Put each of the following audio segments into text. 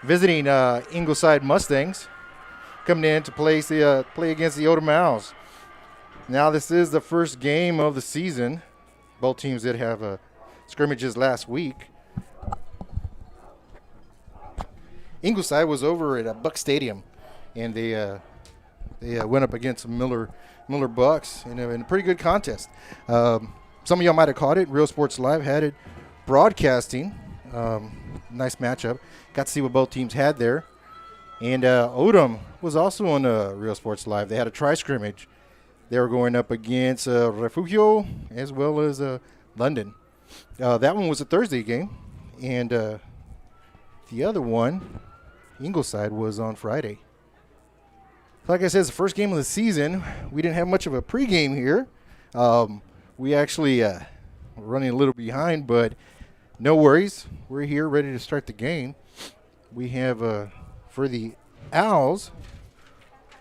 visiting Ingleside Mustangs, coming in to play against the Odem Owls. Now this is the first game of the season. Both teams did have scrimmages last week. Ingleside was over at Buck Stadium, and they went up against Miller Bucks in a pretty good contest. Some of y'all might have caught it. Real Sports Live had it broadcasting. Nice matchup. Got to see what both teams had there. And Odem was also on Real Sports Live. They had a tri-scrimmage. They were going up against Refugio as well as London. That one was a Thursday game. And the other one, Ingleside, was on Friday. Like I said, it's the first game of the season. We didn't have much of a pregame here. We actually were running a little behind, but no worries. We're here ready to start the game. We have, for the Owls,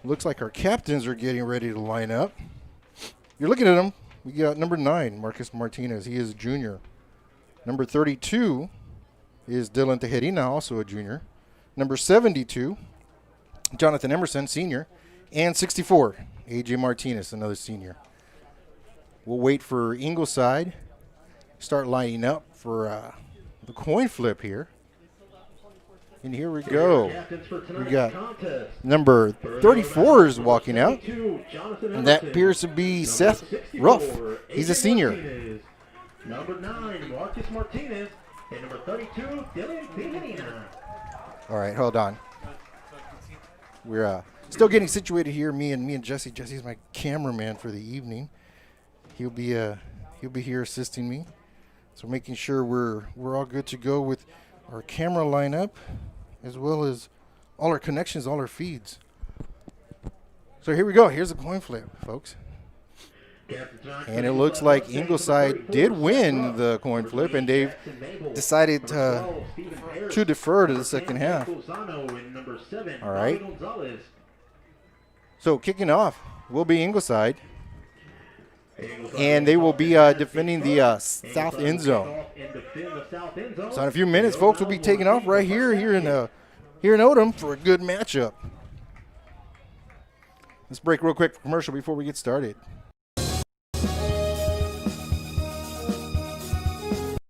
looks like our captains are getting ready to line up. You're looking at them. We got number 9, Marcus Martinez. He is a junior. Number 32 is Dylan Tejerina, also a junior. Number 72, Jonathan Emerson, senior. And 64, A.J. Martinez, another senior. We'll wait for Ingleside, start lining up for the coin flip here. And here we go. We got number 34 is walking out, and that appears to be Seth Ruff. He's a senior. Number 9, Marcus Martinez, and number 32, Dylan Tejerina. All right, hold on. We're still getting situated here. Me and Jesse. Jesse's my cameraman for the evening. He'll be here assisting me. So making sure we're all good to go with our camera lineup, as well as all our connections, all our feeds. So here we go. Here's the coin flip, folks. And it looks like Ingleside did win the coin flip, and they've decided to defer to the second half. All right. So kicking off will be Ingleside, and they will be defending the south end zone. So in a few minutes, folks, will be taking off right here in Odem for a good matchup. Let's break real quick for commercial before we get started.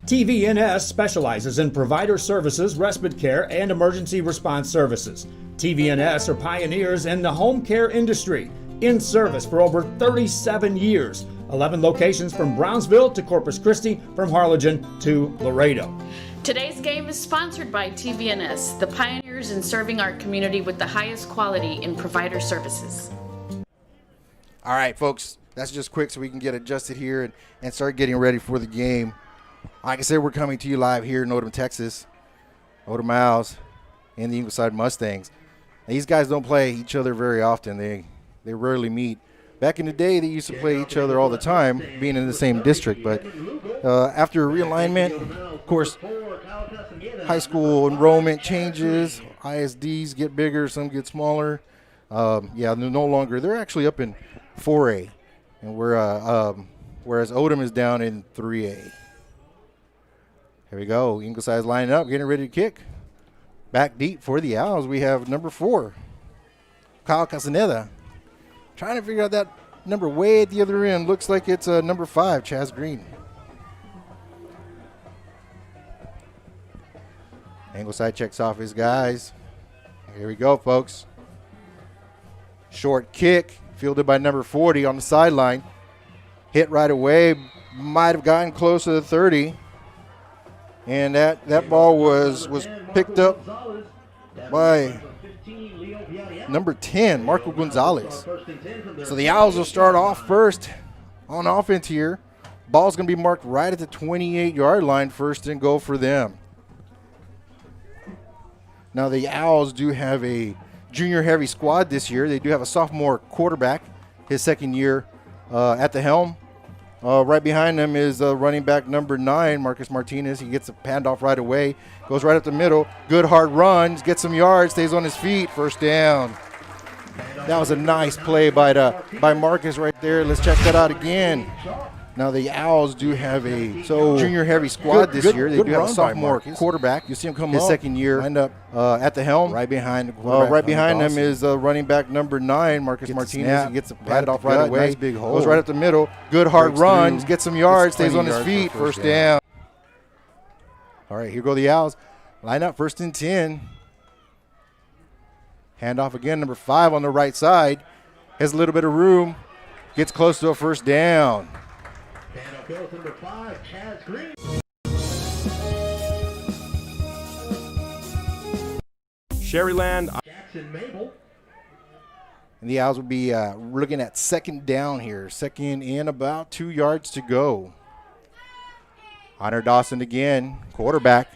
TVNS specializes in provider services, respite care, and emergency response services. TVNS are pioneers in the home care industry, in service for over 37 years. 11 locations from Brownsville to Corpus Christi, from Harlingen to Laredo. Today's game is sponsored by TVNS, the pioneers in serving our community with the highest quality in provider services. All right, folks, that's just quick so we can get adjusted here and start getting ready for the game. Like I said, we're coming to you live here in Odem, Texas. Odem Owls and the Ingleside Mustangs. And these guys don't play each other very often. They rarely meet. Back in the day, they used to play each other all the time, being in the same district. But after realignment, of course, high school enrollment changes. ISDs get bigger, some get smaller. They're no longer. They're actually up in 4A, and whereas Odem is down in 3A. Here we go. Ingleside's lining up, getting ready to kick. Back deep for the Owls, we have number 4, Kyle Castaneda. Trying to figure out that number way at the other end. Looks like it's number 5, Chaz Green. Ingleside checks off his guys. Here we go, folks. Short kick, fielded by number 40 on the sideline. Hit right away, might have gotten close to the 30. And that ball was picked up by number 10, Marco Gonzalez. So the Owls will start off first on offense here. Ball's going to be marked right at the 28-yard line, first and goal for them. Now the Owls do have a junior-heavy squad this year. They do have a sophomore quarterback, his second year at the helm. Right behind them is running back number 9, Marcus Martinez. He gets a handoff right away, goes right up the middle. Good hard run, gets some yards, stays on his feet, first down. That was a nice play by Marcus right there. Let's check that out again. Now the Owls do have a junior heavy squad this year. They do have a sophomore quarterback. You see him come his second year, lined up at the helm. Right behind the quarterback. Right behind him is running back number 9, Marcus Martinez. He gets a pat off right away. Nice big hole. Goes right up the middle. Good hard run. Gets some yards. Stays on his feet. First down. All right, here go the Owls. Line up 1st and 10. Handoff again, number 5 on the right side. Has a little bit of room. Gets close to a first down. And goes number 5, Chaz Green. Sherryland. Jackson Mabel. And the Owls will be looking at 2nd down here. 2nd and about 2 yards to go. Hunter Dawson again, quarterback.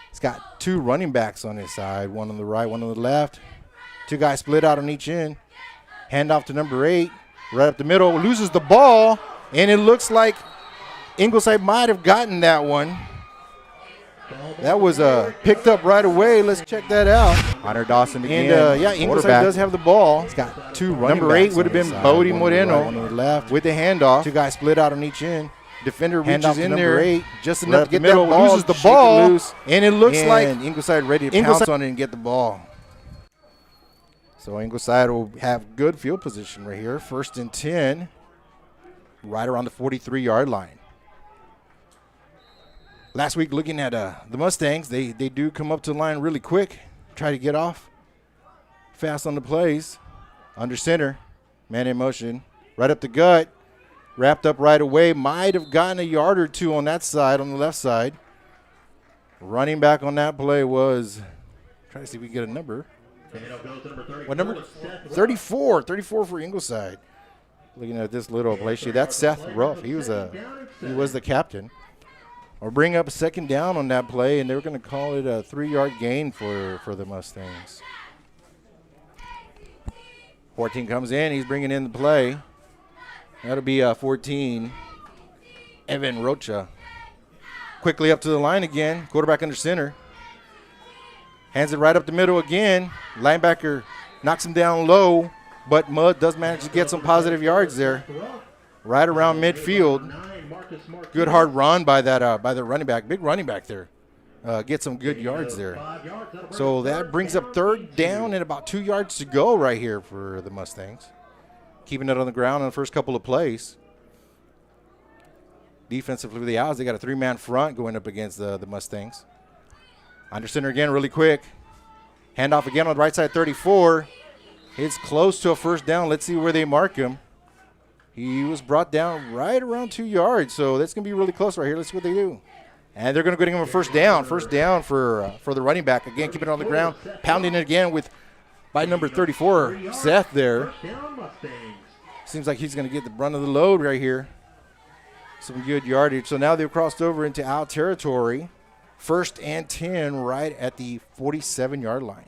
He's got 2 running backs on his side, one on the right, one on the left. 2 guys split out on each end. Handoff to number 8, right up the middle. Loses the ball, and it looks like Ingleside might have gotten that one. That was picked up right away. Let's check that out. Hunter Dawson again. And yeah, Ingleside does have the ball. He's got 2 running backs. Number 8 would have been Bodie Moreno on the left with the handoff. 2 guys split out on each end. Defender reaches in there, 8, just enough to get that ball. Loses the ball, loose, and it looks like Ingleside ready to pounce on it and get the ball. So Ingleside will have good field position right here. 1st and 10, right around the 43-yard line. Last week, looking at the Mustangs, they do come up to the line really quick, try to get off fast on the plays. Under center, man in motion, right up the gut. Wrapped up right away. Might have gotten a yard or 2 on that side, on the left side. Running back on that play was, try to see if we can get a number. What number? 34. 34 for Ingleside. Looking at this little play sheet, that's Seth Ruff. He was the captain. Or bring up a 2nd down on that play, and they were going to call it a 3-yard gain for the Mustangs. 14 comes in. He's bringing in the play. That'll be 14, Evan Rocha. Quickly up to the line again, quarterback under center. Hands it right up the middle again. Linebacker knocks him down low, but Mudd does manage to get some positive yards there. Right around midfield. Good hard run by the running back. Big running back there. Get some good yards there. So that brings up 3rd down and about 2 yards to go right here for the Mustangs. Keeping it on the ground on the first couple of plays. Defensively for the Owls, they got a 3-man front going up against the Mustangs. Under center again really quick. Handoff again on the right side, 34. It's close to a first down. Let's see where they mark him. He was brought down right around 2 yards, so that's going to be really close right here. Let's see what they do. And they're going to get him a first down. First down for the running back. Again, keeping it on the ground. Pounding it again by number 34, Seth there. Seems like he's going to get the brunt of the load right here. Some good yardage. So now they've crossed over into Owl territory. 1st and 10 right at the 47-yard line.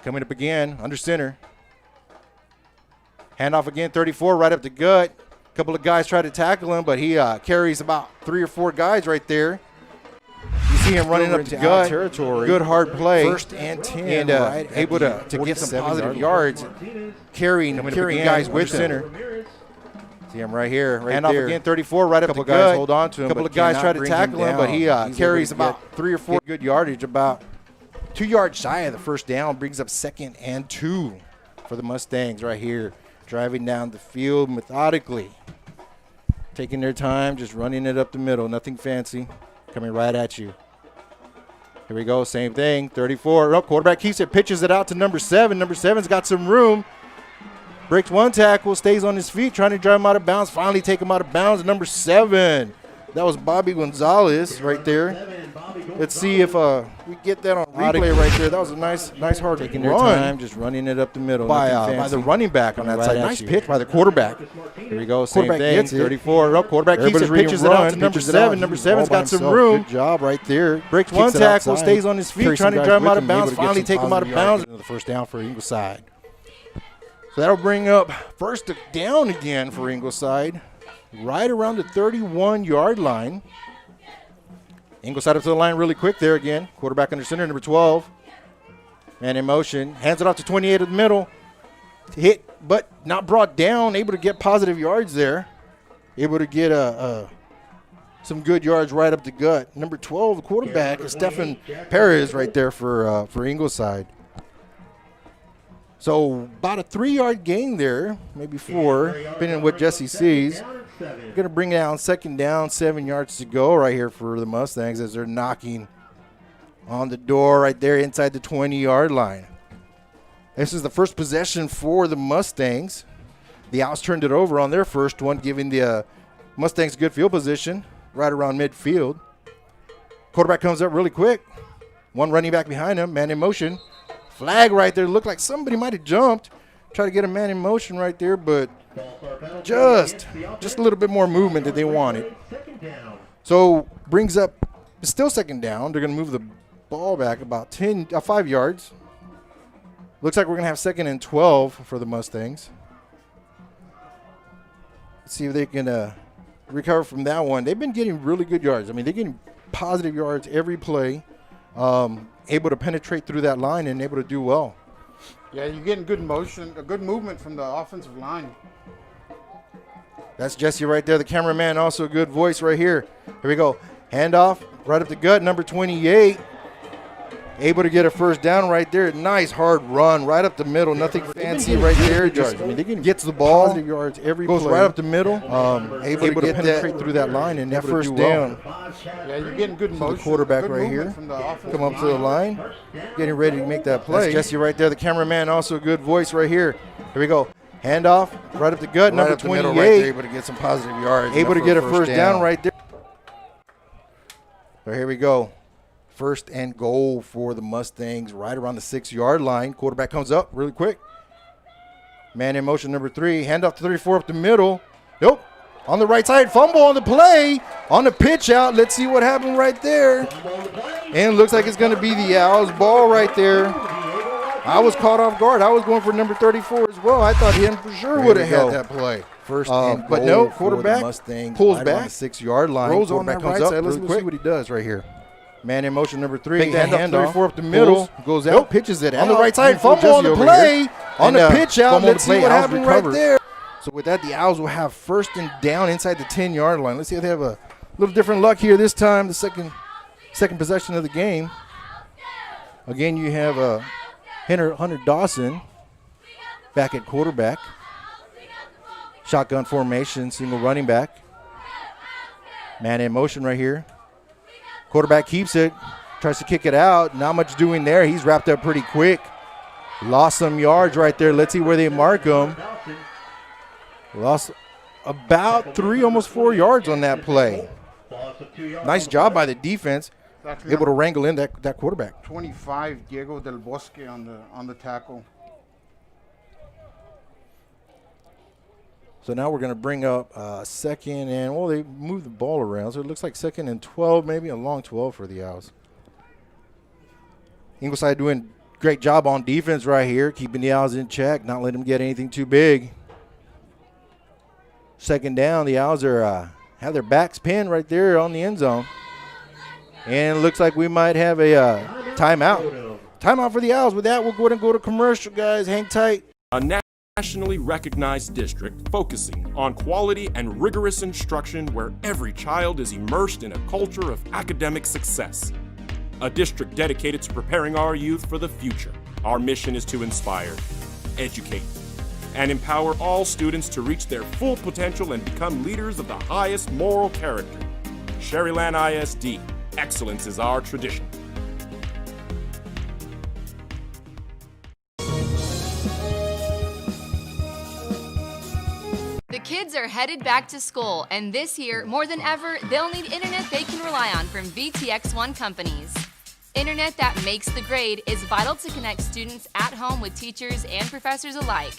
Coming up again, under center. Handoff again, 34, right up the gut. A couple of guys try to tackle him, but he carries about 3 or 4 guys right there. You see him running up the gut. Territory. Good hard play. 1st and 10, and able to get some positive yards. Carrying guys with center. See him right here, right Handoff there. Again, 34, right up the gut. Couple guys hold on to him. A couple of guys try to tackle him, but he carries about 3 or 4 good yardage, about 2 yards shy of the first down. Brings up 2nd and 2 for the Mustangs right here. Driving down the field methodically. Taking their time, just running it up the middle. Nothing fancy. Coming right at you. Here we go, same thing. 34. Oh, quarterback keeps it, pitches it out to number 7. Number 7's got some room. Breaks 1 tackle, stays on his feet, trying to drive him out of bounds. Finally take him out of bounds. Number 7. That was Bobby Gonzalez right there. Let's see if we get that on replay right there. That was a nice hard taking their time, just running it up the middle by the running back on that side. Nice pitch by the quarterback. Here we go, same thing. 34. Oh, quarterback keeps it, pitches it out to number 7. Number 7's got some room. Good job right there. Breaks 1 tackle, stays on his feet, trying to drive him out of bounds. Finally take him out of bounds. The first down for Ingleside. So that'll bring up 1st down again for Ingleside, right around the 31-yard line. Ingleside up to the line really quick there again. Quarterback under center, number 12. Man in motion. Hands it off to 28 in the middle. Hit, but not brought down. Able to get positive yards there. able to get some good yards right up the gut. Number 12, the quarterback, is Stefan Perez right there for Ingleside. So about a 3-yard gain there, maybe 4, depending on what Jesse sees. Going to bring down second down, 7 yards to go right here for the Mustangs as they're knocking on the door right there inside the 20-yard line. This is the first possession for the Mustangs. The Owls turned it over on their first one, giving the Mustangs good field position right around midfield. Quarterback comes up really quick. One running back behind him, man in motion. Flag right there. Looked like somebody might have jumped. Try to get a man in motion right there, but just a little bit more movement that they wanted. So brings up, still second down. They're going to move the ball back about 5 yards. Looks like we're going to have 2nd and 12 for the Mustangs. Let's see if they can recover from that one. They've been getting really good yards. I mean, they're getting positive yards every play, able to penetrate through that line and able to do well. Yeah, you're getting good motion, a good movement from the offensive line. That's Jesse right there, the cameraman, also a good voice right here. Here we go. Handoff, right up the gut, number 28. Able to get a first down right there. Nice hard run right up the middle. Nothing fancy right there. Just, I mean, they can get to the ball. Positive yards every goes play. Right up the middle. Able to penetrate through that line and that first down. Yeah, you're getting good motion. The quarterback right here. Come up to the line. Getting ready to make that play. That's Jesse right there, the cameraman, also a good voice right here. Here we go. Handoff, right up the gut, right number 28. Right there, able to get some positive yards. Able to get a first down right there. So here we go. 1st and goal for the Mustangs right around the 6-yard line. Quarterback comes up really quick. Man in motion, number 3. Handoff to 34 up the middle. Nope. On the right side, fumble on the play. On the pitch out. Let's see what happened right there. And it looks like it's going to be the Owls' ball right there. I was caught off guard. I was going for number 34 as well. I thought him for sure would have had that play. First and goal, but no, quarterback pulls right back. On the 6-yard line. Rolls on that right side. Let's see what he does right here. Man in motion, number 3. Handoff 34 up the middle. Goes out, pitches it out. On the right side, fumble on the play. On the pitch out. Let's see what happened right there. So with that, the Owls will have 1st and down inside the 10-yard line. Let's see if they have a little different luck here this time. The second possession of the game. Again, you have Hunter Dawson back at quarterback. Shotgun formation, single running back. Man in motion right here. Quarterback keeps it, tries to kick it out. Not much doing there. He's wrapped up pretty quick. Lost some yards right there. Let's see where they mark him. Lost about 3, almost 4 yards on that play. Nice job by the defense. Able to wrangle in that quarterback. 25, Diego Del Bosque on the tackle. So now we're going to bring up 2nd and, well, they moved the ball around. So it looks like 2nd and 12, maybe a long 12 for the Owls. Ingleside doing great job on defense right here, keeping the Owls in check, not letting them get anything too big. 2nd down, the Owls are have their backs pinned right there on the end zone. And it looks like we might have a timeout. Timeout for the Owls. With that, we'll go ahead and go to commercial, guys. Hang tight. A nationally recognized district focusing on quality and rigorous instruction where every child is immersed in a culture of academic success. A district dedicated to preparing our youth for the future. Our mission is to inspire, educate, and empower all students to reach their full potential and become leaders of the highest moral character. Sherryland ISD, excellence is our tradition. The kids are headed back to school, and this year, more than ever, they'll need internet they can rely on from VTX1 companies. Internet that makes the grade is vital to connect students at home with teachers and professors alike.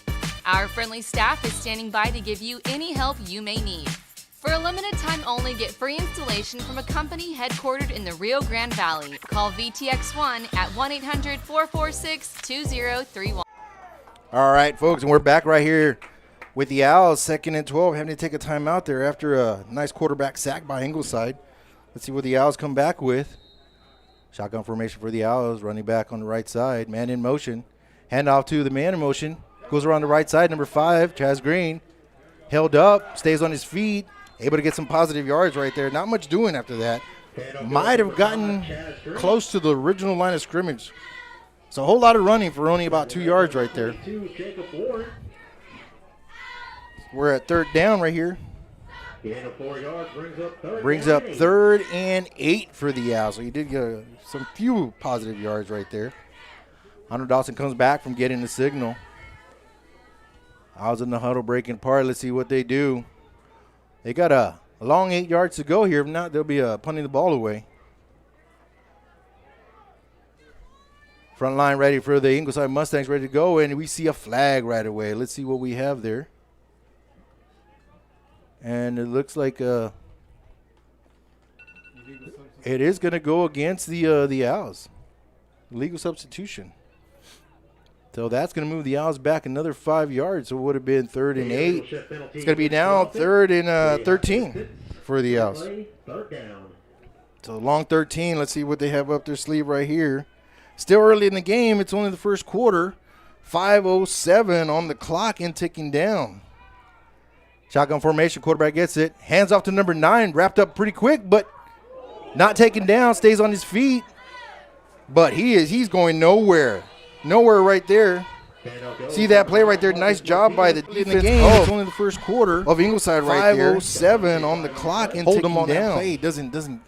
Our friendly staff is standing by to give you any help you may need. For a limited time only, get free installation from a company headquartered in the Rio Grande Valley. Call VTX1 at 1-800-446-2031. All right, folks, and we're back right here with the Owls, 2nd and 12, having to take a timeout there after a nice quarterback sack by Ingleside. Let's see what the Owls come back with. Shotgun formation for the Owls, running back on the right side. Man in motion. Handoff to the man in motion. Goes around the right side, number 5, Chaz Green. Held up, stays on his feet. able to get some positive yards right there. Not much doing after that. Might have gotten close to the original line of scrimmage. It's a whole lot of running for only about 2 yards right there. We're at third down right here. Brings up 3rd and 8 for the Owls. So he did get some few positive yards right there. Hunter Dawson comes back from getting the signal. Owls in the huddle breaking apart. Let's see what they do. They got a long 8 yards to go here. If not, they'll be punting the ball away. Front line ready for the Ingleside Mustangs, ready to go, and we see a flag right away. Let's see what we have there. And it looks like it is going to go against the Owls. Legal substitution. So that's going to move the Owls back another 5 yards. So it would have been 3rd and 8. It's going to be now 3rd and 13 for the Owls. So long 13. Let's see what they have up their sleeve right here. Still early in the game. It's only the first quarter. 5:07 on the clock and ticking down. Shotgun formation. Quarterback gets it. Hands off to number 9. Wrapped up pretty quick, but not taken down. Stays on his feet. But he's going nowhere. Nowhere right there. See that play right there? Nice job by the defense. In the game. It's only the first quarter of Ingleside right there. 5:07 on the clock and hold him on down. That play. Doesn't.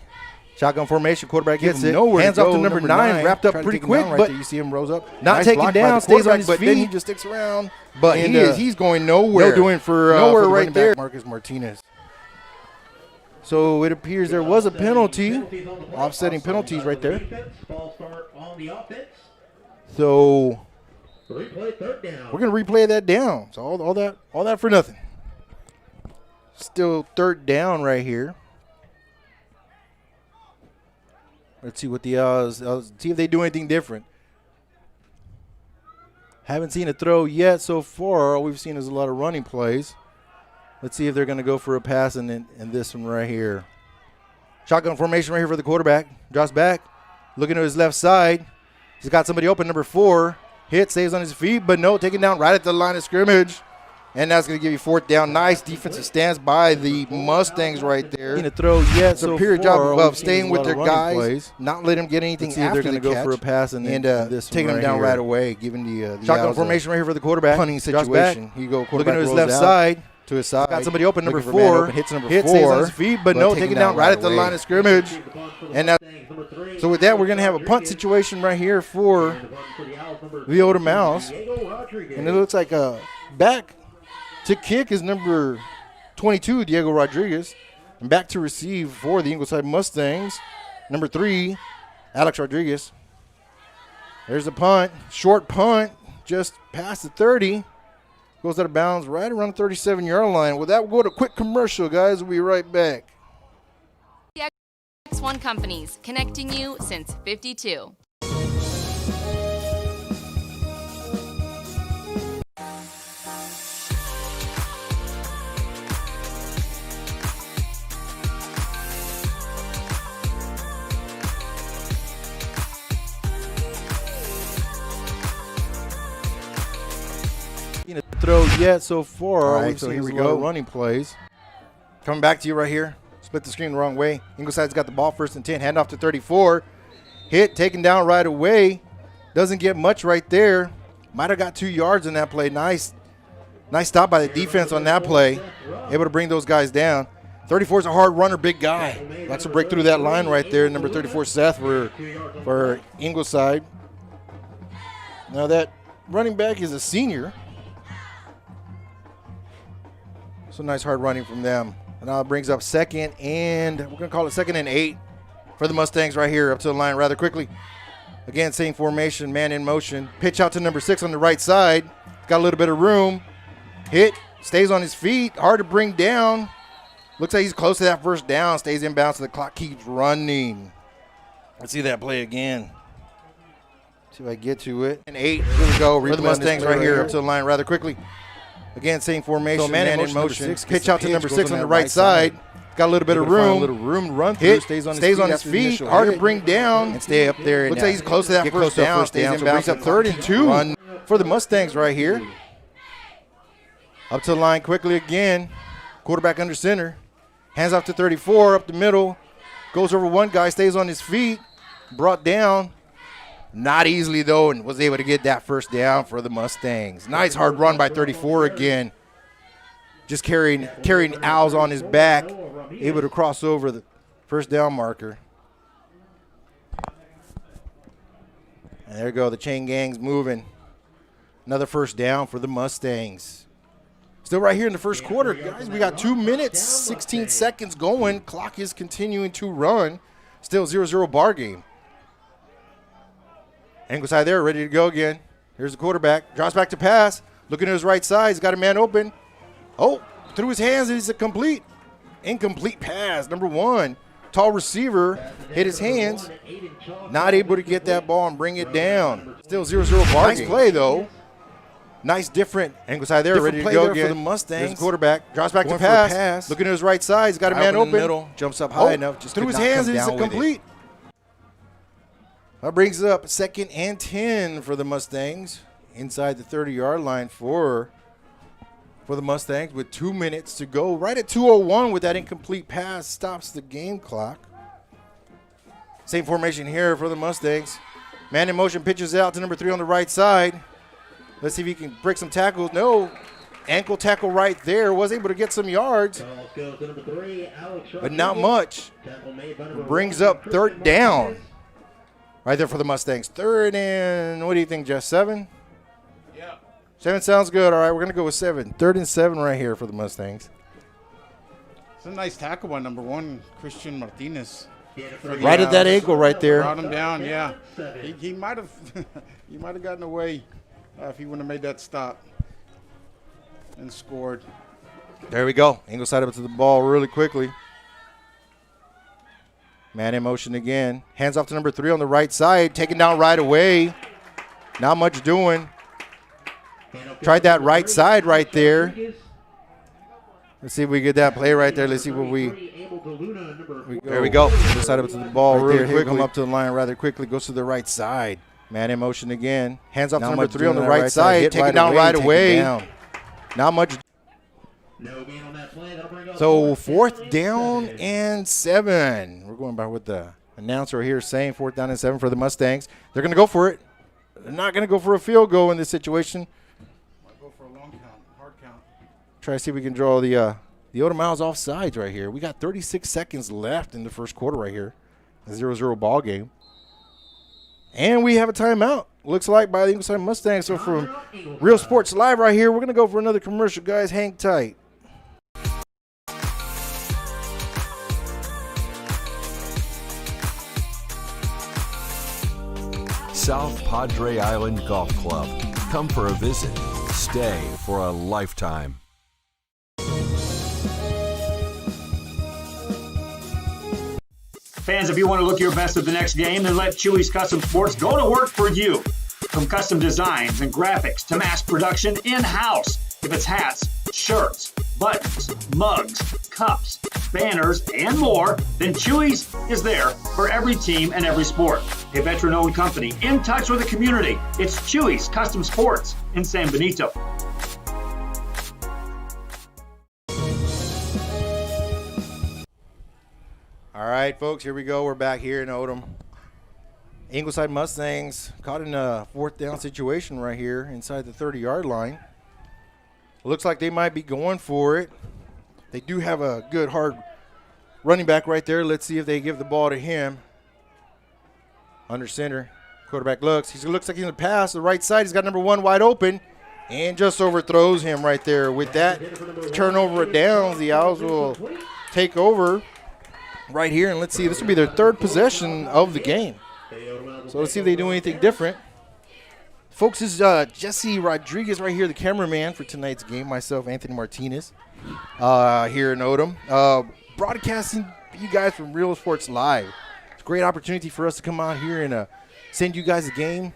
Shotgun formation. Quarterback gets it. Hands off to number 9. Wrapped up pretty quick, but you see him rose up. Not taken down. Stays on his feet. But then he just sticks around. But he's going nowhere. No doing for nowhere right there. Marcus Martinez. So it appears there was a penalty. Offsetting penalties right there. So we're going to replay that down. So all that for nothing. Still 3rd down right here. Let's see what see if they do anything different. Haven't seen a throw yet so far. All we've seen is a lot of running plays. Let's see if they're going to go for a pass in this one right here. Shotgun formation right here for the quarterback. Drops back. Looking to his left side. He's got somebody open, number 4. Hit, stays on his feet, but no, taken down right at the line of scrimmage. And that's going to give you 4th down. Nice defensive stance by the Mustangs right there. Going to throw yet so superior job of staying with their guys, not let them get anything after they're going to go for a pass and taking them down right away, giving the shotgun formation right here for the quarterback. Punting situation. He go quarterback looking to his left side. To his side. Got somebody open, number 4. Hits number 4. Stays on his feet, but no, taken down right at the line of scrimmage. And so with that, we're going to have a punt situation right here for the Odem Owls. And it looks like back to kick is number 22, Diego Rodriguez. And back to receive for the Ingleside Mustangs, number 3, Alex Rodriguez. There's the punt. Short punt, just past the 30. Goes out of bounds right around the 37-yard line. With that, we'll go to a quick commercial, guys. We'll be right back. X1 Companies, connecting you since 52. Throw yet so far. All right, so here we go. Running plays. Coming back to you right here. Split the screen the wrong way. Ingleside's got the ball, 1st and 10. Hand off to 34. Hit, taken down right away. Doesn't get much right there. Might have got 2 yards in that play. Nice stop by the defense on that play. Able to bring those guys down. 34 is a hard runner, big guy. Likes to break through that line right there. Number 34, Seth, for Ingleside. Now that running back is a senior. So nice hard running from them. And now it brings up 2nd and we're going to call it 2nd and 8 for the Mustangs right here up to the line rather quickly. Again, same formation, man in motion. Pitch out to number 6 on the right side. Got a little bit of room. Hit, stays on his feet. Hard to bring down. Looks like he's close to that 1st down. Stays in bounds so the clock keeps running. Let's see that play again. See if I get to it. And 8, here we go. For the Mustangs right here up to the line rather quickly. Again, same formation, so man in motion. Pitch out to number 6 on the right side. Got a little bit of room. A little room to run through. Hit, stays on his feet. Hard to bring down. And stay up there. Looks like he's close to that 1st down. Stays in bounds. Up 3rd and 2 run for the Mustangs right here. Up to the line quickly again. Quarterback under center. Hands off to 34, up the middle. Goes over one guy, stays on his feet. Brought down. Not easily, though, and was able to get that first down for the Mustangs. Nice hard run by 34 again. Just carrying Owls on his back. Able to cross over the first down marker. And there you go, the chain gang's moving. Another first down for the Mustangs. Still right here in the first quarter, guys. We got 2 minutes, 16 seconds going. Clock is continuing to run. Still 0-0 bar game. Ingleside there, ready to go again. Here's the quarterback. Drops back to pass. Looking to his right side. He's got a man open. Oh, through his hands. He's a incomplete pass. Number 1. Tall receiver. Hit his hands. Not able to get that ball and bring it down. Still 0-0 bar game. Nice play, though. Nice different. Ingleside there, ready to go again. For the Mustangs. Here's the quarterback. Drops back to pass. Looking to his right side. He's got a man open. Middle. Jumps up high enough. Just through his hands. He's incomplete. That brings up 2nd and 10 for the Mustangs. Inside the 30-yard line for the Mustangs with 2 minutes to go. Right at 2:01 with that incomplete pass. Stops the game clock. Same formation here for the Mustangs. Man in motion, pitches out to number 3 on the right side. Let's see if he can break some tackles. No. Ankle tackle right there. Was able to get some yards. But not much. Brings up 3rd down. Right there for the Mustangs. 3rd and, what do you think, Jeff? 7? Yeah. 7 sounds good. All right, we're going to go with 7. 3rd and 7 right here for the Mustangs. It's a nice tackle by number 1, Christian Martinez. Right at that ankle right there. Brought him down, yeah. He might have he might have gotten away if he wouldn't have made that stop and scored. There we go. Ingleside up to the ball really quickly. Man in motion again. Hands off to number 3 on the right side. Taken down right away. Not much doing. Tried that right side right there. Let's see if we get that play right there. Let's see what there we go. Ingleside up to the ball right really quickly. Come up to the line rather quickly. Goes to the right side. Man in motion again. Hands off to number 3 on the right side. Taken down right away. Not much. So 4th down and 7. We're going by what the announcer here is saying. 4th down and 7 for the Mustangs. They're going to go for it. They're not going to go for a field goal in this situation. Might go for a long count, hard count. Try to see if we can draw the Odem Owls offsides right here. We got 36 seconds left in the first quarter right here. A 0-0 ball game. And we have a timeout. Looks like by the Ingleside Mustangs. So from Real Sports Live right here, we're going to go for another commercial, guys. Hang tight. South Padre Island Golf Club. Come for a visit. Stay for a lifetime. Fans, if you want to look your best at the next game, then let Chewy's Custom Sports go to work for you. From custom designs and graphics to mass production in-house. If it's hats, shirts, buttons, mugs, cups, banners, and more, then Chewy's is there for every team and every sport. A veteran-owned company in touch with the community. It's Chewy's Custom Sports in San Benito. All right, folks, here we go. We're back here in Odem. Ingleside Mustangs caught in a 4th down situation right here inside the 30-yard line. Looks like they might be going for it. They do have a good, hard running back right there. Let's see if they give the ball to him. Under center. Quarterback looks. He looks like he's going to pass. The right side, he's got number 1 wide open. And just overthrows him right there. With that turnover of downs, the Owls will take over right here. And let's see, this will be their 3rd possession of the game. So let's see if they do anything different. Folks, this is Jesse Rodriguez right here, the cameraman for tonight's game. Myself, Anthony Martinez, here in Odem. Broadcasting you guys from Real Sports Live. It's a great opportunity for us to come out here and send you guys a game.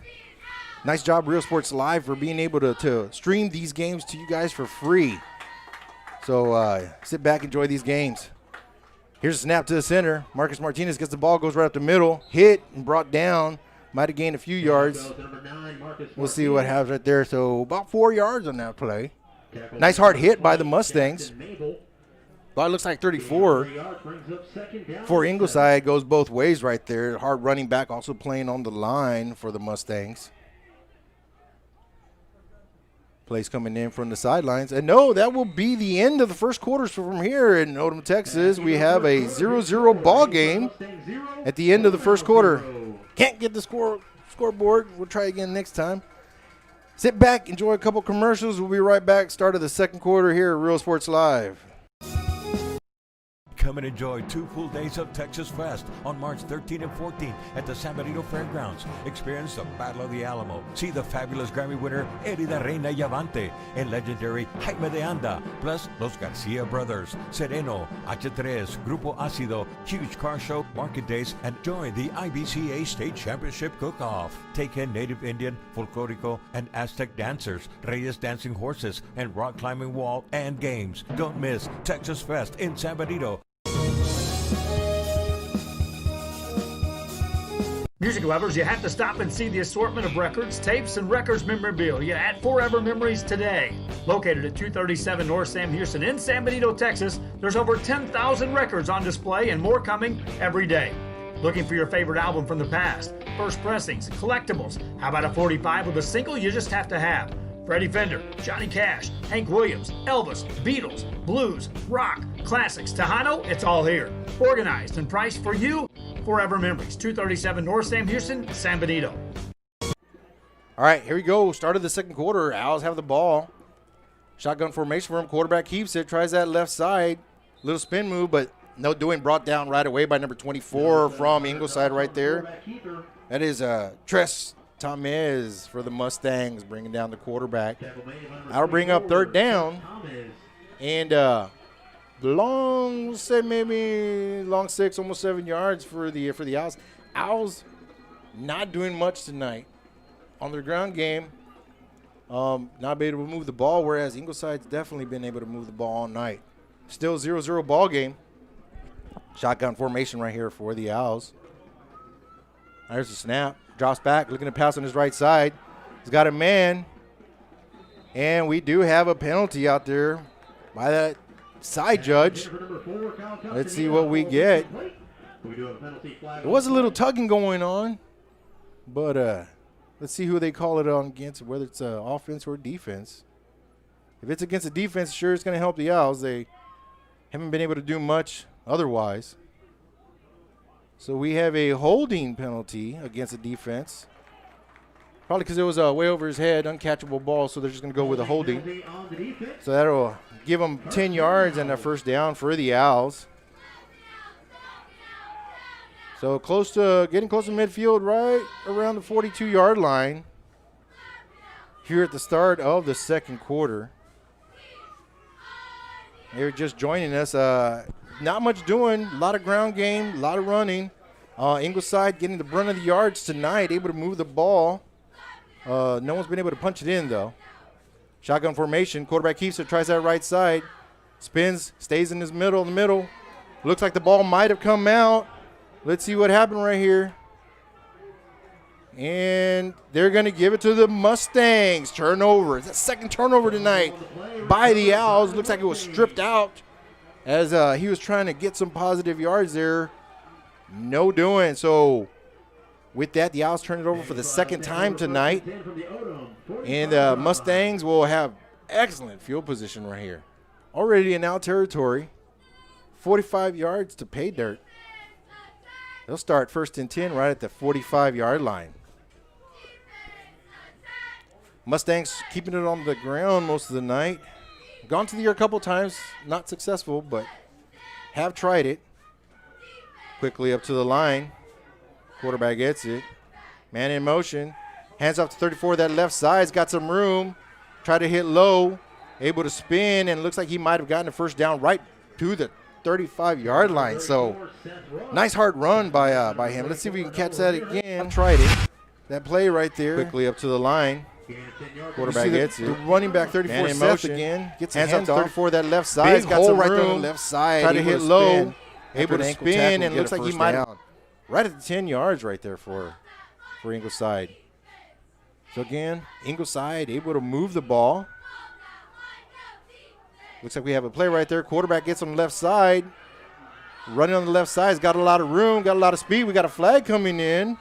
Nice job, Real Sports Live, for being able to stream these games to you guys for free. So sit back, enjoy these games. Here's a snap to the center. Marcus Martinez gets the ball, goes right up the middle. Hit and brought down. Might have gained a few yards. We'll see what happens right there. So about 4 yards on that play. Nice hard hit by the Mustangs. But it looks like 34 for Ingleside. Goes both ways right there. Hard running back also playing on the line for the Mustangs. Plays coming in from the sidelines. And no, that will be the end of the first quarter. So from here in Odem, Texas, we have a 0-0 ball game at the end of the first quarter. Can't get the scoreboard. We'll try again next time. Sit back, enjoy a couple commercials. We'll be right back. Start of the second quarter here at Real Sports Live. Come and enjoy 2 full days of Texas Fest on March 13 and 14 at the San Benito Fairgrounds. Experience the Battle of the Alamo. See the fabulous Grammy winner Eddie da Reina Yavante and legendary Jaime de Anda, plus Los Garcia Brothers, Sereno, H3, Grupo Ácido, huge car show, market days, and join the IBCA State Championship Cook-Off. Take in native Indian, folklorico, and Aztec dancers, Reyes dancing horses, and rock climbing wall and games. Don't miss Texas Fest in San Benito. Music lovers, you have to stop and see the assortment of records, tapes, and records memorabilia at Forever Memories today. Located at 237 North Sam Houston in San Benito, Texas, there's over 10,000 records on display and more coming every day. Looking for your favorite album from the past, first pressings, collectibles. How about a 45 with a single you just have to have? Freddie Fender, Johnny Cash, Hank Williams, Elvis, Beatles, blues, rock, classics, Tejano, it's all here. Organized and priced for you. Forever Memories, 237 North Sam Houston, San Benito. All right, here we go. Start of the second quarter. Owls have the ball. Shotgun formation for him. Quarterback keeps it. Tries that left side. Little spin move, but no doing. Brought down right away by number 24 from Ingleside right there. That is Tres Tamez for the Mustangs, bringing down the quarterback. That'll bring up third down. And long 6, almost 7 yards for the Owls. Owls not doing much tonight on their ground game. Not being able to move the ball, whereas Ingleside's definitely been able to move the ball all night. Still 0-0 ball game. Shotgun formation right here for the Owls. There's the snap. Drops back, looking to pass on his right side. He's got a man. And we do have a penalty out there by that side judge. Let's see what we get. There was a little tugging going on, but let's see who they call it on against, whether it's offense or defense. If it's against the defense, sure, it's going to help the Owls. They haven't been able to do much otherwise. So we have a holding penalty against the defense. Probably because it was way over his head, uncatchable ball, so they're just going to go with a holding. So that'll give them 10 yards and a first down for the Owls. So getting close to midfield, right around the 42-yard line here at the start of the second quarter. They're just joining us. Not much doing, a lot of ground game, a lot of running. Ingleside getting the brunt of the yards tonight, able to move the ball. No one's been able to punch it in, though. Shotgun formation. Quarterback keeps it, tries that right side. Spins, stays in the middle. Looks like the ball might have come out. Let's see what happened right here. And they're going to give it to the Mustangs. Turnover. It's the second turnover tonight by the Owls. Looks like it was stripped out as he was trying to get some positive yards there. No doing. So with that, the Owls turn it over for the second time tonight. And the Mustangs will have excellent field position right here. Already in Owl territory. 45 yards to pay dirt. They'll start first and 10 right at the 45-yard line. Mustangs keeping it on the ground most of the night. Gone to the air a couple times, not successful, but have tried it. Quickly up to the line. Quarterback gets it. Man in motion. Hands off to 34. That left side's got some room. Try to hit low. Able to spin, and looks like he might have gotten a first down right to the 35-yard line. So nice hard run by him. Let's see if we can catch that again. Tried it. That play right there. Quickly up to the line. Quarterback gets it. The running back 34 in motion again. Gets hands off 34. That left side's got some room. Right there on the left side. Try to hit low. Able to spin, and looks like he might have right at the 10 yards right there for Ingleside. So again, Ingleside able to move the ball. Looks like we have a play right there. Quarterback gets on the left side. Running on the left side. He's got a lot of room, got a lot of speed. We got a flag coming in,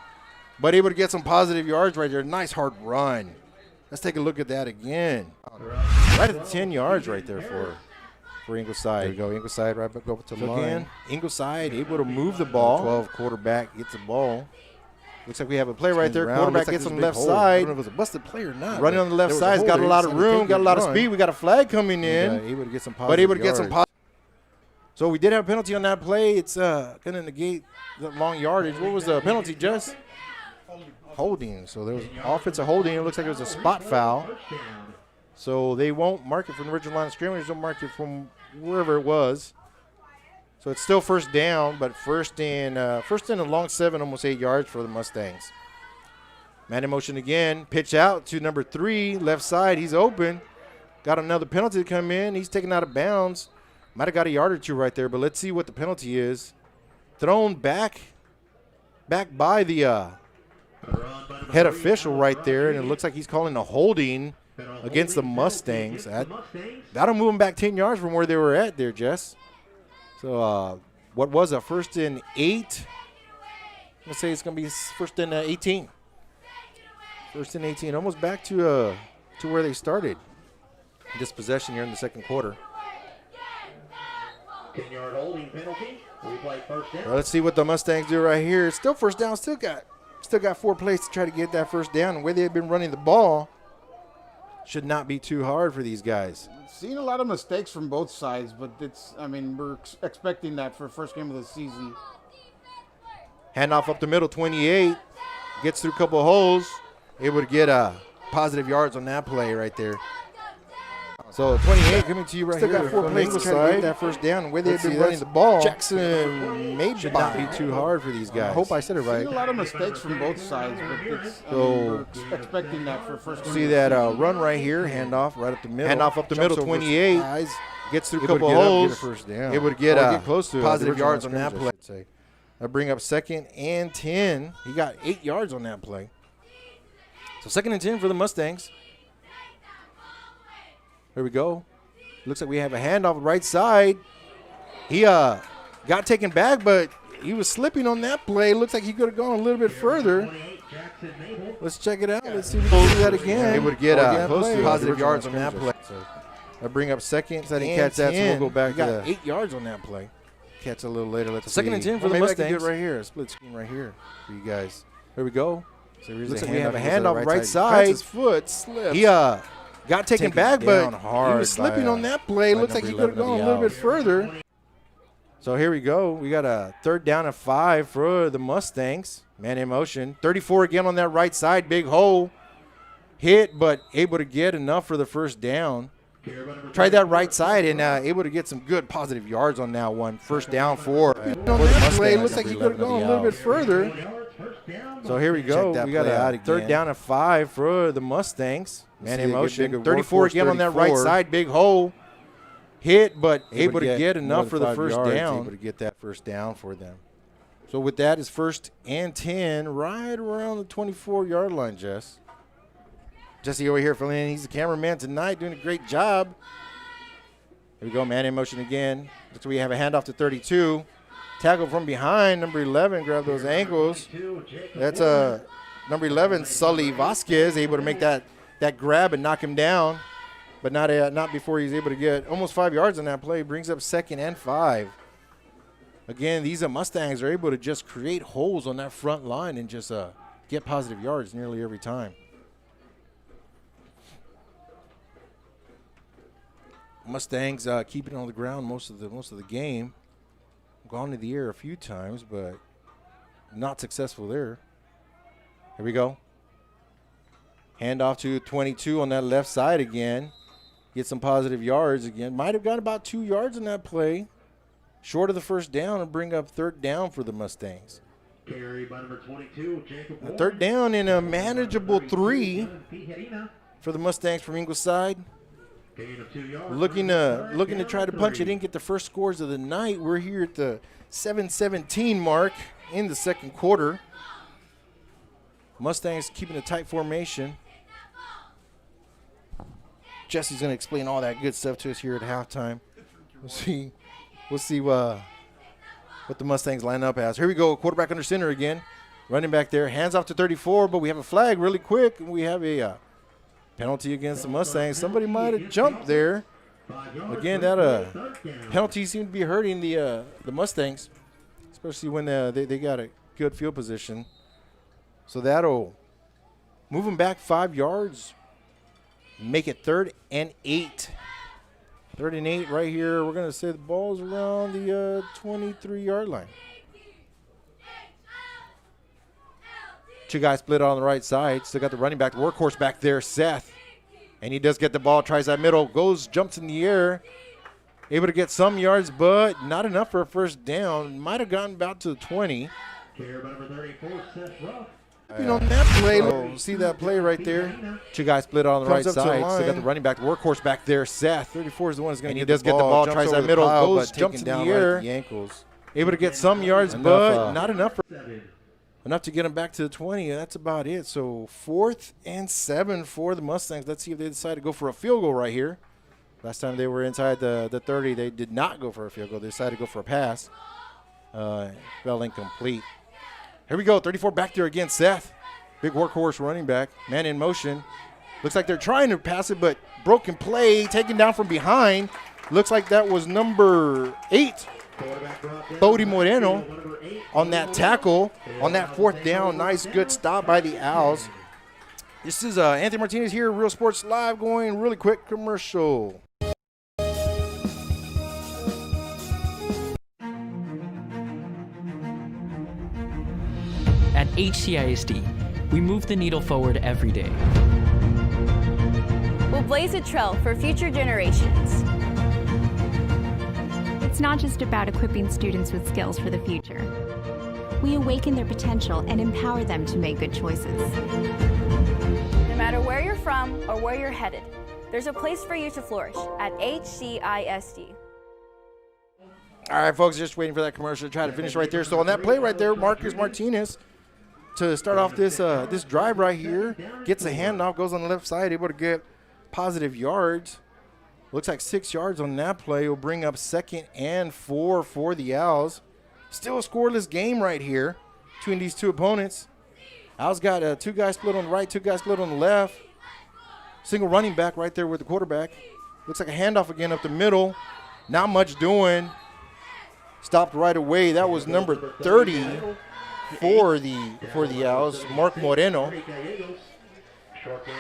but able to get some positive yards right there. Nice hard run. Let's take a look at that again. Right at the 10 yards right there for Ingleside. There you go. Ingleside right back over to the line. Ingleside able to move the ball. 12 quarterback gets the ball. Looks like we have a play right there. Quarterback gets on the left side. I don't know if it was a busted play or not. Running on the left side. He's got a lot of room, got a lot of speed. We got a flag coming in. Able to get some positive. So we did have a penalty on that play. It's going to negate the long yardage. What was the penalty, Jess? Holding. So there was offensive holding. It looks like it was a spot foul. So they won't mark it from the original line of scrimmage. They'll mark it from wherever it was. So it's still first down, but first in a long 7, almost 8 yards for the Mustangs. Man in motion again. Pitch out to number 3, left side. He's open. Got another penalty to come in. He's taken out of bounds. Might have got a yard or two right there, but let's see what the penalty is. Thrown back by the head official right there, and it looks like he's calling a holding against the Mustangs. That'll move them back 10 yards from where they were at there, Jess. So what was a first and 8? Let's say it's going to be first and 18. First and 18, almost back to where they started. This possession here in the second quarter. 10-yard holding penalty. We play first down. Well, let's see what the Mustangs do right here. It's still first down. Still got 4 plays to try to get that first down. And where they've been running the ball should not be too hard for these guys. Seen a lot of mistakes from both sides, but we're expecting that for first game of the season. Handoff up the middle, 28. Gets through a couple of holes. Able to get positive yards on that play right there. So 28 coming to you right here. Still got 4 plays to try to get that first down. And where they've been running the ball, Jackson should not be too hard for these guys. I hope I said it right. Seen a lot of mistakes from both sides, but we're expecting that for first game. See that run right here, handoff right up the middle. Handoff up the middle, 28. Gets through a couple of holes. First down. It would get close to positive yards on that play. I bring up 2nd and 10. He got 8 yards on that play. So 2nd and 10 for the Mustangs. Here we go. Looks like we have a handoff right side. He got taken back, but he was slipping on that play. Looks like he could have gone a little bit further. Let's check it out. Let's see if we can do that again. It would get close to positive yards on that play. So I bring up 2nd. So I didn't catch that, so we'll go back. Got 8 yards on that play. Catch a little later. Let's see. 2nd and 10 for the Mustangs. I can do it right here. A split screen right here for you guys. Here we go. So looks like we have a handoff right side. His foot slipped. He got taken back, but he was slipping on that play. Looks like he could have gone a little bit further. So here we go. We got a 3rd down and 5 for the Mustangs. Man in motion. 34 again on that right side. Big hole. Hit, but able to get enough for the first down. Tried that right side and able to get some good positive yards on that one. First down for the Mustangs. Looks like he could have gone a little bit further. So here we go. We got a 3rd down and 5 for the Mustangs. Man in motion. 34 again on that right side. Big hole. Hit, but able to get enough for the first down. Able to get that first down for them. So with that is 1st and 10 right around the 24-yard line, Jess. Jesse over here filling in. He's the cameraman tonight, doing a great job. Here we go, man in motion again. Looks like we have a handoff to 32. Tackle from behind, number 11, grab those ankles. That's number 11, Sully Vasquez, able to make that grab and knock him down, but not before he's able to get almost 5 yards on that play. Brings up 2nd and 5. Again, these Mustangs are able to just create holes on that front line and just get positive yards nearly every time. Mustangs keeping on the ground most of the game. Gone to the air a few times, but not successful there. Here we go. Handoff to 22 on that left side again. Get some positive yards again. Might have got about 2 yards in that play. Short of the first down and bring up 3rd down for the Mustangs. Carry by number 22, Jacob A 3rd down and a manageable 3 for the Mustangs from Ingleside. Looking to try to punch it in, get the first scores of the night. We're here at the 7:17 mark in the second quarter. Mustangs keeping a tight formation. Jesse's going to explain all that good stuff to us here at halftime. We'll see what the Mustangs line up as. Here we go, quarterback under center again. Running back there, hands off to 34, but we have a flag really quick, and we have a penalty against the Mustangs. Somebody might have jumped there. Again, that penalty seemed to be hurting the Mustangs, especially when they got a good field position. So that'll move them back 5 yards, make it 3rd and 8. 3rd and 8 right here. We're going to say the ball's around the 23-yard line. 2 guys split on the right side. Still got the running back, the workhorse back there, Seth. And he does get the ball, tries that middle, jumps in the air. Able to get some yards, but not enough for a first down. Might have gotten about to the 20. On that play, see that play right there? 2 guys split on the right side. Still got the running back, the workhorse back there, Seth. 34 is the one who's going to get the ball, tries that middle, jumps in the air. Right the ankles. Able to get some yards, but not enough to get him back to the 20. That's about it. So 4th and 7 for the Mustangs. Let's see if they decide to go for a field goal right here. Last time they were inside the 30, they did not go for a field goal. They decided to go for a pass. Fell incomplete. Here we go, 34 back there again, Seth. Big workhorse running back, man in motion. Looks like they're trying to pass it, but broken play, taken down from behind. Looks like that was number 8, Odem Moreno, on that tackle, on that 4th down. Nice, good stop by the Owls. This is Anthony Martinez here, Real Sports Live, going really quick commercial. At HCISD, we move the needle forward every day. We'll blaze a trail for future generations. It's not just about equipping students with skills for the future. We awaken their potential and empower them to make good choices. No matter where you're from or where you're headed, there's a place for you to flourish at HCISD. All right, folks, just waiting for that commercial to try to finish right there. So on that play right there, Marcus Martinez, to start off this drive right here, gets a handoff, goes on the left side, able to get positive yards. Looks like 6 yards on that play will bring up 2nd and 4 for the Owls. Still a scoreless game right here between these two opponents. Owls got 2 guys split on the right, 2 guys split on the left. Single running back right there with the quarterback. Looks like a handoff again up the middle. Not much doing. Stopped right away. That was number 30 for the Owls, Mark Moreno.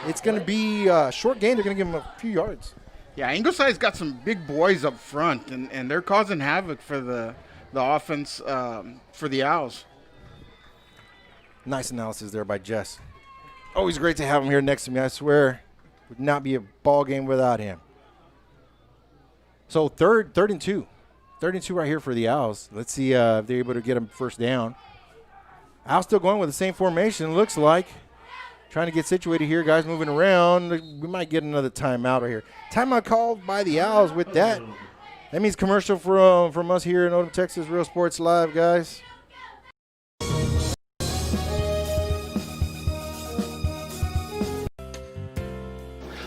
It's going to be a short game. They're going to give him a few yards. Yeah, Ingleside's got some big boys up front, and they're causing havoc for the offense for the Owls. Nice analysis there by Jess. Always great to have him here next to me. I swear, would not be a ball game without him. So third and two. 3rd and 2 right here for the Owls. Let's see if they're able to get him first down. Owls still going with the same formation, looks like. Trying to get situated here. Guys moving around. We might get another timeout right here. Timeout called by the Owls with that. That means commercial from us here in Odem, Texas, Real Sports Live, guys.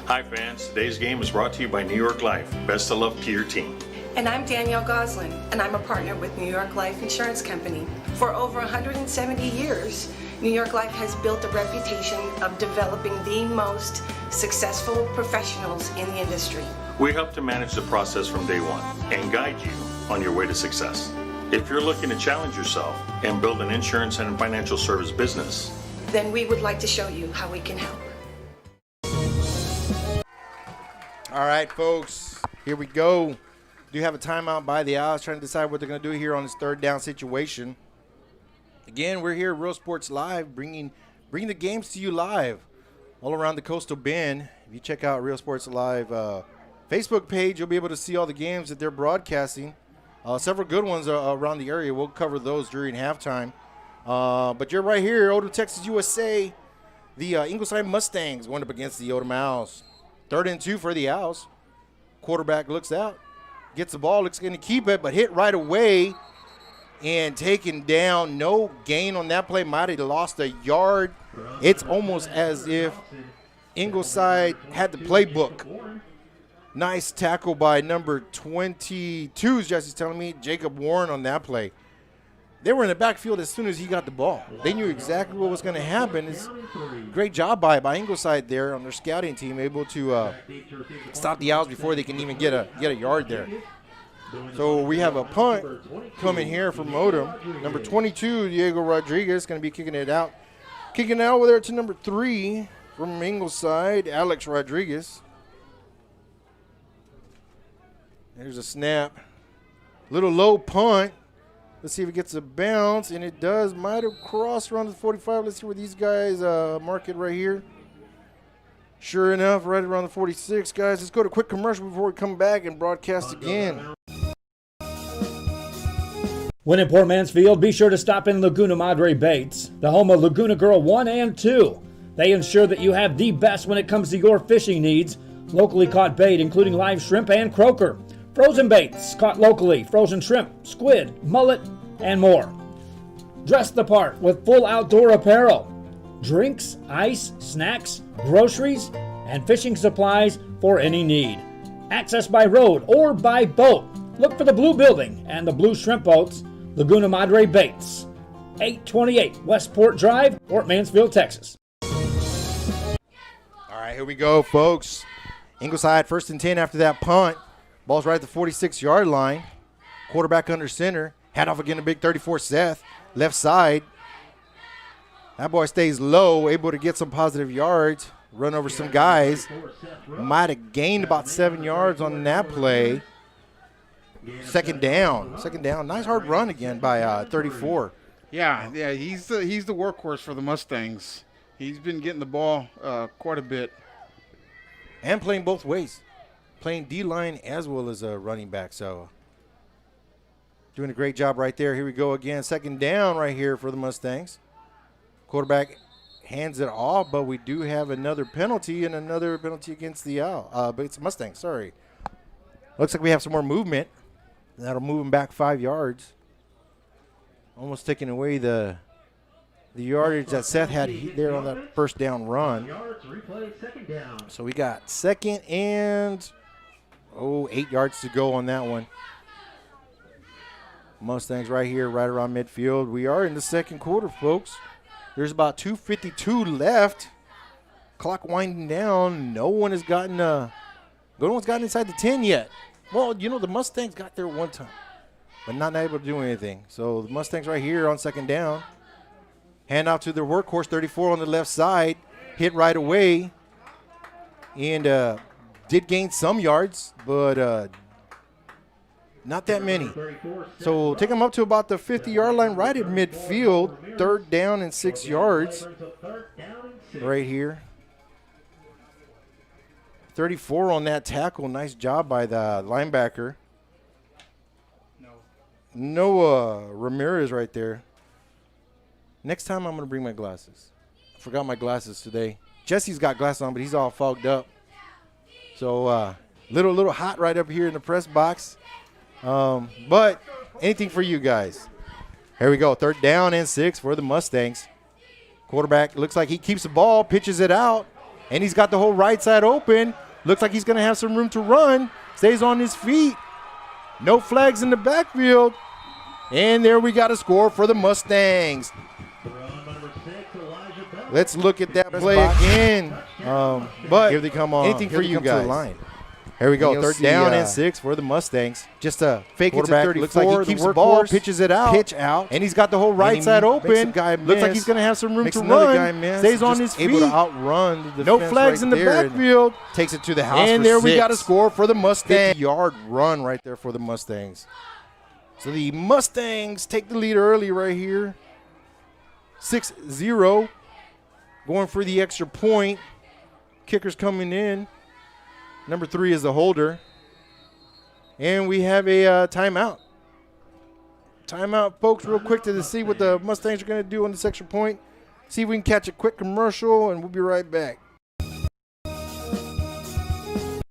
Hi, fans. Today's game is brought to you by New York Life. Best of luck to your team. And I'm Danielle Goslin, and I'm a partner with New York Life Insurance Company. For over 170 years, New York Life has built a reputation of developing the most successful professionals in the industry. We help to manage the process from day one and guide you on your way to success. If you're looking to challenge yourself and build an insurance and financial service business, then we would like to show you how we can help. All right, folks, here we go. Do have a timeout by the Owls, trying to decide what they're going to do here on this 3rd down situation. Again, we're here at Real Sports Live, bringing the games to you live all around the Coastal Bend. If you check out Real Sports Live Facebook page, you'll be able to see all the games that they're broadcasting. Several good ones around the area. We'll cover those during halftime. But you're right here, Odem, Texas, USA. The Ingleside Mustangs went up against the Odem Owls. 3rd and 2 for the Owls. Quarterback looks out. Gets the ball, looks going to keep it, but hit right away and taken down. No gain on that play. Might have lost a yard. It's almost as if Ingleside had the playbook Nice tackle by number 22, Jesse's telling me, Jacob Warren on that play. They were in the backfield as soon as he got the ball. They knew exactly what was going to happen. It's great job by Ingleside there on their scouting team, able to stop the Owls before they can even get a yard there. So we have a punt coming here from Odem. Number 22, Diego Rodriguez, going to be kicking it out. Kicking it out over there to number 3 from Ingleside, Alex Rodriguez. There's a snap. Little low punt. Let's see if it gets a bounce, and it does. Might have crossed around the 45. Let's see where these guys mark it right here. Sure enough, right around the 46, guys. Let's go to a quick commercial before we come back and broadcast again. When in Port Mansfield, be sure to stop in Laguna Madre Baits, the home of Laguna Girl 1 and 2. They ensure that you have the best when it comes to your fishing needs. Locally caught bait, including live shrimp and croaker. Frozen baits caught locally, frozen shrimp, squid, mullet, and more. Dress the part with full outdoor apparel. Drinks, ice, snacks, groceries, and fishing supplies for any need. Access by road or by boat. Look for the blue building and the blue shrimp boats. Laguna Madre Baits, 828 Westport Drive, Port Mansfield, Texas. All right, here we go, folks. Ingleside 1st and 10 after that punt. Ball's right at the 46-yard line. Quarterback under center. Hand off again to big 34 Seth. Left side. That boy stays low, able to get some positive yards. Run over some guys. Might have gained about 7 yards on that play. Second down. Nice hard run again by 34. Yeah, he's the workhorse for the Mustangs. He's been getting the ball quite a bit. And playing both ways. Playing D-line as well as a running back. So doing a great job right there. Here we go again. Second down right here for the Mustangs. Quarterback hands it off, but we do have another penalty and another penalty against the but it's Mustangs, sorry. Looks like we have some more movement. That'll move him back 5 yards. Almost taking away the yardage that Seth had there on that first down run. So we got 2nd and 8 yards to go on that one. Mustangs right here, right around midfield. We are in the second quarter, folks. There's about 2:52 left. Clock winding down. No one has gotten inside the 10 yet. Well, the Mustangs got there one time, but not able to do anything. So the Mustangs right here on second down. Hand off to their workhorse, 34 on the left side. Hit right away. And did gain some yards, but not that many. So take them up to about the 50-yard line right at midfield. 3rd down and 6 yards right here. 34 on that tackle. Nice job by the linebacker. Noah Ramirez right there. Next time I'm going to bring my glasses. I forgot my glasses today. Jesse's got glasses on, but he's all fogged up. So little hot right up here in the press box. But anything for you guys. Here we go. 3rd down and 6 for the Mustangs. Quarterback looks like he keeps the ball, pitches it out, and he's got the whole right side open. Looks like he's going to have some room to run. Stays on his feet. No flags in the backfield. And there we got a score for the Mustangs. Let's look at that play again. But here they come on. Anything for you guys. Here we go. 3rd down and 6 for the Mustangs. Just a fake it to 34. Looks like he keeps the ball, pitches it out. Pitch out. And he's got the whole right side open. Looks like he's going to have some room to run. Stays on his feet. Able to outrun the defense. No flags in the backfield. Takes it to the house. And there we got a score for the Mustangs. 50-yard run right there for the Mustangs. So the Mustangs take the lead early right here. 6-0. Going for the extra point. Kicker's coming in. Number 3 is the holder. And we have a timeout. Timeout, folks, real quick to see what the Mustangs are going to do on this extra point. See if we can catch a quick commercial, and we'll be right back.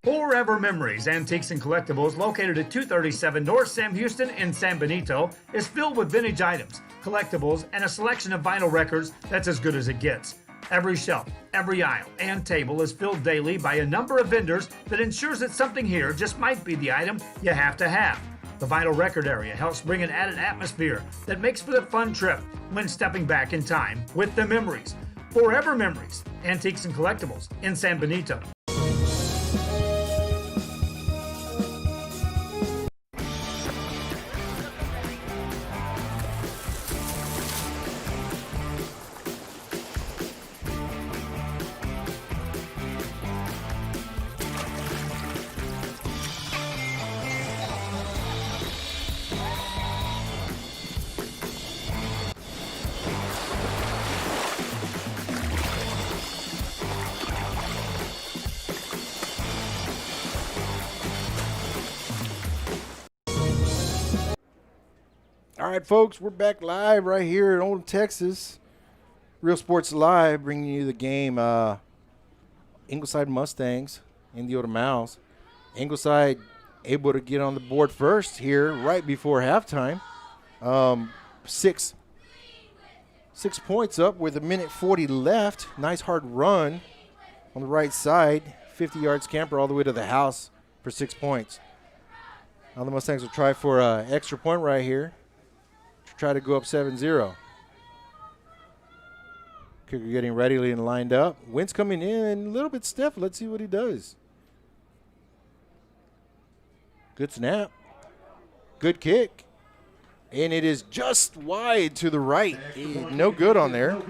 Forever Memories Antiques and Collectibles, located at 237 North Sam Houston in San Benito, is filled with vintage items, collectibles, and a selection of vinyl records that's as good as it gets. Every shelf, every aisle, and table is filled daily by a number of vendors that ensures that something here just might be the item you have to have. The vinyl record area helps bring an added atmosphere that makes for the fun trip when stepping back in time with the memories. Forever Memories, Antiques and Collectibles in San Benito. All right, folks, we're back live right here in Odem, Texas. Real Sports Live, bringing you the game. Ingleside Mustangs and the Odem Owls. Ingleside able to get on the board first here right before halftime. 6 points up with 1:40 left. Nice hard run on the right side. 50-yard scamper all the way to the house for 6 points. Now the Mustangs will try for an extra point right here. Try to go up 7-0. Kicker getting ready and lined up. Wind's coming in a little bit stiff. Let's see what he does. Good snap. Good kick. And it is just wide to the right. No good on there.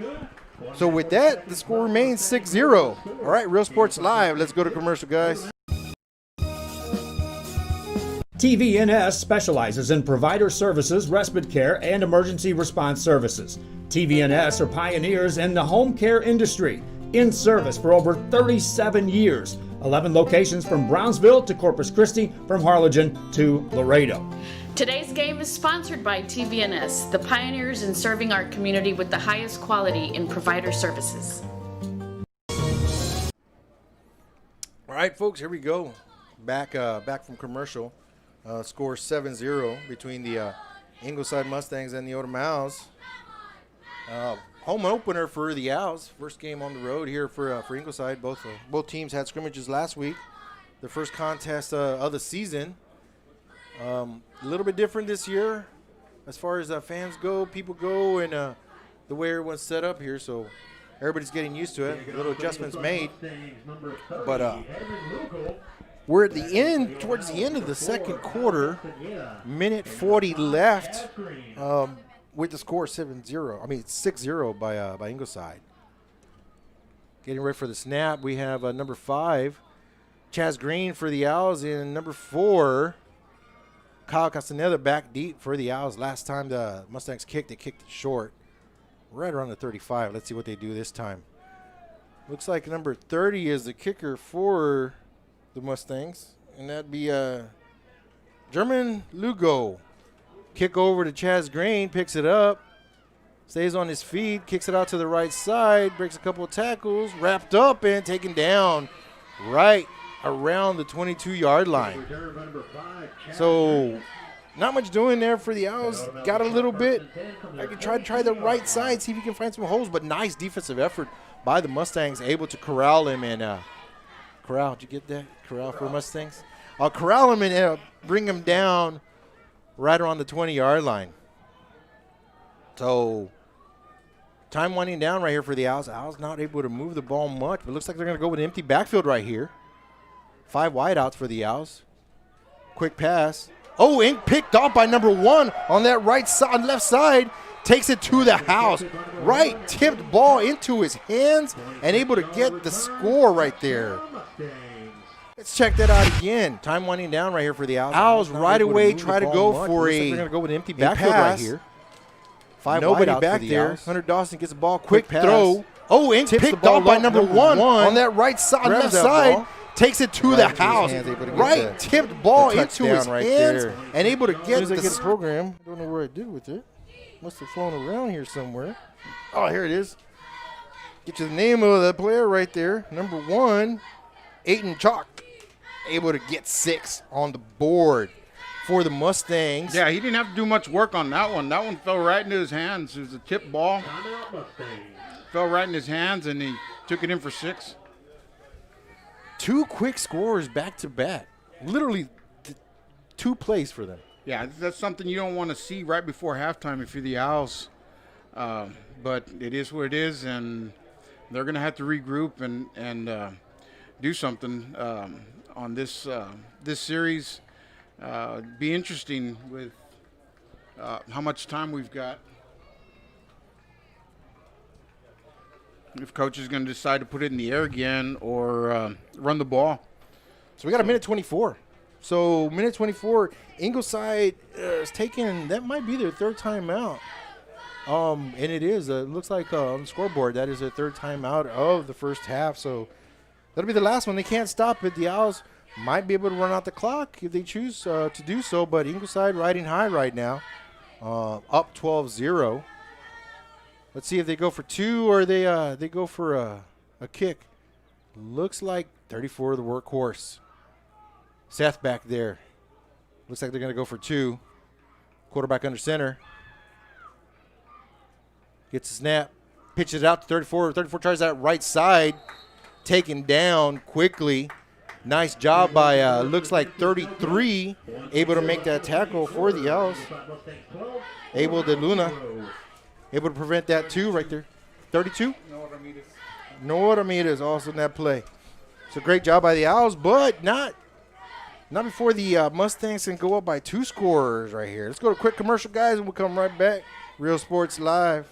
So with that, the score remains 6-0. All right, Real Sports Live. Let's go to commercial, guys. TVNS specializes in provider services, respite care, and emergency response services. TVNS are pioneers in the home care industry, in service for over 37 years. 11 locations from Brownsville to Corpus Christi, from Harlingen to Laredo. Today's game is sponsored by TVNS, the pioneers in serving our community with the highest quality in provider services. All right, folks, here we go. Back from commercial. Score 7-0 between the Ingleside Mustangs and the Odem Owls. Home opener for the Owls. First game on the road here for Ingleside. Both teams had scrimmages last week. The first contest of the season. A little bit different this year as far as fans go, people go, and the way everyone's set up here. So everybody's getting used to it. Little adjustments made. But we're at the end, towards the end of the second quarter. 1:40 left with the score 7-0. I mean, it's 6-0 by Ingleside. Getting ready for the snap. We have number 5, Chaz Green for the Owls, and number 4, Kyle Castaneda back deep for the Owls. Last time the Mustangs kicked, they kicked it short. Right around the 35. Let's see what they do this time. Looks like number 30 is the kicker for the Mustangs, and that'd be German Lugo. Kick over to Chaz Green, picks it up, stays on his feet, kicks it out to the right side, breaks a couple of tackles, wrapped up and taken down right around the 22-yard line. So not much doing there for the Owls. Got a little bit. I could try the right side, see if you can find some holes, but nice defensive effort by the Mustangs, able to corral him and corral. Did you get that? Corral for Mustangs? I'll corral him and bring him down right around the 20-yard line. So time winding down right here for the Owls. Owls not able to move the ball much, but it looks like they're going to go with an empty backfield right here. 5 wideouts for the Owls. Quick pass. Oh, and picked off by number 1 on that right side, left side. Takes it to the house. Right tipped ball into his hands and able to get the score right there. Let's check that out again. Time winding down right here for the Owls. Owls right away try to go for a, they're going to go with an empty backfield right here. 5 nobody back there. Hunter Dawson gets the ball. Quick throw. Oh, and picked off by number 1 on that right side, left side. Takes it to the house. Right tipped ball into his hands and able to get the program. I don't know where I did with it. Must have flown around here somewhere. Oh, here it is. Get you the name of the player right there. Number 1, Aiden Chalk. Able to get 6 on the board for the Mustangs. Yeah, he didn't have to do much work on that one. That one fell right into his hands. It was a tip ball. fell right in his hands, and he took it in for 6. 2 quick scores back to back. Literally 2 plays for them. Yeah, that's something you don't want to see right before halftime if you're the Owls. But it is what it is, and they're going to have to regroup and do something on this series. Be interesting with how much time we've got. If coach is going to decide to put it in the air again or run the ball. So we got a minute 24. So minute 24, Ingleside is taking, that might be their 3rd timeout. And it is. It looks like on the scoreboard that is their 3rd timeout of the first half. So that'll be the last one. They can't stop it. The Owls might be able to run out the clock if they choose to do so. But Ingleside riding high right now, up 12-0. Let's see if they go for 2 or they go for a kick. Looks like 34, the workhorse. Seth back there. Looks like they're going to go for 2. Quarterback under center. Gets a snap. Pitches it out to 34. 34 tries that right side. Taken down quickly. Nice job by, looks like 33. Able to make that tackle for the Owls. Abel de Luna. Able to prevent that too right there. 32. Noah Ramirez also in that play. It's a great job by the Owls, but not before the Mustangs can go up by 2 scores right here. Let's go to a quick commercial, guys, and we'll come right back. Real Sports Live.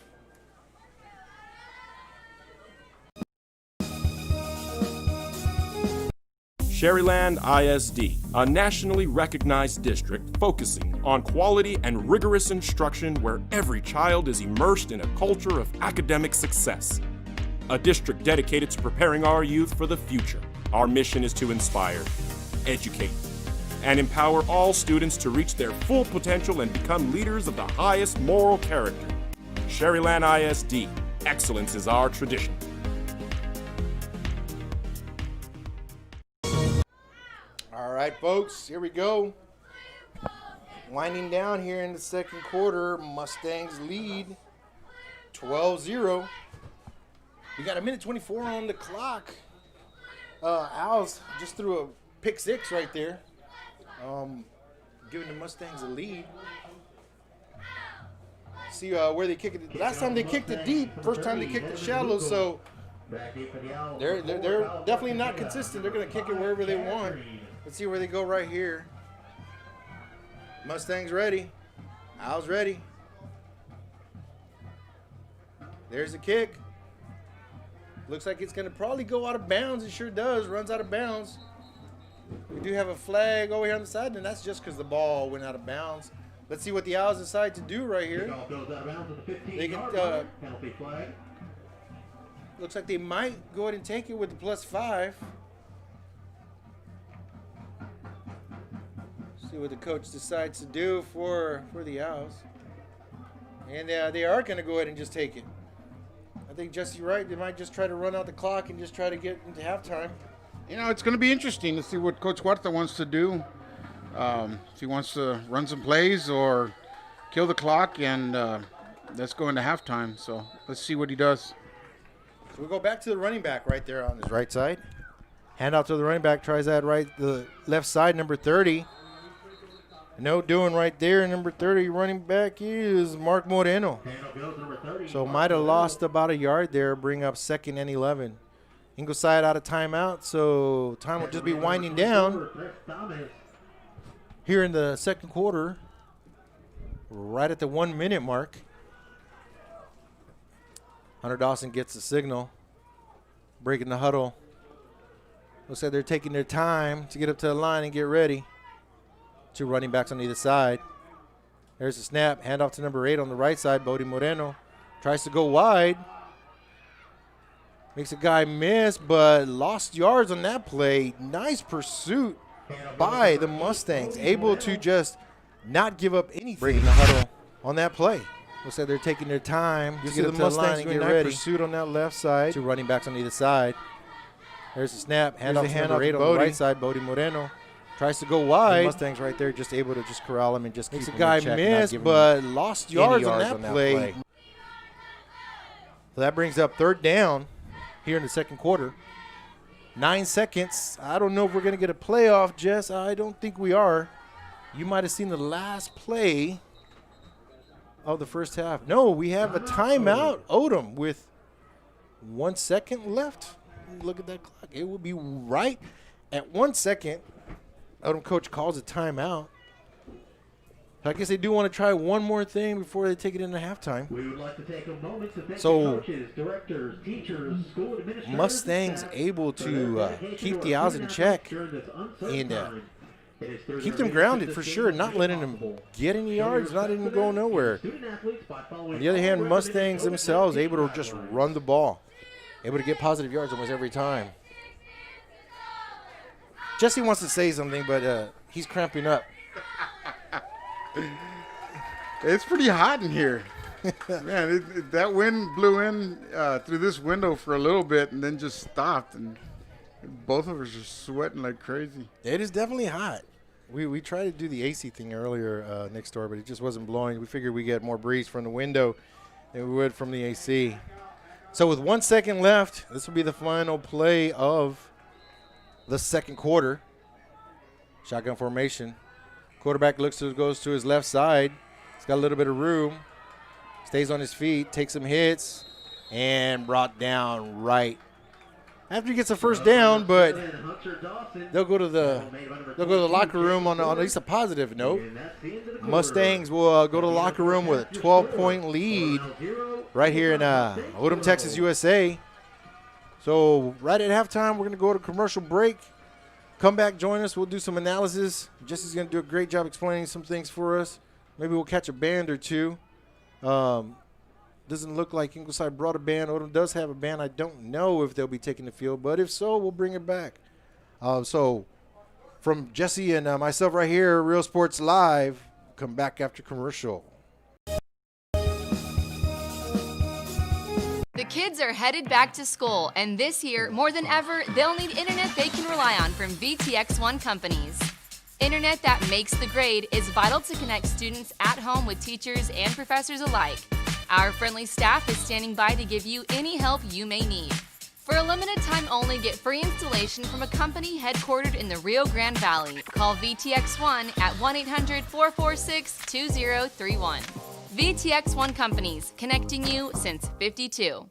Sherryland ISD, a nationally recognized district focusing on quality and rigorous instruction where every child is immersed in a culture of academic success. A district dedicated to preparing our youth for the future. Our mission is to inspire, educate, and empower all students to reach their full potential and become leaders of the highest moral character. Sherryland ISD, excellence is our tradition. All right, folks, here we go. Winding down here in the second quarter, Mustangs lead 12-0. We got a minute 24 on the clock. Owls just threw a pick 6 right there, giving the Mustangs a lead. See where they kick it. Last time they kicked it deep, first time they kicked it shallow, so they're definitely not consistent. They're going to kick it wherever they want. Let's see where they go right here. Mustangs ready. Owls ready. There's the kick. Looks like it's going to probably go out of bounds. It sure does. Runs out of bounds. We do have a flag over here on the side, and that's just because the ball went out of bounds. Let's see what the Owls decide to do right here. They can, looks like they might go ahead and take it with the +5. See what the coach decides to do for the Owls. And they are going to go ahead and just take it. I think Jesse's right. They might just try to run out the clock and just try to get into halftime. You know, it's going to be interesting to see what Coach Huerta wants to do. If he wants to run some plays or kill the clock, and let's go into halftime. So let's see what he does. So we go back to the running back right there on his right side. Hand out to the running back. Tries that the left side, number 30. No doing right there. Number 30 running back is Mark Moreno. So might have lost about a yard there. Bring up 2nd and 11. Ingleside out of timeout, so time will just be winding down here in the second quarter, right at the 1 minute mark. Hunter Dawson gets the signal, breaking the huddle. Looks like they're taking their time to get up to the line and get ready. 2 running backs on either side. There's a snap, handoff to number 8 on the right side. Bodie Moreno tries to go wide. Makes a guy miss, but lost yards on that play. Nice pursuit by the Mustangs. Able to just not give up anything. Breaking the huddle on that play. Looks like they're taking their time to get up to the line and get ready. Pursuit on that left side. 2 running backs on either side. There's a snap. Handoff to number 8 on the right side. Bodie Moreno tries to go wide. The Mustangs right there just able to just corral him and just keep him in check. Makes a guy miss, but lost yards on that play. So that brings up third down here in the second quarter. 9 seconds. I don't know if we're going to get a playoff, Jess. I don't think we are. You might have seen the last play of the first half. No, we have a timeout, Odem, with 1 second left. Look at that clock. It will be right at 1 second. Odem coach calls a timeout. I guess they do want to try one more thing before they take it into halftime. We would like to take a moment to thank So, coaches, directors, teachers, school administrators, Mustangs able to keep the Owls in check and keep them grounded for sure, not letting them get any yards, not even go nowhere. On the other hand, Mustangs themselves able to just run the ball, able to get positive yards almost every time. Jesse wants to say something, but he's cramping up. It's pretty hot in here. Man, that wind blew in through this window for a little bit and then just stopped, and both of us are sweating like crazy. It is definitely hot. We tried to do the AC thing earlier next door, but it just wasn't blowing. We figured we'd get more breeze from the window than we would from the AC. So with 1 second left, this will be the final play of the second quarter. Shotgun formation. Quarterback goes to his left side. He's got a little bit of room. Stays on his feet, takes some hits, and brought down right after he gets a first down. But they'll go to the locker room on at least a positive note. Mustangs will go to the locker room with a 12-point lead right here in Odem, Texas, USA. So right at halftime, we're going to go to commercial break. Come back, join us. We'll do some analysis. Jesse's going to do a great job explaining some things for us. Maybe we'll catch a band or two. Doesn't look like Ingleside brought a band. Odem does have a band. I don't know if they'll be taking the field, but if so, we'll bring it back. So from Jesse and myself right here, Real Sports Live, come back after commercial. The kids are headed back to school, and this year, more than ever, they'll need internet they can rely on from VTX1 companies. Internet that makes the grade is vital to connect students at home with teachers and professors alike. Our friendly staff is standing by to give you any help you may need. For a limited time only, get free installation from a company headquartered in the Rio Grande Valley. Call VTX1 at 1-800-446-2031. VTX1 Companies, connecting you since '52.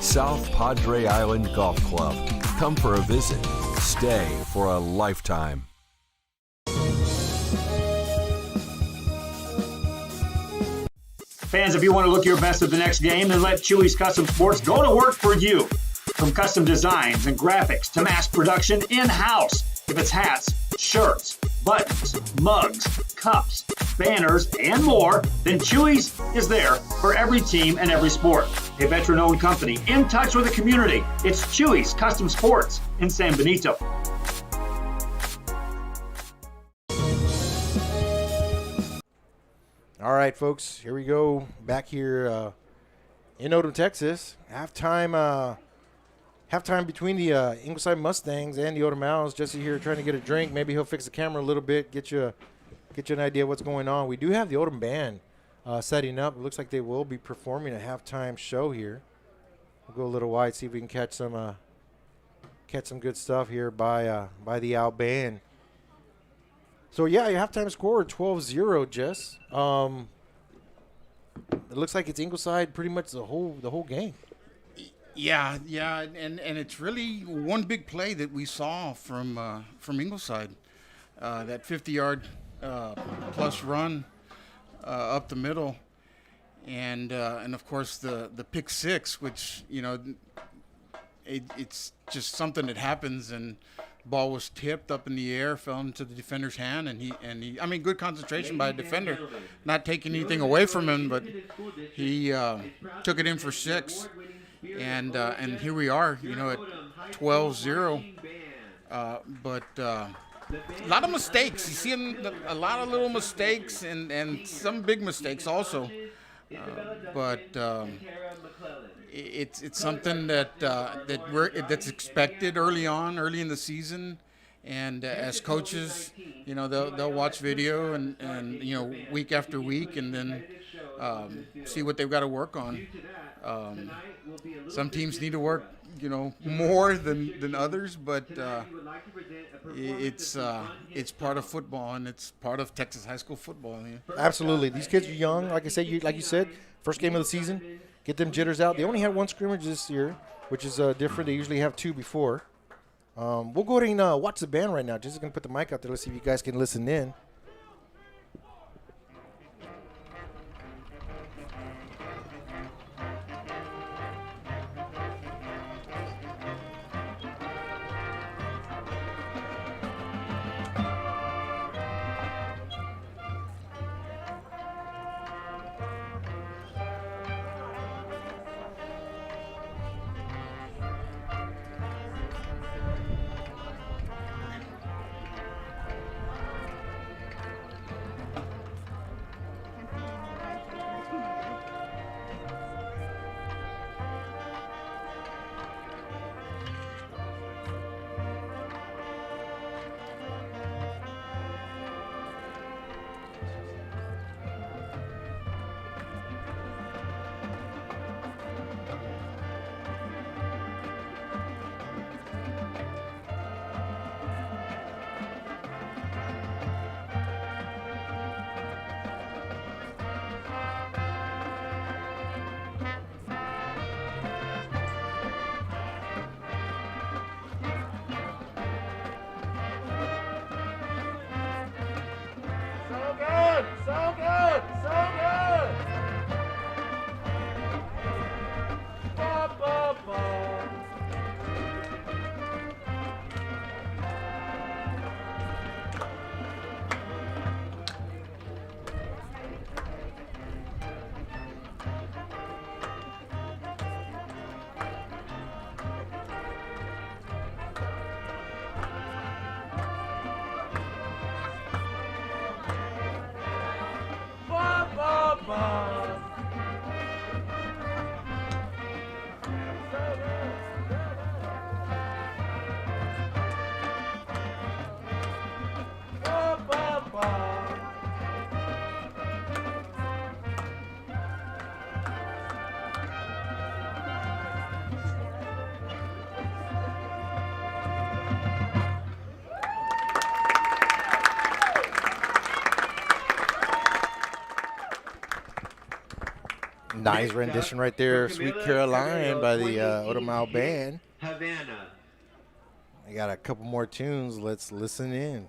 South Padre Island Golf Club. Come for a visit. Stay for a lifetime. Fans, if you want to look your best at the next game, then let Chewy's Custom Sports go to work for you. From custom designs and graphics to mass production in-house. If it's hats, shirts, buttons, mugs, cups, banners, and more, then Chewy's is there for every team and every sport. A veteran-owned company in touch with the community. It's Chewy's Custom Sports in San Benito. All right, folks, here we go. Back here in Odem, Texas. Halftime between the Ingleside Mustangs and the Odem Owls. Jesse here trying to get a drink. Maybe he'll fix the camera a little bit, get you an idea of what's going on. We do have the Odem band setting up. It looks like they will be performing a halftime show here. We'll go a little wide, see if we can catch some good stuff here by the Owl band. So yeah, your halftime score 12-0, Jess. It looks like it's Ingleside pretty much the whole game. Yeah, and it's really one big play that we saw from Ingleside, that 50-yard plus run up the middle, and of course the pick six, which it's just something that happens, and the ball was tipped up in the air, fell into the defender's hand, and he I mean, good concentration by a defender, not taking anything away from him, but he took it in for six. And here we are, 12-0. But a lot of mistakes. You see a lot of little mistakes and some big mistakes also. But it's something that's expected early in the season. And as coaches, they'll watch video and week after week, and then see what they've got to work on. Some teams need to work, more than others, but it's part of football, and it's part of Texas high school football. Absolutely, these kids are young. Like I said, like you said, first game of the season, get them jitters out. They only had one scrimmage this year, which is different. They usually have two before. We'll go ahead and watch the band right now. Just going to put the mic out there. Let's see if you guys can listen in. Nice rendition right there, Sweet Caroline by the Odem Band. Havana. I got a couple more tunes. Let's listen in.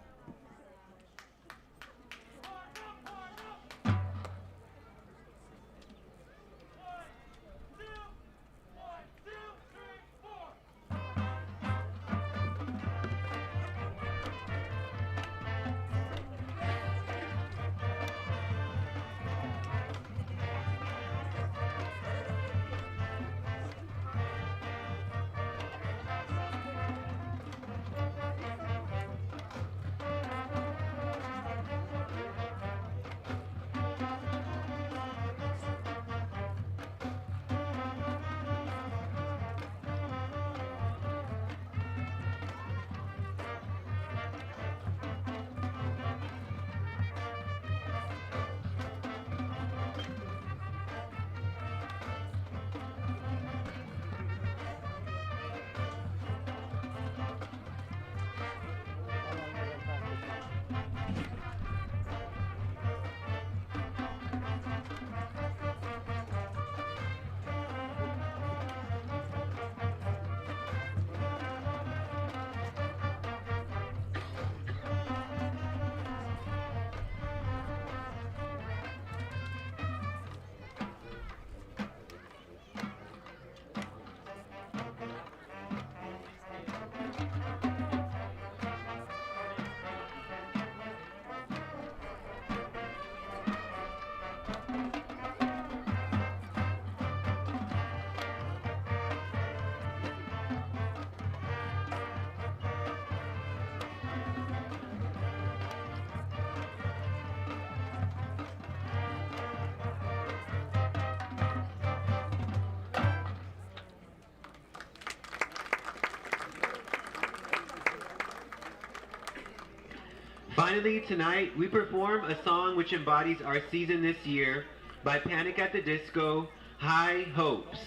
Finally, tonight, we perform a song which embodies our season this year by Panic at the Disco, High Hopes.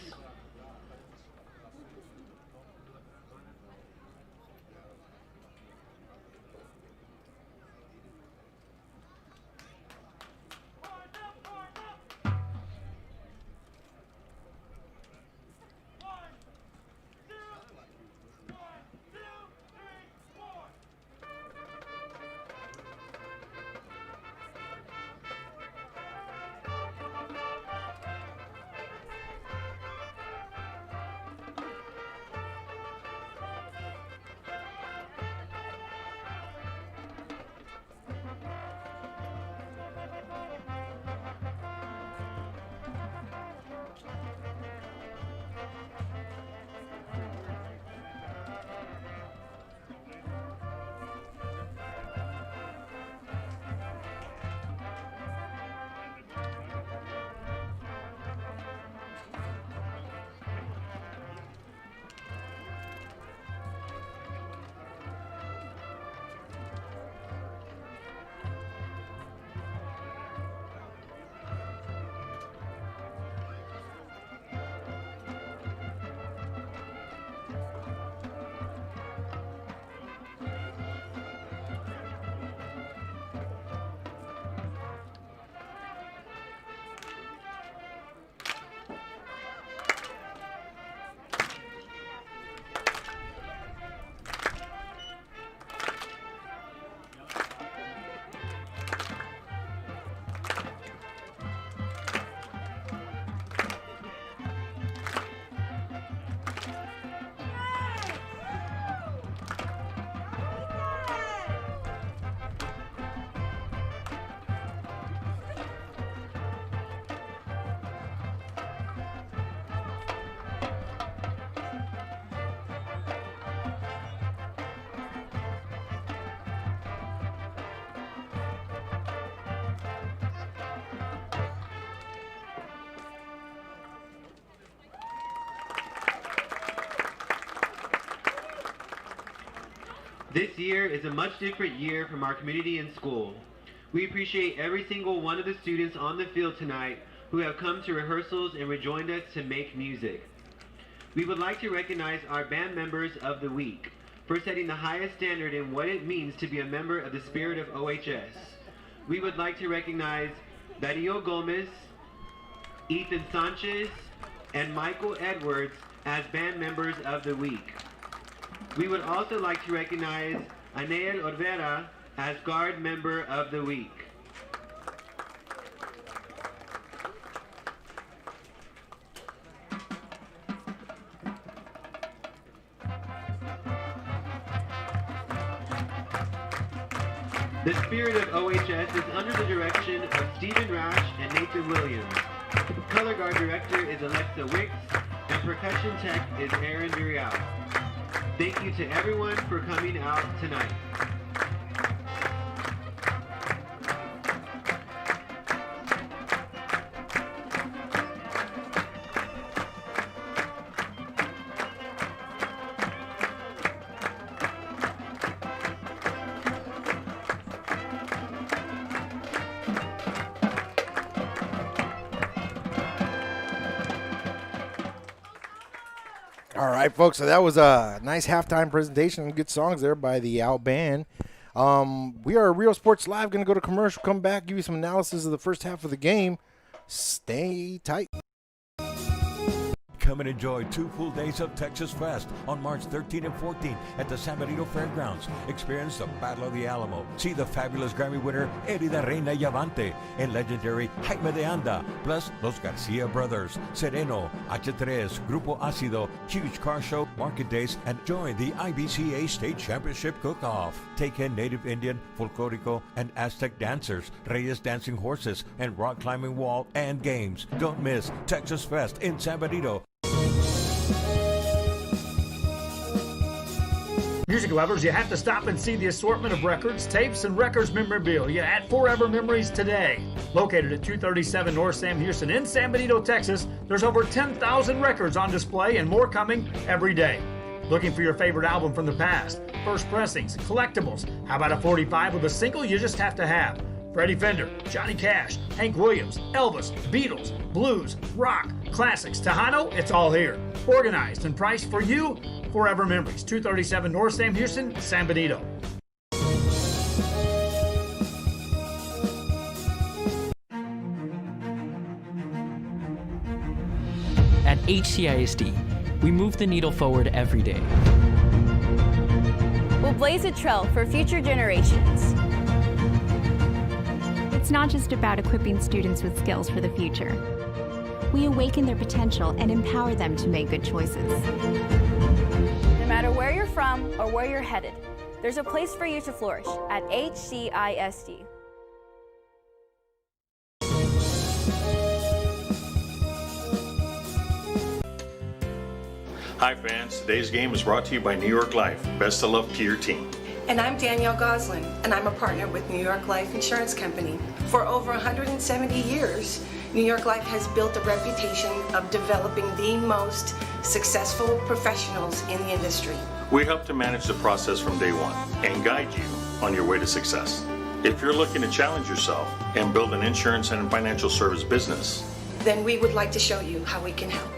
This year is a much different year from our community and school. We appreciate every single one of the students on the field tonight who have come to rehearsals and rejoined us to make music. We would like to recognize our band members of the week for setting the highest standard in what it means to be a member of the spirit of OHS. We would like to recognize Dario Gomez, Ethan Sanchez, and Michael Edwards as band members of the week. We would also like to recognize Anael Orvera as guard member of the week. The spirit of OHS is under the direction of Stephen Rash and Nathan Williams. Color guard director is Alexa Wicks, and percussion tech is Aaron Durial. Thank you to everyone for coming out tonight. All right, folks, so that was a nice halftime presentation and good songs there by the Out Band. We are Real Sports Live, going to go to commercial, come back, give you some analysis of the first half of the game. Stay tight. Come and enjoy 2 full days of Texas Fest on March 13 and 14 at the San Benito Fairgrounds. Experience the Battle of the Alamo. See the fabulous Grammy winner Eddie the Reina Yavante and legendary Jaime de Anda, plus Los Garcia Brothers, Sereno, H3, Grupo Ácido, huge car show, market days, and join the IBCA State Championship Cook-Off. Take in Native Indian, Folklorico, and Aztec dancers, Reyes dancing horses, and rock climbing wall and games. Don't miss Texas Fest in San Benito. Music lovers, you have to stop and see the assortment of records, tapes, and records memorabilia at Forever Memories today. Located at 237 North Sam Houston in San Benito, Texas, there's over 10,000 records on display and more coming every day. Looking for your favorite album from the past? First pressings, collectibles. How about a 45 with a single you just have to have? Freddie Fender, Johnny Cash, Hank Williams, Elvis, Beatles, blues, rock, classics, Tejano, it's all here. Organized and priced for you. Forever Memories, 237 North Sam Houston, San Benito. At HCISD, we move the needle forward every day. We'll blaze a trail for future generations. It's not just about equipping students with skills for the future. We awaken their potential and empower them to make good choices. No matter where you're from or where you're headed, there's a place for you to flourish at HCISD. Hi fans, today's game is brought to you by New York Life. Best of luck to your team. And I'm Danielle Goslin, and I'm a partner with New York Life Insurance Company. For over 170 years, New York Life has built a reputation of developing the most successful professionals in the industry. We help to manage the process from day one and guide you on your way to success. If you're looking to challenge yourself and build an insurance and financial service business, then we would like to show you how we can help.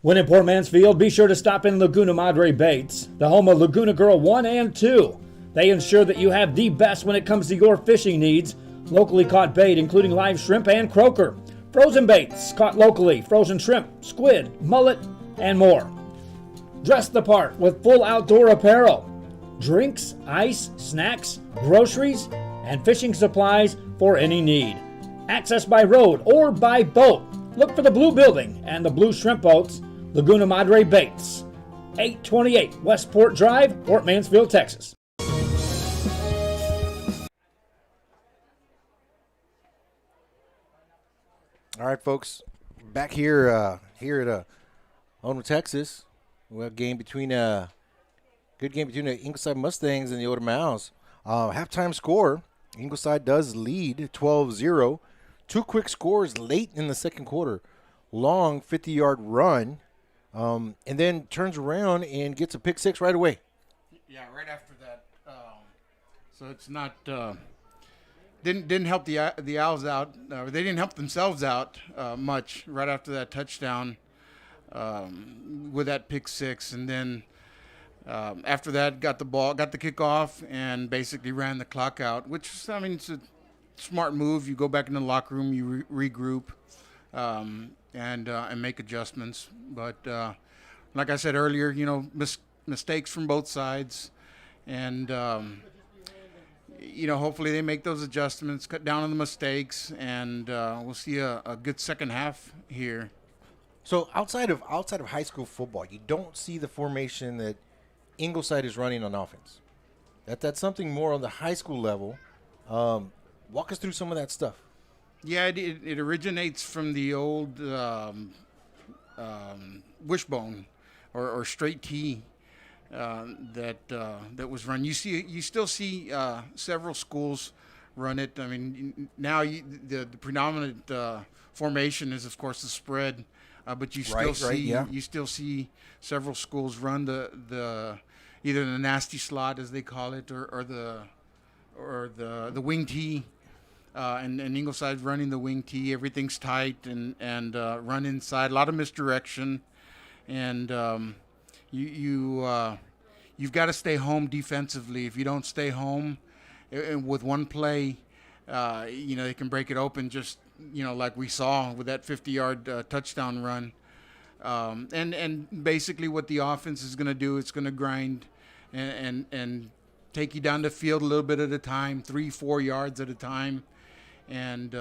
When in Port Mansfield, be sure to stop in Laguna Madre Baits, the home of Laguna Girl 1 and 2. They ensure that you have the best when it comes to your fishing needs. Locally caught bait, including live shrimp and croaker. Frozen baits, caught locally, frozen shrimp, squid, mullet, and more. Dress the part with full outdoor apparel. Drinks, ice, snacks, groceries, and fishing supplies for any need. Access by road or by boat. Look for the blue building and the blue shrimp boats. Laguna Madre Baits, 828 Westport Drive, Port Mansfield, Texas. All right, folks, back here at Odem, Texas. We have a game between good game between the Ingleside Mustangs and the Odem Owls. Halftime score: Ingleside does lead 12-0. Two quick scores late in the second quarter. Long 50-yard run. And then turns around and gets a pick six right away. Yeah, right after that. So it's not didn't help the Owls out. They didn't help themselves out much right after that touchdown with that pick six, and then after that got the kickoff, and basically ran the clock out. Which, I mean, it's a smart move. You go back in the locker room, you regroup. And make adjustments. But like I said earlier, mistakes from both sides. And, hopefully they make those adjustments, cut down on the mistakes, and we'll see a good second half here. So outside of high school football, you don't see the formation that Ingleside is running on offense. That's something more on the high school level. Walk us through some of that stuff. Yeah, it originates from the old wishbone or straight T that was run. You still see several schools run it. I mean, now the predominant formation is, of course, the spread, but you still see several schools run the either the nasty slot, as they call it, or the wing T. And Ingleside's running the wing T. Everything's tight and run inside. A lot of misdirection, and you've got to stay home defensively. If you don't stay home, with one play, they can break it open. Just like we saw with that 50-yard touchdown run. And basically, what the offense is going to do, it's going to grind and take you down the field a little bit at a time, 3-4 yards at a time. And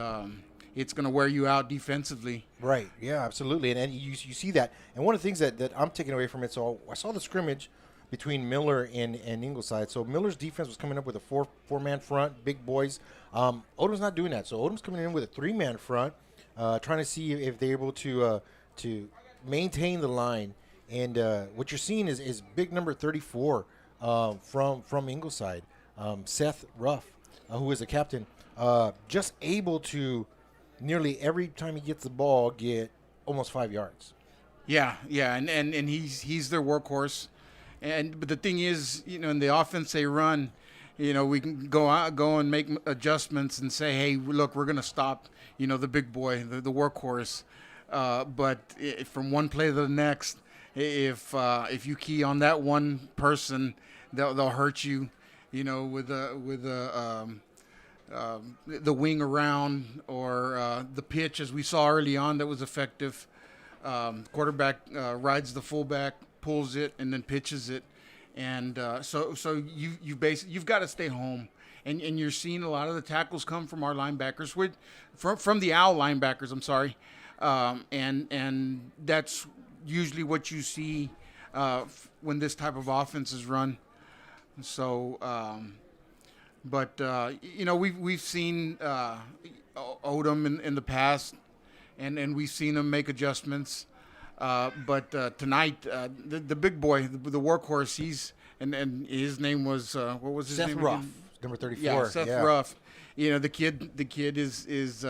it's going to wear you out defensively. Right, yeah, absolutely. And you see that. And one of the things that I'm taking away from it, so I saw the scrimmage between Miller and Ingleside. So Miller's defense was coming up with a four-man front, big boys. Odem's not doing that. So Odem's coming in with a three-man front, trying to see if they're able to maintain the line. And what you're seeing is big number 34 from Ingleside, Seth Ruff, who is a captain. Just able to nearly every time he gets the ball, get almost 5 yards. Yeah, and he's their workhorse. But the thing is, in the offense they run, we can go and make adjustments and say, hey, look, we're going to stop, the big boy, the workhorse. But from one play to the next, if you key on that one person, they'll hurt you, with the wing around or the pitch, as we saw early on, that was effective. Quarterback rides the fullback, pulls it, and then pitches it, and so you've got to stay home, and you're seeing a lot of the tackles come from our linebackers, from the Owl linebackers. I'm sorry, and that's usually what you see when this type of offense is run. So, but we've seen Odem in the past. And we've seen him make adjustments, but tonight the big boy, the workhorse, and his name was what was his Seth name? Ruff, again? number 34. Yeah, Seth Ruff. The kid is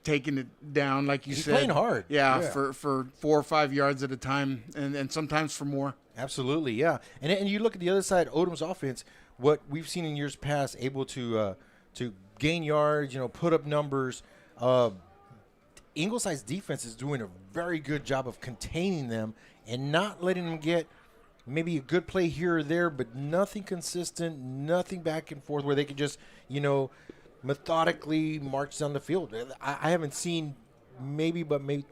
taking it down, like you He's said. playing hard. Yeah, for 4 or 5 yards at a time, and sometimes for more. Absolutely, yeah. And you look at the other side, Odem's offense. What we've seen in years past, able to gain yards, put up numbers. Ingleside's defense is doing a very good job of containing them and not letting them get maybe a good play here or there, but nothing consistent, nothing back and forth where they can just, methodically march down the field. I haven't seen maybe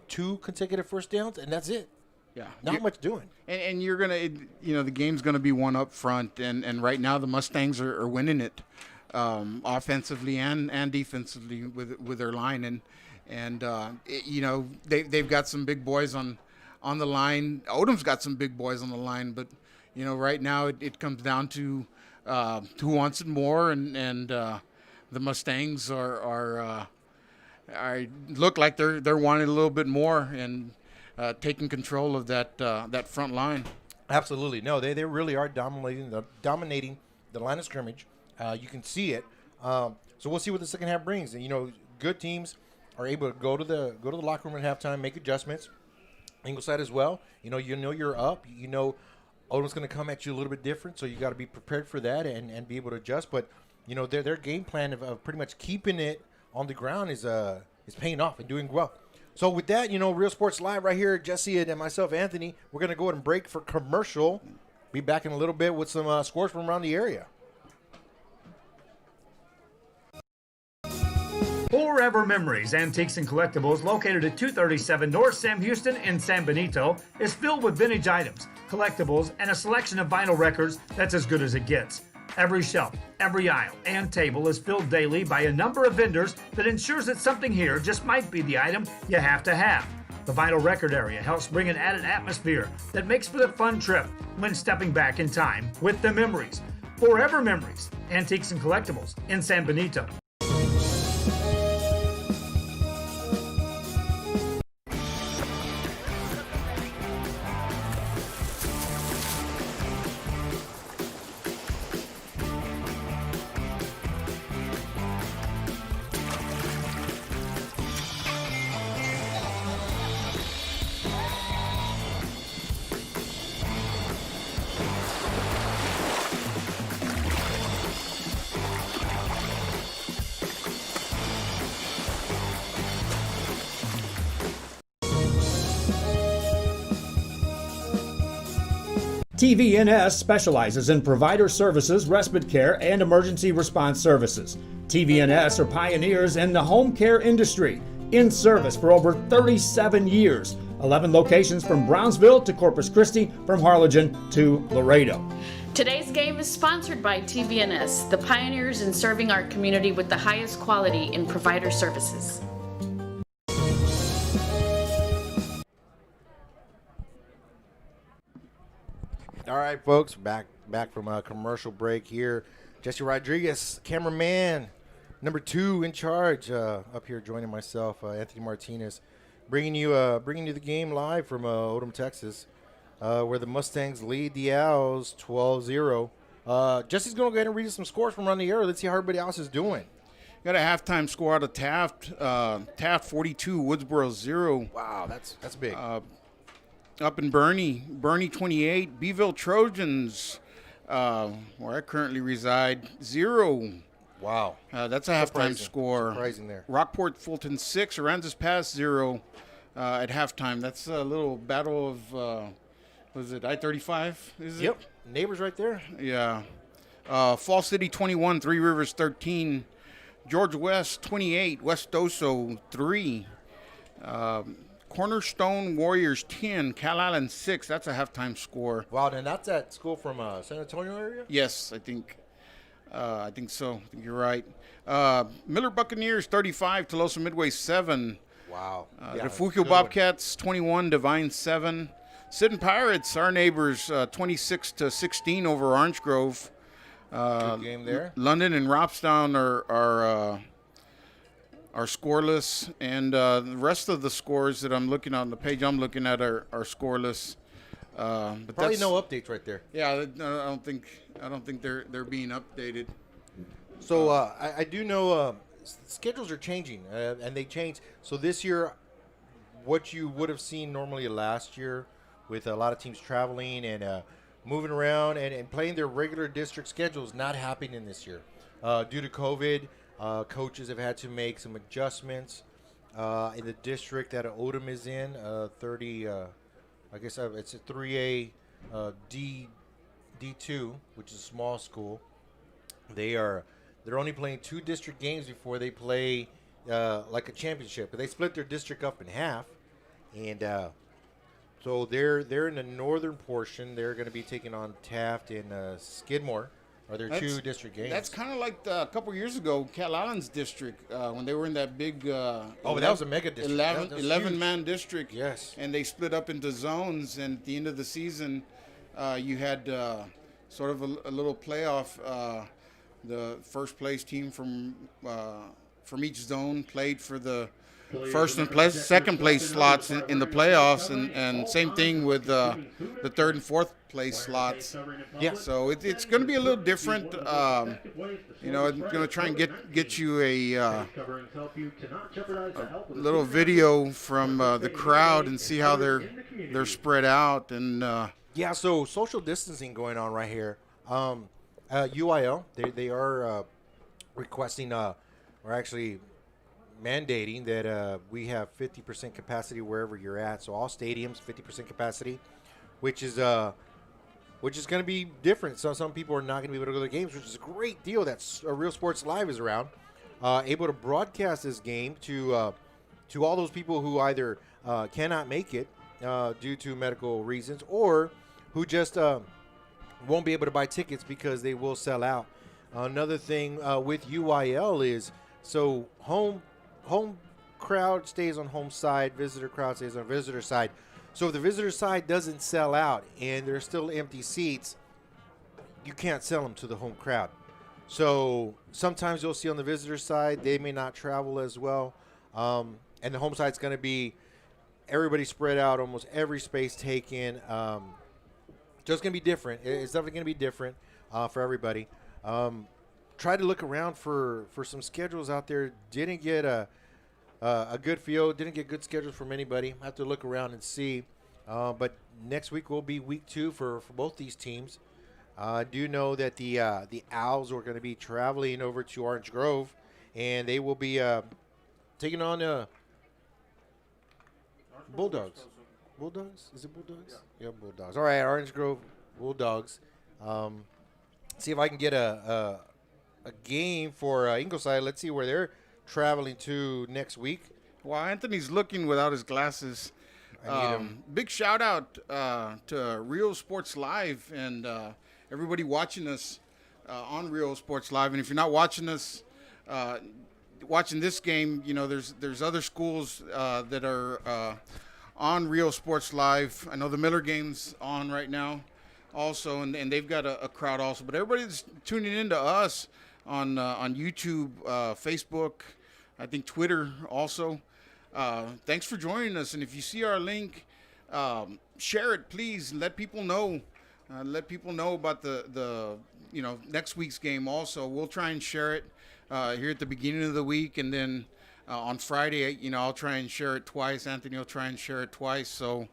2 consecutive first downs, and that's it. Yeah. Not much doing. And you're going to, the game's going to be one up front, and right now the Mustangs are winning it offensively and defensively with their line. And they've got some big boys on the line. Odem's got some big boys on the line, but right now it comes down to who wants it more, and the Mustangs are look like they're wanting a little bit more and taking control of that front line. Absolutely, no, they really are dominating the line of scrimmage. You can see it. So we'll see what the second half brings. And good teams are able to go to the locker room at halftime, make adjustments. Ingleside as well. You're up. Odem's going to come at you a little bit different, so you got to be prepared for that and be able to adjust. But their game plan of pretty much keeping it on the ground is paying off and doing well. So with that, Real Sports Live right here, Jesse and myself, Anthony, we're going to go ahead and break for commercial. Be back in a little bit with some scores from around the area. Forever Memories, Antiques and Collectibles, located at 237 North Sam Houston in San Benito, is filled with vintage items, collectibles, and a selection of vinyl records that's as good as it gets. Every shelf, every aisle, and table is filled daily by a number of vendors that ensures that something here just might be the item you have to have. The vinyl record area helps bring an added atmosphere that makes for the fun trip when stepping back in time with the memories. Forever Memories, Antiques and Collectibles in San Benito. TVNS specializes in provider services, respite care, and emergency response services. TVNS are pioneers in the home care industry, in service for over 37 years. 11 locations from Brownsville to Corpus Christi, from Harlingen to Laredo. Today's game is sponsored by TVNS, the pioneers in serving our community with the highest quality in provider services. All right, folks, back from a commercial break here. Jesse Rodriguez, cameraman, number 2 in charge, up here joining myself, Anthony Martinez, bringing you the game live from Odem, Texas, where the Mustangs lead the Owls 12-0. Jesse's going to go ahead and read us some scores from around the area. Let's see how everybody else is doing. got a halftime score out of Taft. Taft 42, Woodsboro 0. Wow, that's big. Up in Bernie 28, Beeville Trojans, where I currently reside, 0. Wow. That's a halftime score. Surprising there. Rockport Fulton 6, Aransas Pass 0 at halftime. That's a little battle of, was it I-35? Is it? Yep. Neighbors right there. Yeah. Fall City 21, Three Rivers 13. George West 28, West Oso 3. Cornerstone Warriors 10, Cal Island 6. That's a halftime score. Wow, and that's that school from San Antonio area? Yes, I think so. I think you're right. Miller Buccaneers 35, Tolosa Midway 7. Wow. Refugio Bobcats 21, Divine 7. Sidon Pirates, our neighbors, 26-16 over Orange Grove. Good game there. London and Robstown are scoreless, and the rest of the scores that I'm looking at on the page I'm looking at are scoreless. But probably no updates right there. Yeah, I don't think they're being updated. So I do know schedules are changing, and they change. So this year, what you would have seen normally last year, with a lot of teams traveling and moving around and playing their regular district schedules, not happening this year due to COVID. Coaches have had to make some adjustments in the district that Odem is in. 30, I guess it's a 3A D2, which is a small school. They're only playing 2 district games before they play like a championship. But they split their district up in half, and so they're in the northern portion. They're going to be taking on Taft and Skidmore. Are there 2 district games? That's kind of like a couple years ago, Cal Island's district, when they were in that big but that was a mega district. 11-man district. Yes. And they split up into zones, and at the end of the season, you had sort of a little playoff. The first place team from each zone played for the first and second place slots in the playoffs, and same thing with the third and fourth place slots. Yeah. So it's going to be a little different. I'm going to try and get you a little video from the crowd and see how they're spread out. And yeah, so social distancing going on right here. UIL, they are requesting, or actually mandating that we have 50% capacity wherever you're at. So all stadiums, 50% capacity, which is going to be different. So some people are not going to be able to go to the games, which is a great deal that Real Sports Live is around, able to broadcast this game to all those people who either cannot make it due to medical reasons, or who just won't be able to buy tickets because they will sell out. Another thing with UIL is, so home crowd stays on home side, visitor crowd stays on visitor side. So if the visitor side doesn't sell out and there's still empty seats, you can't sell them to the home crowd. So sometimes you'll see on the visitor side, they may not travel as well. And the home side's going to be everybody spread out, almost every space taken. So it's going to be different. It's definitely going to be different for everybody. Tried to look around for some schedules out there. Didn't get a good feel. Didn't get good schedules from anybody. I have to look around and see. But next week will be week 2 for both these teams. I do know that the Owls are going to be traveling over to Orange Grove, and they will be taking on Bulldogs. Bulldogs? Is it Bulldogs? Yeah, Bulldogs. All right, Orange Grove Bulldogs. See if I can get a game for Ingleside. Let's see where they're traveling to next week. While Anthony's looking without his glasses, big shout out to Real Sports Live and everybody watching us on Real Sports Live. And if you're not watching us, watching this game, there's other schools that are on Real Sports Live. I know the Miller game's on right now also, and they've got a crowd also. But everybody's tuning in to us on YouTube, Facebook, I think Twitter also. Thanks for joining us. And if you see our link, share it, please. Let people know. Let people know about the next week's game also. We'll try and share it here at the beginning of the week, and then on Friday, I'll try and share it twice. Anthony will try and share it twice. So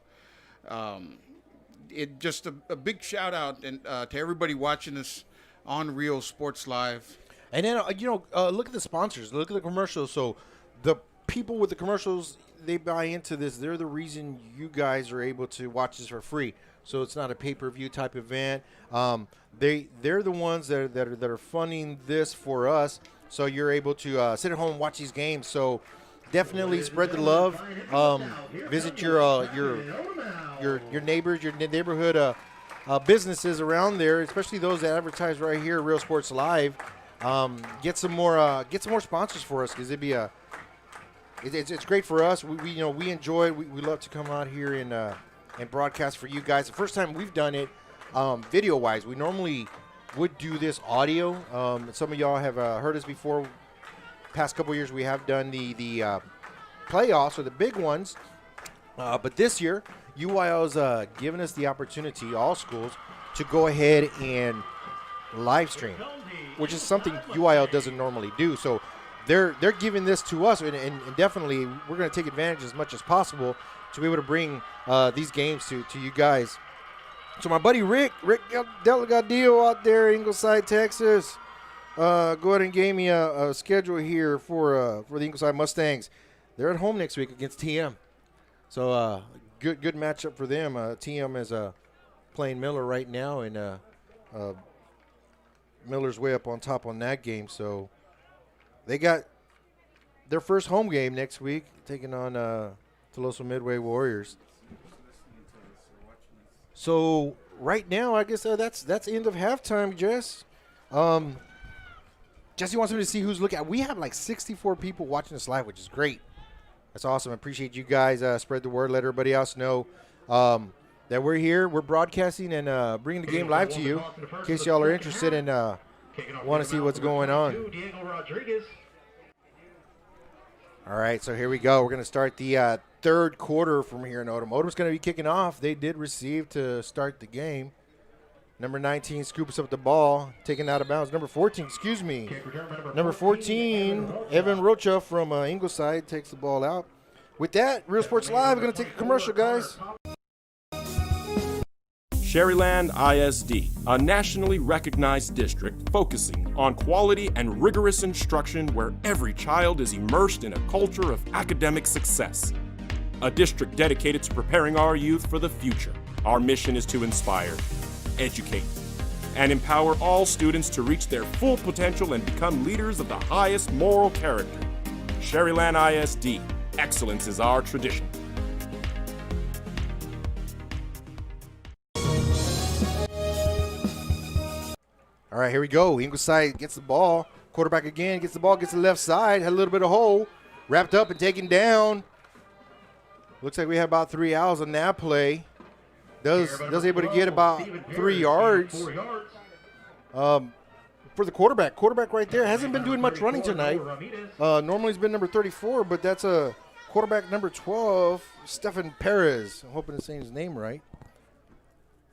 it just a big shout out and to everybody watching us on Real Sports Live. And then, look at the sponsors. Look at the commercials. So the people with the commercials, they buy into this. They're the reason you guys are able to watch this for free. So it's not a pay-per-view type event. They're the ones that are funding this for us. So you're able to sit at home and watch these games. So definitely spread the love. Visit your neighbors, your neighborhood businesses around there, especially those that advertise right here, Real Sports Live. Get some more sponsors for us, because it's great for us. We enjoy it. We love to come out here and broadcast for you guys. The first time we've done it video wise. We normally would do this audio. Some of y'all have heard us before. Past couple years we have done the playoffs or the big ones, but this year UIL's given us the opportunity, all schools, to go ahead and live stream, which is something UIL doesn't normally do. So they're giving this to us, and definitely we're going to take advantage as much as possible to be able to bring these games to you guys. So my buddy Rick Delgadillo out there in Ingleside, Texas, go ahead and gave me a schedule here for the Ingleside Mustangs. They're at home next week against TM. So good matchup for them. TM is playing Miller right now, and Miller's way up on top on that game. So they got their first home game next week, taking on Toloso Midway Warriors. So right now, I guess that's the end of halftime, Jess. Jesse wants me to see who's looking at. We have like 64 people watching us live, which is great. That's awesome. I appreciate you guys. Spread the word. Let everybody else know that we're here. We're broadcasting and bringing the game live to you, in case y'all are interested and want to see what's going on. All right, so here we go. We're going to start the third quarter from here in Odem. Odem's going to be kicking off. They did receive to start the game. Number 19 scoops up the ball, taken out of bounds. Number 14, excuse me. Number 14, Evan Rocha from Ingleside takes the ball out. With that, Real Sports Live, we're going to take a commercial, guys. Sherryland ISD, a nationally recognized district focusing on quality and rigorous instruction where every child is immersed in a culture of academic success. A district dedicated to preparing our youth for the future. Our mission is to inspire, educate, and empower all students to reach their full potential and become leaders of the highest moral character. Sherryland ISD, excellence is our tradition. All right, here we go. Ingleside gets the ball. Quarterback again gets the ball, gets the left side. Had a little bit of hole. Wrapped up and taken down. Looks like we have about 3 hours on that play. Does able to get about 3 yards. For the quarterback. Quarterback right there. Hasn't been doing much running tonight. Normally he's been number 34, but that's a quarterback number 12, Stefan Perez. I'm hoping I'm saying his name right.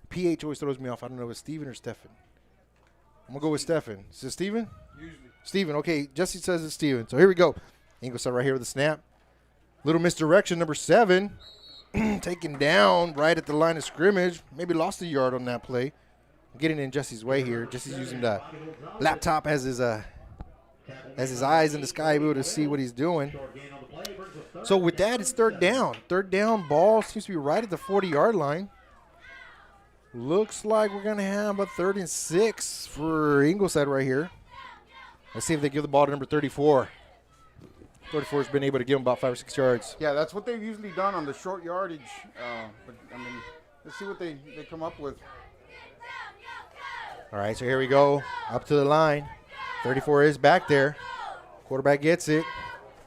PH always throws me off. I don't know if it's Steven or Stefan. I'm going to go with Stefan. Is it Steven? Usually. Steven. Okay, Jesse says it's Steven. So here we go. Ingleside right here with the snap. Little misdirection, number 7. Taken down right at the line of scrimmage. Maybe lost a yard on that play. I'm getting in Jesse's way here. Jesse's using the laptop as his eyes in the sky, able to see what he's doing. So with that, it's third down. Third down, ball seems to be right at the 40-yard line. Looks like we're going to have a 3rd and 6 for Ingleside right here. Let's see if they give the ball to number 34. 34 has been able to give him about 5 or 6 yards. Yeah, that's what they've usually done on the short yardage. But, I mean, let's see what they come up with. All right, so here we go. Up to the line. 34 is back there. Quarterback gets it.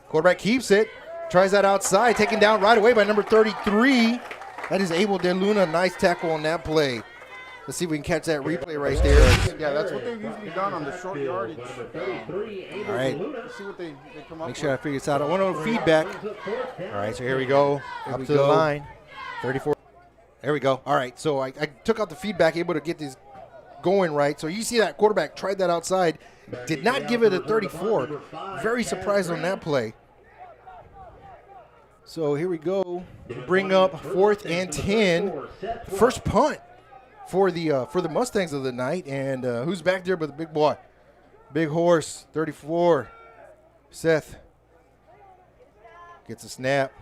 Quarterback keeps it. Tries that outside. Taken down right away by number 33. That is Abel De Luna. Nice tackle on that play. Let's see if we can catch that replay right there. Yeah, that's what they've usually done on the short yardage. All right. Let's see what they come up with. Make sure I figure this out. I want to know feedback. All right, so here we go. Up to the line. 34. There we go. All right, so I took out the feedback, able to get these going right. So you see that quarterback tried that outside, did not give it a 34. Very surprised on that play. So here we go. Bring up 4th and 10. First punt for the Mustangs of the night. And who's back there but the big boy? Big horse, 34. Seth gets a snap.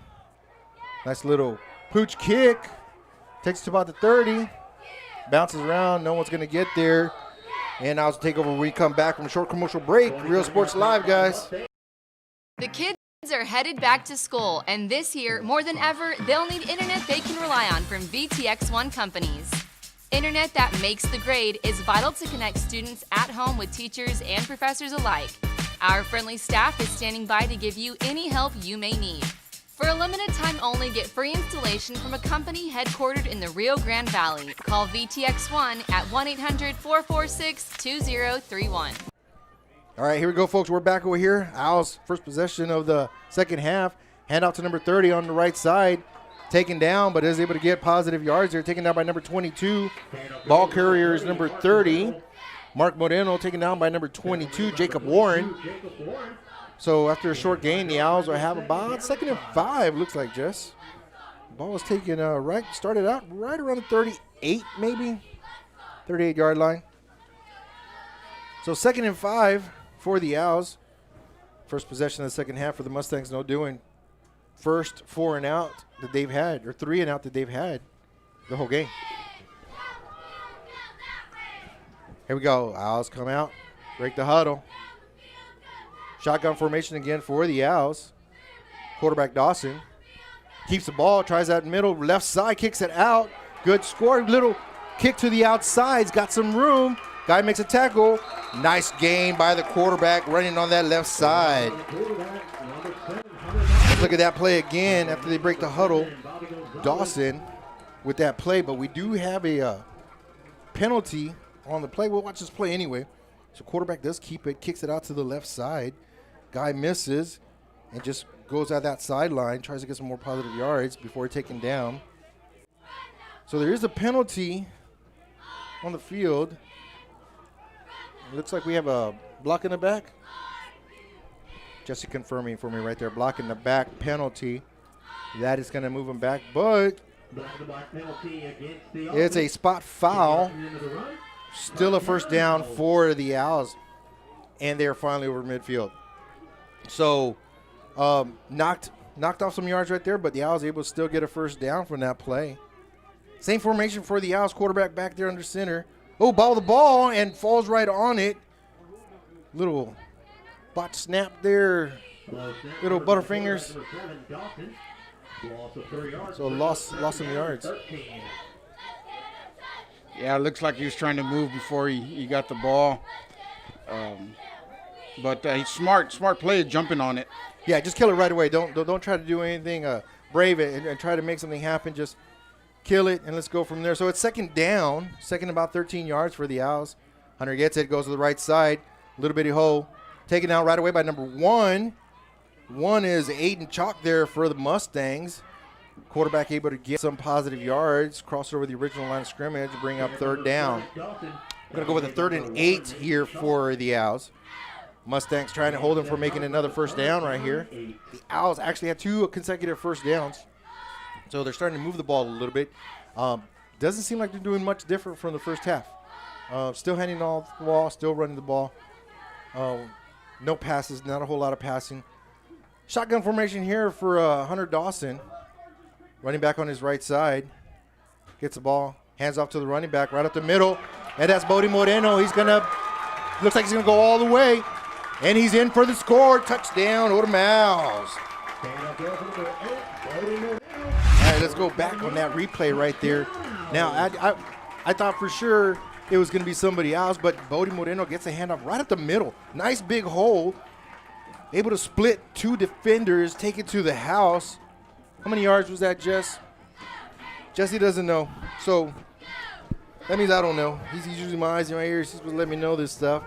Nice little pooch kick. Takes it to about the 30. Bounces around. No one's going to get there. And I'll take over when we come back from a short commercial break. Real Sports Live, guys. The kids are headed back to school, and this year, more than ever, they'll need internet they can rely on from VTX1 companies. Internet that makes the grade is vital to connect students at home with teachers and professors alike. Our friendly staff is standing by to give you any help you may need. For a limited time only, get free installation from a company headquartered in the Rio Grande Valley. Call VTX1 at 1-800-446-2031. All right, here we go, folks. We're back over here. Owls, first possession of the second half. Hand out to number 30 on the right side. Taken down, but is able to get positive yards there. Taken down by number 22. Ball carrier is number 30. Mark Moreno taken down by number 22, Jacob Warren. So after a short gain, the Owls will have about 2nd and 5, looks like, Jess. Ball was taken started out right around the 38, maybe. 38-yard line. So 2nd and 5 for the Owls. First possession of the second half for the Mustangs, no doing. First 4 and out that they've had, or 3 and out that they've had the whole game. Here we go. Owls come out, break the huddle. Shotgun formation again for the Owls. Quarterback Dawson keeps the ball, tries that middle, left side, kicks it out. Good score. Little kick to the outside's got some room. Guy makes a tackle. Nice gain by the quarterback running on that left side. Look at that play again after they break the huddle. Dawson with that play, but we do have a penalty on the play. We'll watch this play anyway. So quarterback does keep it, kicks it out to the left side. Guy misses and just goes out that sideline, tries to get some more positive yards before taken down. So there is a penalty on the field. It looks like we have a block in the back. Jesse confirming for me right there. Block in the back penalty. That is going to move him back, but it's a spot foul. Still a first down for the Owls, and they're finally over midfield. So knocked off some yards right there, but the Owls able to still get a first down from that play. Same formation for the Owls. Quarterback back there under center. Oh, ball the ball and falls right on it. Little bot snap there. Little Butterfingers. So lost some yards. Yeah, it looks like he was trying to move before he got the ball. But he's smart play, jumping on it. Yeah, just kill it right away. Don't try to do anything brave it and try to make something happen. Just kill it and let's go from there. So it's second down, second about 13 yards for the Owls. Hunter gets it, goes to the right side, little bitty hole, taken out right away by number 1. 1 is Aiden Chalk there for the Mustangs. Quarterback able to get some positive yards, cross over the original line of scrimmage, bring up third down. We're going to go with a 3rd and 8 here for the Owls. Mustangs trying to hold them from making another first down right here. The Owls actually had 2 consecutive first downs, so they're starting to move the ball a little bit. Doesn't seem like they're doing much different from the first half. Still handing off the ball, still running the ball. No passes, not a whole lot of passing. Shotgun formation here for Hunter Dawson. Running back on his right side. Gets the ball, hands off to the running back right up the middle. And that's Bodie Moreno. Looks like he's going to go all the way. And he's in for the score. Touchdown, Odem Owls. All right, let's go back on that replay right there. Now, I thought for sure it was going to be somebody else, but Bodie Moreno gets a handoff right up the middle. Nice big hole. Able to split 2 defenders, take it to the house. How many yards was that, Jess? Jesse doesn't know. So that means I don't know. He's using my eyes and my ears. He's supposed to let me know this stuff.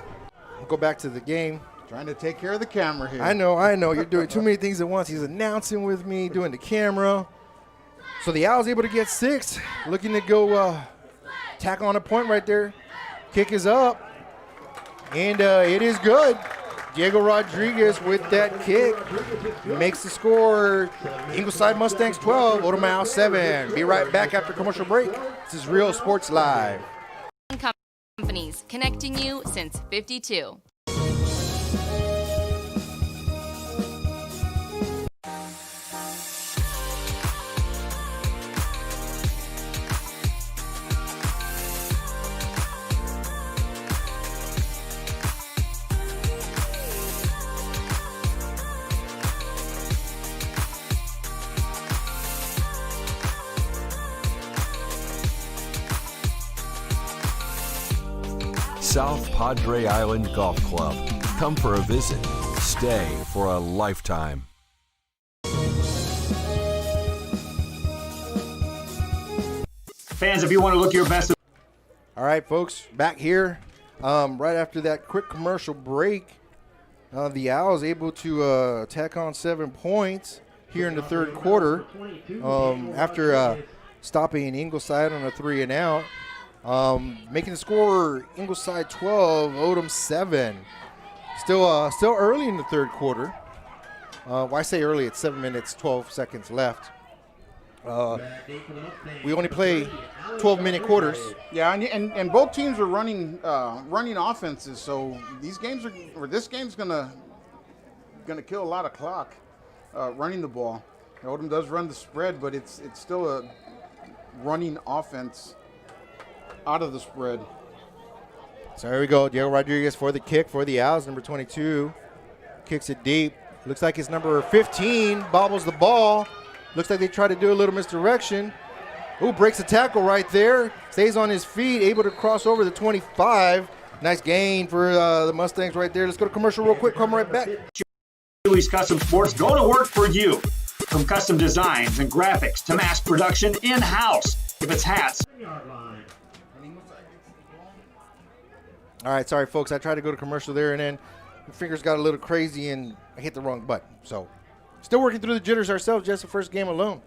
I'll go back to the game. Trying to take care of the camera here. I know. You're doing too many things at once. He's announcing with me, doing the camera. So the Owls able to get 6. Looking to go tack on a point right there. Kick is up, and it is good. Diego Rodriguez with that kick makes the score. Ingleside Mustangs 12, Odem 7. Be right back after commercial break. This is Real Sports Live. Companies connecting you since 52. South Padre Island Golf Club. Come for a visit. Stay for a lifetime. Fans, if you want to look your best. All right, folks, back here. Right after that quick commercial break, the Owls able to tack on 7 points here in the third quarter after stopping Ingleside on a 3 and out. Making the score Ingleside 12, Odem 7. Still early in the third quarter. Why say early? It's 7 minutes, 12 seconds left. We only play 12-minute quarters. Yeah, and both teams are running offenses, so this game's gonna kill a lot of clock running the ball. Odem does run the spread, but it's still a running offense out of the spread. So here we go. Diego Rodriguez for the kick for the Owls. Number 22 kicks it deep. Looks like it's number 15 bobbles the ball. Looks like they try to do a little misdirection. Ooh, breaks a tackle right there. Stays on his feet, able to cross over the 25. Nice gain for the Mustangs right there. Let's go to commercial real quick. Come right back. Chewy's Custom Sports, go to work for you. From custom designs and graphics to mass production in-house. If it's hats. All right, sorry, folks. I tried to go to commercial there, and then my fingers got a little crazy, and I hit the wrong button. So, still working through the jitters ourselves, just the first game alone.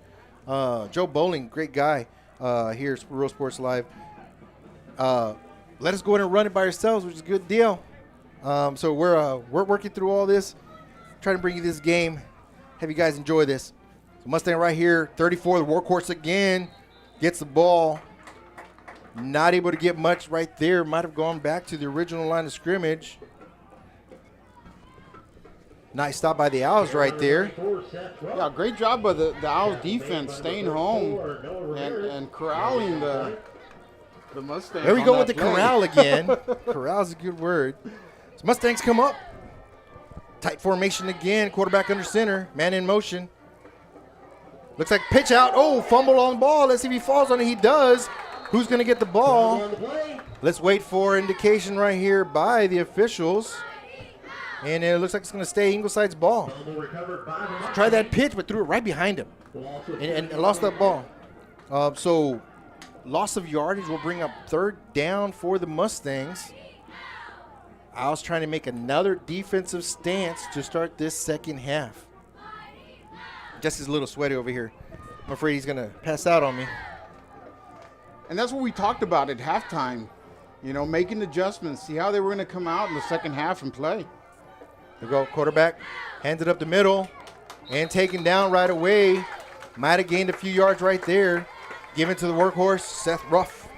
Joe Bowling, great guy here at Real Sports Live. Let us go in and run it by ourselves, which is a good deal. So we're working through all this, trying to bring you this game. Have you guys enjoy this. So Mustang right here, 34, the workhorse again, gets the ball. Not able to get much right there. Might have gone back to the original line of scrimmage. Nice stop by the Owls right there. Yeah, great job by the Owls defense staying home and corralling the Mustangs. There we go with the corral again. Corral's a good word. So Mustangs come up. Tight formation again. Quarterback under center. Man in motion. Looks like pitch out. Oh, fumble on the ball. Let's see if he falls on it. He does. Who's going to get the ball? Let's wait for indication right here by the officials. And it looks like it's going to stay Ingleside's ball. Try that pitch, but threw it right behind him. And lost that ball. So loss of yardage will bring up third down for the Mustangs. Owls trying to make another defensive stance to start this second half. Just is a little sweaty over here. I'm afraid he's going to pass out on me. And that's what we talked about at halftime. You know, making adjustments, see how they were going to come out in the second half and play. There we go, quarterback, hands it up the middle, and taken down right away. Might have gained a few yards right there. Given to the workhorse, Seth Ruff.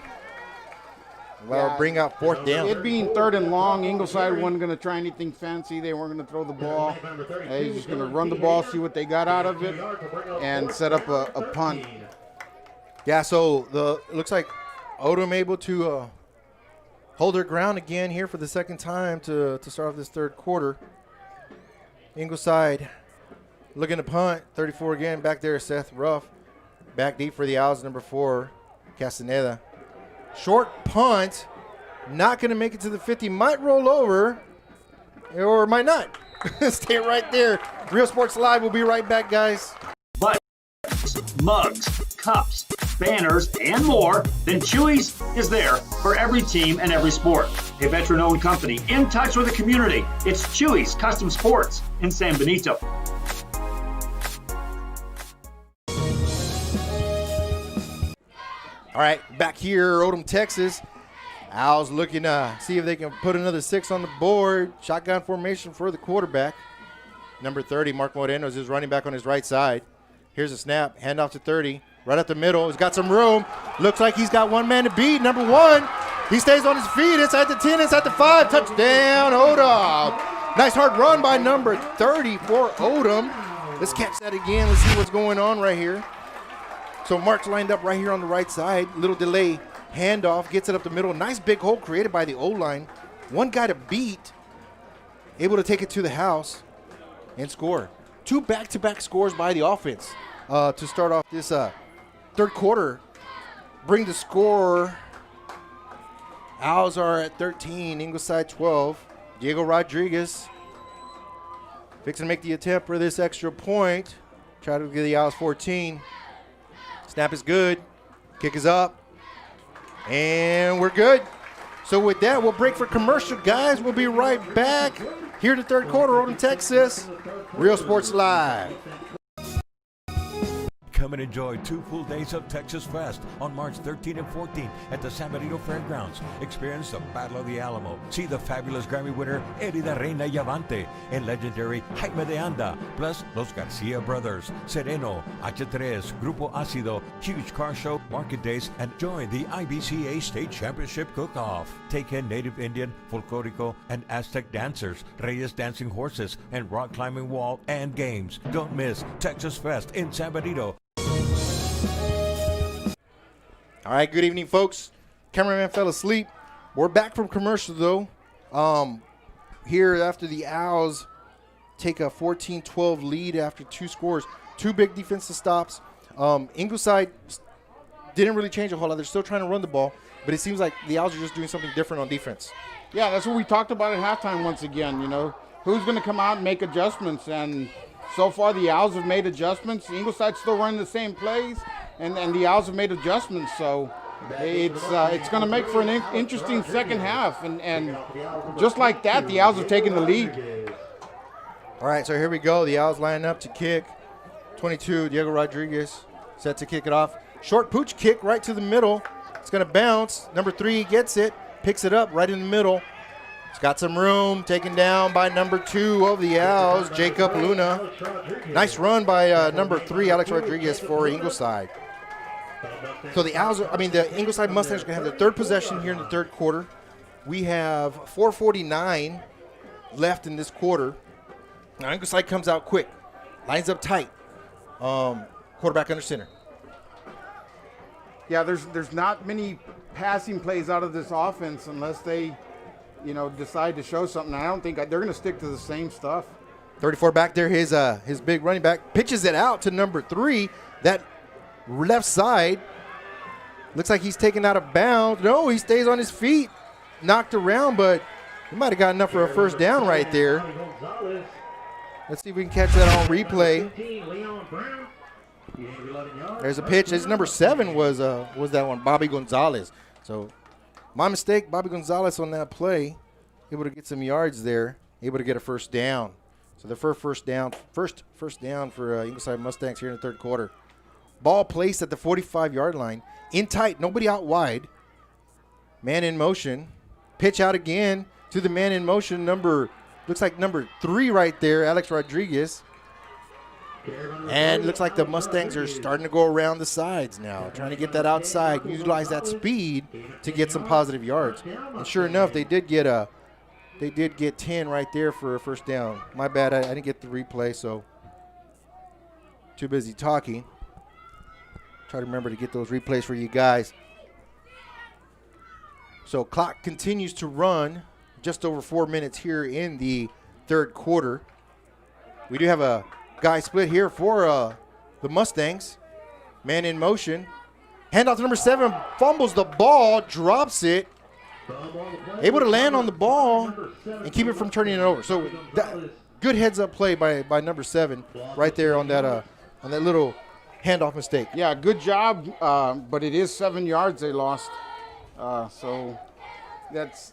Well, bring out fourth down. It being third and long, Ingleside wasn't going to try anything fancy. They weren't going to throw the ball. They're just going to run the ball, see what they got out of it, and set up a punt. Yeah, so it looks like Odem able to hold their ground again here for the second time to start off this third quarter. Ingleside looking to punt. 34 again. Back there, Seth Ruff. Back deep for the Owls, number 4, Castaneda. Short punt. Not going to make it to the 50. Might roll over or might not. Stay right there. Real Sports Live. We'll be right back, guys. Mugs, cups, banners, and more, then Chewy's is there for every team and every sport. A veteran-owned company in touch with the community. It's Chewy's Custom Sports in San Benito. All right, back here, Odem, Texas. Owls looking to see if they can put another 6 on the board. Shotgun formation for the quarterback. Number 30, Mark Moreno, is his running back on his right side. Here's a snap, handoff to 30. Right up the middle, he's got some room. Looks like he's got one man to beat. Number 1, he stays on his feet. Inside the 10, inside the 5. Touchdown, Odem. Nice hard run by number 30 for Odem. Let's catch that again. Let's see what's going on right here. So Mark's lined up right here on the right side. Little delay. Handoff, gets it up the middle. Nice big hole created by the O-line. One guy to beat. Able to take it to the house and score. 2 back-to-back scores by the offense to start off this third quarter. Bring the score. Owls are at 13. Ingleside 12. Diego Rodriguez fixing to make the attempt for this extra point. Try to get the Owls 14. Snap is good. Kick is up. And we're good. So with that, we'll break for commercial, guys. We'll be right back here in the third quarter, Odem, Texas. Real Sports Live. Come and enjoy 2 full days of Texas Fest on March 13 and 14 at the San Benito Fairgrounds. Experience the Battle of the Alamo. See the fabulous Grammy winner Eddie the Reina Yavante and legendary Jaime de Anda, plus Los Garcia Brothers, Sereno, H3, Grupo Ácido, huge car show, market days, and join the IBCA State Championship Cook-Off. Take in native Indian, folklorico, and Aztec dancers, Reyes dancing horses, and rock climbing wall and games. Don't miss Texas Fest in San Benito. All right, good evening, folks. Cameraman fell asleep. We're back from commercial, though. Here after the Owls take a 14-12 lead after 2 scores. 2 big defensive stops. Ingleside didn't really change a whole lot. They're still trying to run the ball, but it seems like the Owls are just doing something different on defense. Yeah, that's what we talked about at halftime once again, you know. Who's going to come out and make adjustments? And so far the Owls have made adjustments. Ingleside's still running the same plays, and the Owls have made adjustments. So it's going to make for an interesting second half. And just like that, the Owls have taken the lead. All right, so here we go. The Owls line up to kick. 22, Diego Rodriguez set to kick it off. Short pooch kick right to the middle. It's going to bounce. Number 3 gets it, picks it up right in the middle. It's got some room, taken down by number 2 of the Owls, Jacob Luna. Nice run by number 3, Alex Rodriguez for Ingleside. So the Ingleside Mustangs are going to have their 3rd possession here in the 3rd quarter. We have 4:49 left in this quarter. Now Ingleside comes out quick, lines up tight. Quarterback under center. Yeah, there's not many passing plays out of this offense unless they, decide to show something. I don't think they're going to stick to the same stuff. 34 back there, his big running back pitches it out to number 3. That left side looks like he's taken out of bounds. No, he stays on his feet, knocked around, but he might have got enough for a first down right there. Let's see if we can catch that on replay. There's a pitch. His number 7 was that one, Bobby Gonzalez. So my mistake, Bobby Gonzalez on that play, able to get some yards there, able to get a first down. So the first down for Ingleside Mustangs here in the 3rd quarter. Ball placed at the 45-yard line, in tight, nobody out wide. Man in motion, pitch out again to the man in motion. Looks like number 3 right there, Alex Rodriguez. And it looks like the Mustangs are starting to go around the sides now, trying to get that outside, utilize that speed to get some positive yards. And sure enough, they did get 10 right there for a first down. My bad, I didn't get the replay, so too busy talking. Try to remember to get those replays for you guys. So clock continues to run, just over 4 minutes here in the 3rd quarter. We do have a guy split here for the Mustangs. Man in motion. Handoff to number 7, fumbles the ball, drops it. Able to land on the ball and keep it from turning it over. So good heads-up play by number 7 right there on that little handoff mistake. Yeah, good job, but it is 7 yards they lost. So that's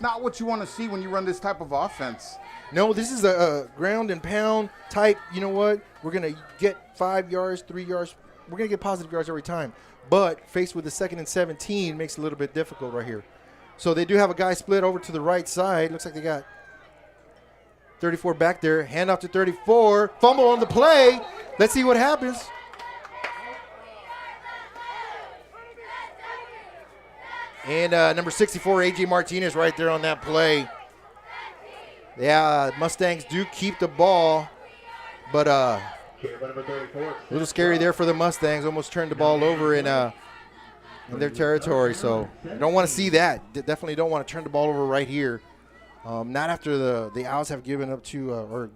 not what you want to see when you run this type of offense. No, this is a ground and pound type. You know what? We're going to get 5 yards, 3 yards. We're going to get positive yards every time. but faced with the 2nd and 17 makes it a little bit difficult right here. So they do have a guy split over to the right side. Looks like they got 34 back there. Hand off to 34. Fumble on the play. Let's see what happens. And number 64, A.J. Martinez right there on that play. Yeah, Mustangs do keep the ball, but a little scary there for the Mustangs. Almost turned the ball over in their territory, so you don't want to see that. Definitely don't want to turn the ball over right here. Not after the Owls have given up or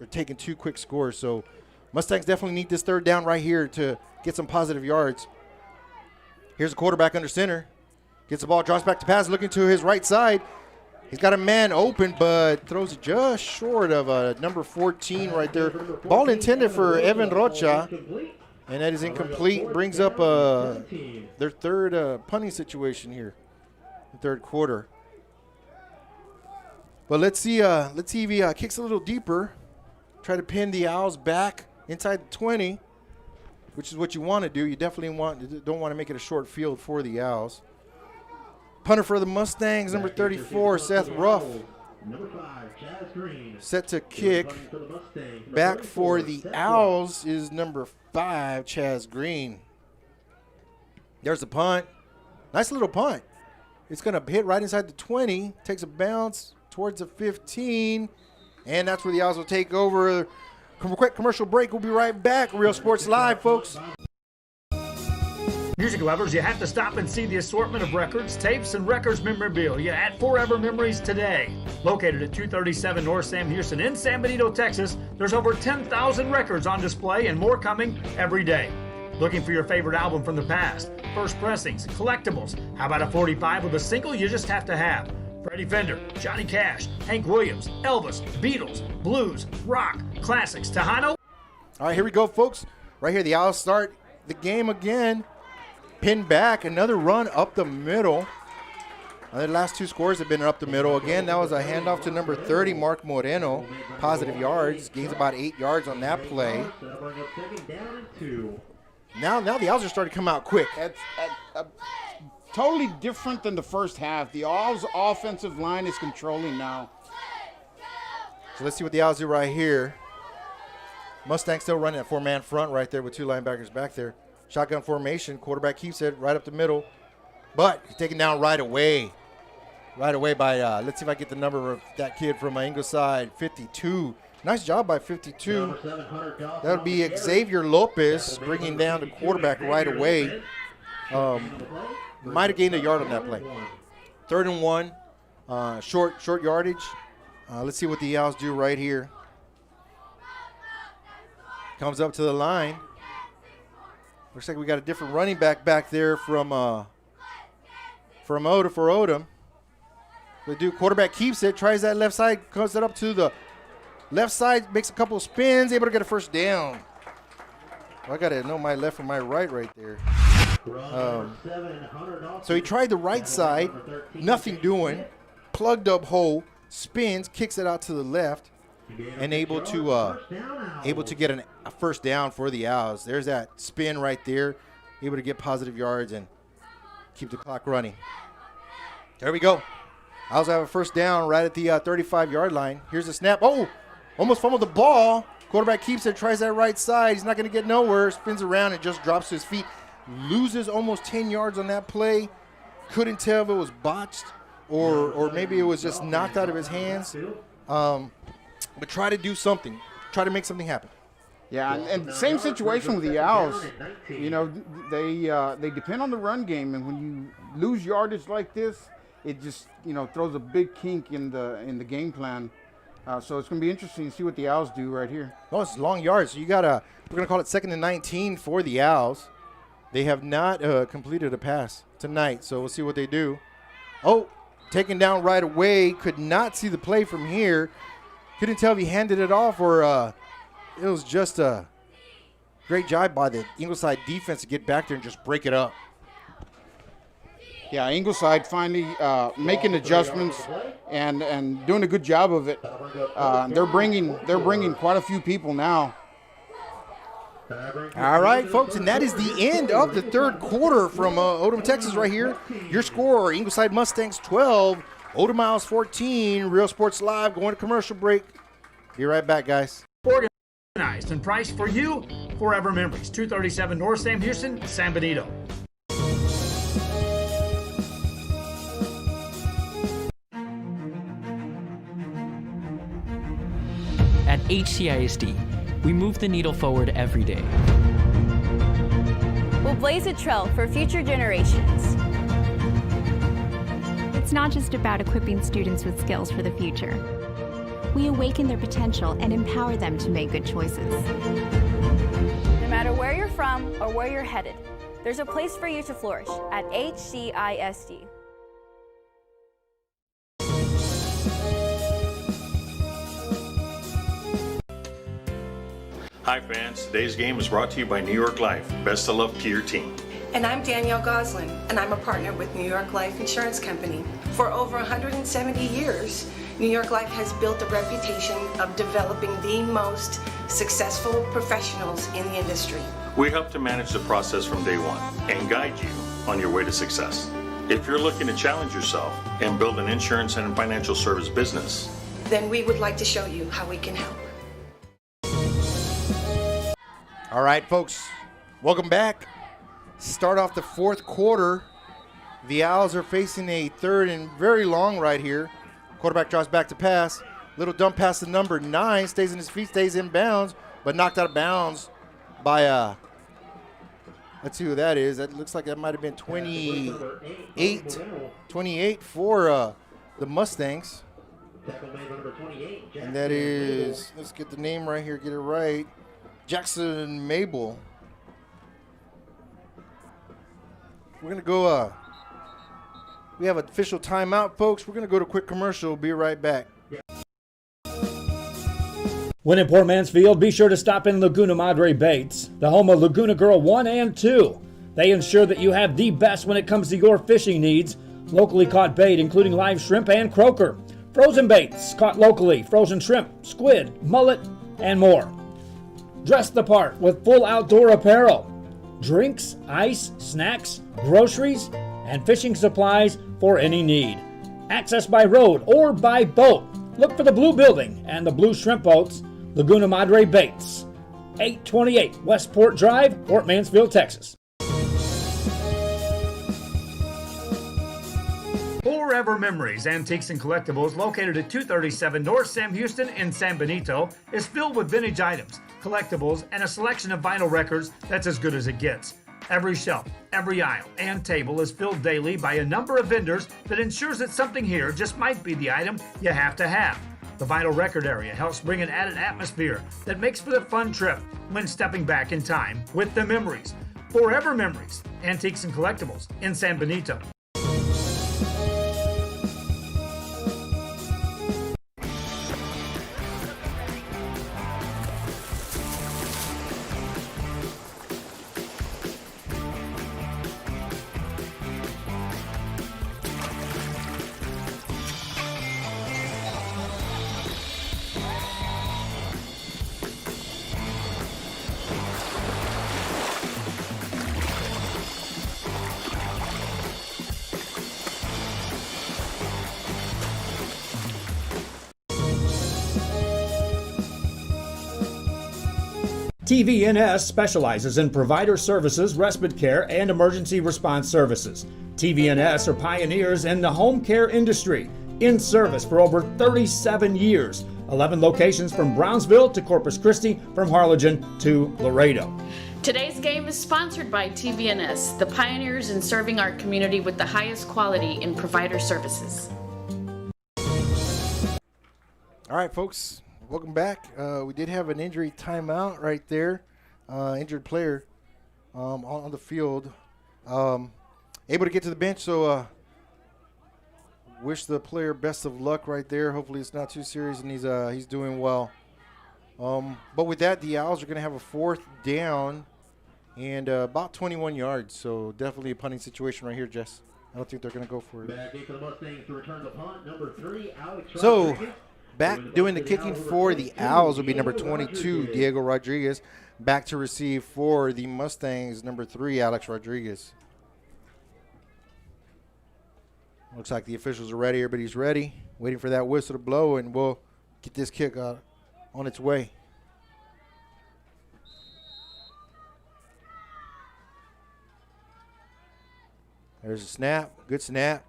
taken 2 quick scores. So Mustangs definitely need this 3rd down right here to get some positive yards. Here's a quarterback under center. Gets the ball, drops back to pass, looking to his right side. He's got a man open, but throws it just short of number 14 right there. Ball intended for Evan Rocha, and that is incomplete. Brings up their 3rd punting situation here, the 3rd quarter. But let's see if he kicks a little deeper. Try to pin the Owls back inside the 20, which is what you want to do. You definitely don't want to make it a short field for the Owls. Punter for the Mustangs, number 34, Seth Ruff. Set to kick. Back for the Owls is number 5, Chaz Green. There's the punt. Nice little punt. It's going to hit right inside the 20. Takes a bounce towards the 15. And that's where the Owls will take over. Quick commercial break. We'll be right back. Real Sports Live, folks. Music lovers, you have to stop and see the assortment of records, tapes, and records memorabilia at Forever Memories today. Located at 237 North Sam Houston in San Benito, Texas, there's over 10,000 records on display and more coming every day. Looking for your favorite album from the past, first pressings, collectibles? How about a 45 with a single you just have to have? Freddie Fender, Johnny Cash, Hank Williams, Elvis, Beatles, blues, rock, classics, Tejano. All right, here we go, folks. Right here, the Owls start the game again. Pinned back, another run up the middle. The last 2 scores have been up the middle. Again, that was a handoff to number 30, Mark Moreno. Positive yards, gains about 8 yards on that play. Now the Owls are starting to come out quick. It's totally different than the first half. The Owls' offensive line is controlling now. So let's see what the Owls do right here. Mustangs still running that 4-man front right there with 2 linebackers back there. Shotgun formation, quarterback keeps it right up the middle, but he's taken down right away by, let's see if I get the number of that kid from Ingleside, 52. Nice job by 52. That would be Xavier Lopez bringing down the quarterback right away. Might have gained a yard on that play. 3rd and 1, short yardage. Let's see what the Owls do right here. Comes up to the line. Looks like we got a different running back there from Odem. The dude quarterback keeps it, tries that left side, comes it up to the left side, makes a couple of spins, able to get a first down. Well, I got to know my left from my right there. So he tried the right side, nothing doing, plugged up hole, spins, kicks it out to the left, and able to get a first down for the Owls. There's that spin right there, able to get positive yards and keep the clock running. There we go. Owls have a first down right at the 35-yard line. Here's the snap. Oh, almost fumbled the ball. Quarterback keeps it, tries that right side. He's not going to get nowhere. Spins around and just drops to his feet. Loses almost 10 yards on that play. Couldn't tell if it was botched or maybe it was just knocked out of his hands. But try to do something. Try to make something happen. Yeah, and same situation with the Owls. You know, they depend on the run game, and when you lose yardage like this, it just, you know, throws a big kink in the game plan. So it's going to be interesting to see what the Owls do right here. Oh, it's long yards. So we're going to call it 2nd and 19 for the Owls. They have not completed a pass tonight, so we'll see what they do. Oh, taken down right away. Could not see the play from here. Couldn't tell if he handed it off or it was just a great job by the Ingleside defense to get back there and just break it up. Yeah, Ingleside finally making adjustments and doing a good job of it. They're bringing quite a few people now. All right, folks, and that is the end of the third quarter from Odem, Texas right here. Your score, Ingleside Mustangs 12, Odem Miles 14, Real Sports Live, going to commercial break. Be right back, guys. Organized and priced for you, Forever Memories, 237 North Sam Houston, San Benito. At HCISD, we move the needle forward every day. We'll blaze a trail for future generations. It's not just about equipping students with skills for the future. We awaken their potential and empower them to make good choices. No matter where you're from or where you're headed, there's a place for you to flourish at HCISD. Hi fans, today's game is brought to you by New York Life. Best of luck to your team. And I'm Danielle Goslin, and I'm a partner with New York Life Insurance Company. For over 170 years, New York Life has built a reputation of developing the most successful professionals in the industry. We help to manage the process from day one and guide you on your way to success. If you're looking to challenge yourself and build an insurance and financial service business, then we would like to show you how we can help. All right, folks, welcome back. Start off the fourth quarter. The Owls are facing a third and very long right here. Quarterback draws back to pass. Little dump pass to number 9. Stays in his feet, stays in bounds, but knocked out of bounds by, let's see who that is. That looks like that might have been 28 for the Mustangs. And that is, let's get the name right here, get it right. Jackson Mabel. We're going to go, we have an official timeout, folks. We're going to go to a quick commercial. Be right back. When in Port Mansfield, be sure to stop in Laguna Madre Baits, the home of Laguna Girl 1 and 2. They ensure that you have the best when it comes to your fishing needs. Locally caught bait, including live shrimp and croaker. Frozen baits, caught locally, frozen shrimp, squid, mullet, and more. Dress the part with full outdoor apparel. Drinks, ice, snacks, groceries, and fishing supplies for any need. Access by road or by boat. Look for the blue building and the blue shrimp boats. Laguna Madre Baits. 828 Westport Drive, Port Mansfield, Texas. Forever Memories, Antiques and Collectibles, located at 237 North Sam Houston in San Benito, is filled with vintage items, collectibles, and a selection of vinyl records that's as good as it gets. Every shelf, every aisle, and table is filled daily by a number of vendors that ensures that something here just might be the item you have to have. The vinyl record area helps bring an added atmosphere that makes for the fun trip when stepping back in time with the memories. Forever Memories, Antiques and Collectibles in San Benito. TVNS specializes in provider services, respite care, and emergency response services. TVNS are pioneers in the home care industry, in service for over 37 years. 11 locations from Brownsville to Corpus Christi, from Harlingen to Laredo. Today's game is sponsored by TVNS, the pioneers in serving our community with the highest quality in provider services. All right, folks. Welcome back. We did have an injury timeout right there. Injured player on the field. Able to get to the bench, so wish the player best of luck right there. Hopefully it's not too serious and he's doing well. But with that, the Owls are going to have a fourth down and about 21 yards. So definitely a punting situation right here, Jess. I don't think they're going to go for it. Back into the Mustangs to return the punt, number 3, Alex So Rodriguez. Back doing the kicking for the Owls will be number 22, Diego Rodriguez. Back to receive for the Mustangs, number 3, Alex Rodriguez. Looks like the officials are ready. Everybody's ready. Waiting for that whistle to blow, and we'll get this kick on its way. There's a snap. Good snap.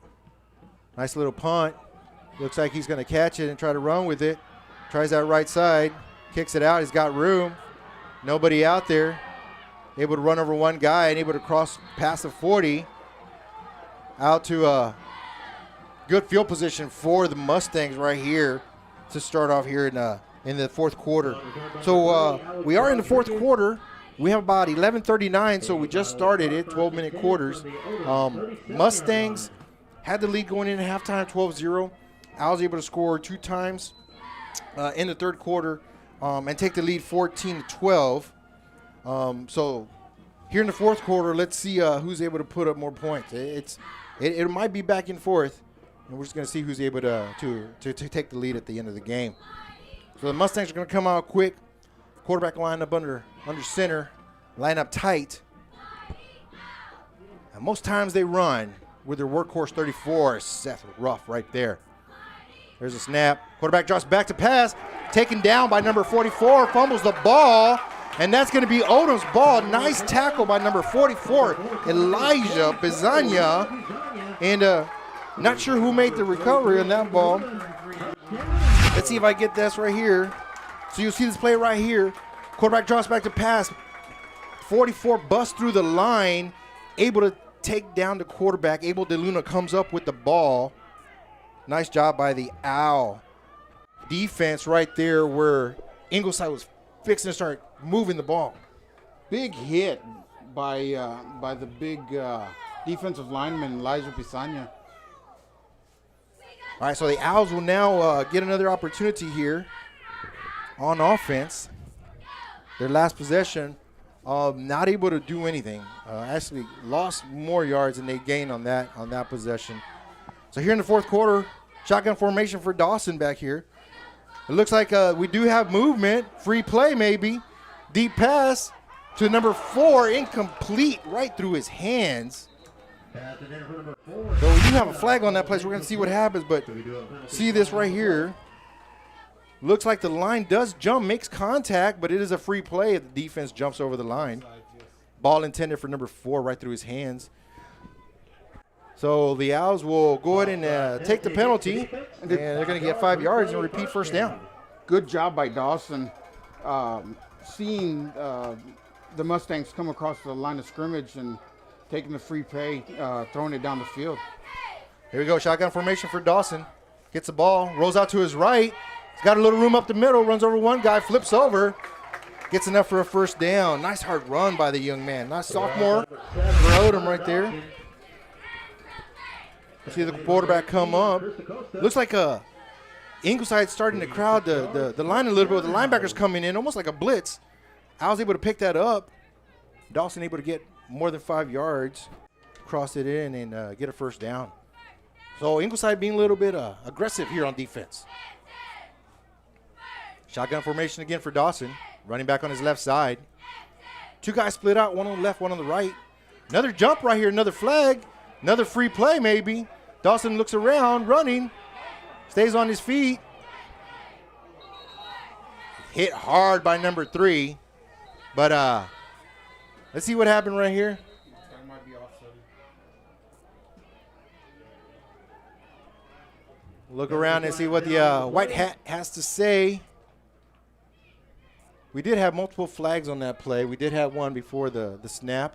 Nice little punt. Looks like he's going to catch it and try to run with it. Tries that right side. Kicks it out. He's got room. Nobody out there. Able to run over one guy and able to cross past the 40. Out to a good field position for the Mustangs right here to start off here in the fourth quarter. So we are in the fourth quarter. We have about 11:39, so we just started it, 12-minute quarters. Mustangs had the lead going in at halftime, 12-0. I was able to score 2 times in the third quarter and take the lead 14-12. So here in the fourth quarter, let's see who's able to put up more points. It might be back and forth, and we're just going to see who's able to take the lead at the end of the game. So the Mustangs are going to come out quick. Quarterback line up under center, line up tight. And most times they run with their workhorse 34, Seth Ruff right there. There's a snap. Quarterback drops back to pass. Taken down by number 44, fumbles the ball. And that's going to be Odem's ball. Nice tackle by number 44, Elijah Bizania. And not sure who made the recovery on that ball. Let's see if I get this right here. So you'll see this play right here. Quarterback drops back to pass. 44 busts through the line, able to take down the quarterback. Abel DeLuna comes up with the ball. Nice job by the Owl defense right there where Ingleside was fixing to start moving the ball. Big hit by the big defensive lineman, Elijah Pisania. All right, so the Owls will now get another opportunity here on offense. Their last possession, not able to do anything. Actually lost more yards than they gained on that possession. So here in the fourth quarter, shotgun formation for Dawson back here. It looks like we do have movement, free play maybe. Deep pass to number 4, incomplete, right through his hands. So we do have a flag on that play, so we're going to see what happens, but see this right here. Looks like the line does jump, makes contact, but it is a free play if the defense jumps over the line. Ball intended for number 4 right through his hands. So the Owls will go ahead and take the penalty, and they're going to get 5 yards and repeat first down. Good job by Dawson seeing the Mustangs come across the line of scrimmage and taking the free play, throwing it down the field. Here we go, shotgun formation for Dawson. Gets the ball, rolls out to his right. He's got a little room up the middle, runs over one guy, flips over. Gets enough for a first down. Nice hard run by the young man. Nice sophomore. Rode him right there. See the quarterback come up. Looks like Ingleside starting to crowd the line a little bit. The linebackers coming in, almost like a blitz. I was able to pick that up. Dawson able to get more than 5 yards. Cross it in and get a first down. So Ingleside being a little bit aggressive here on defense. Shotgun formation again for Dawson. Running back on his left side. 2 guys split out, one on the left, one on the right. Another jump right here, another flag. Another free play maybe. Dawson looks around, running. Stays on his feet. Hit hard by number 3. But let's see what happened right here. Look around and see what the white hat has to say. We did have multiple flags on that play. We did have one before the snap.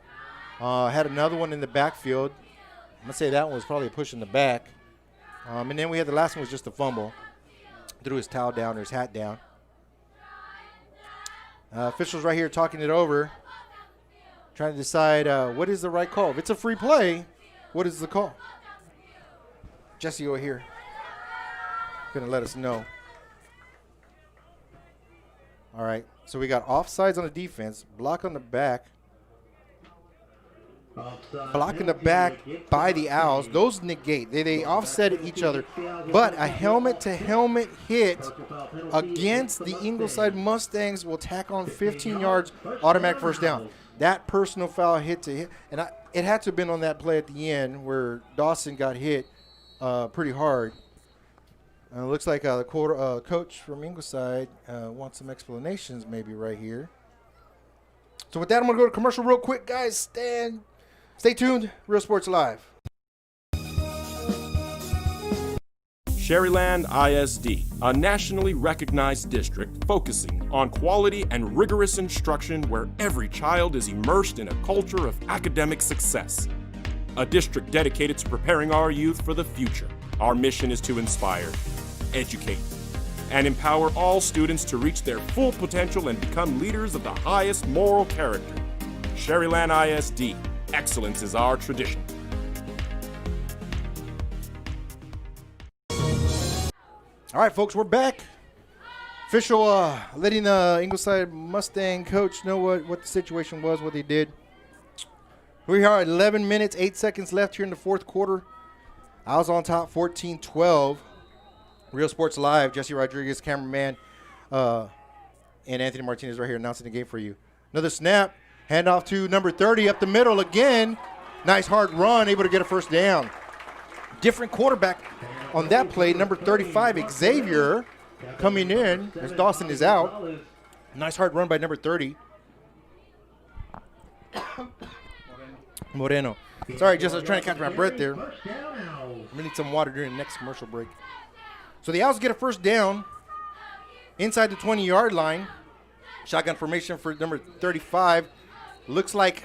Had another one in the backfield. I'm going to say that one was probably a push in the back. And then we had the last one was just a fumble. Threw his towel down or his hat down. Officials right here talking it over. Trying to decide what is the right call. If it's a free play, what is the call? Jesse over here. Going to let us know. All right. So we got offsides on the defense. Block on the back. blocking the back by the Owls. Those negate. They offset each other. But a helmet-to-helmet hit against the Ingleside Mustangs will tack on 15 yards, automatic first down. That personal foul hit to hit. And it had to have been on that play at the end where Dawson got hit pretty hard. It looks like the coach from Ingleside wants some explanations maybe right here. So with that, I'm going to go to commercial real quick, guys. Stay tuned. Real Sports Live. Sherryland ISD, a nationally recognized district focusing on quality and rigorous instruction where every child is immersed in a culture of academic success. A district dedicated to preparing our youth for the future. Our mission is to inspire, educate, and empower all students to reach their full potential and become leaders of the highest moral character. Sherryland ISD, excellence is our tradition. All right, folks, we're back. Official letting the Ingleside Mustang coach know what the situation was, what they did. We are at 11 minutes, 8 seconds left here in the fourth quarter. Owls on top, 14-12. Real Sports Live, Jesse Rodriguez, cameraman, and Anthony Martinez right here announcing the game for you. Another snap, handoff to number 30 up the middle again. Nice hard run, able to get a first down. Different quarterback on that play, number 35, Xavier, coming in as Dawson is out. Nice hard run by number 30. Moreno. Sorry, just I was trying to catch my breath there. I'm going to need some water during the next commercial break. So the Owls get a first down inside the 20-yard line. Shotgun formation for number 35. Looks like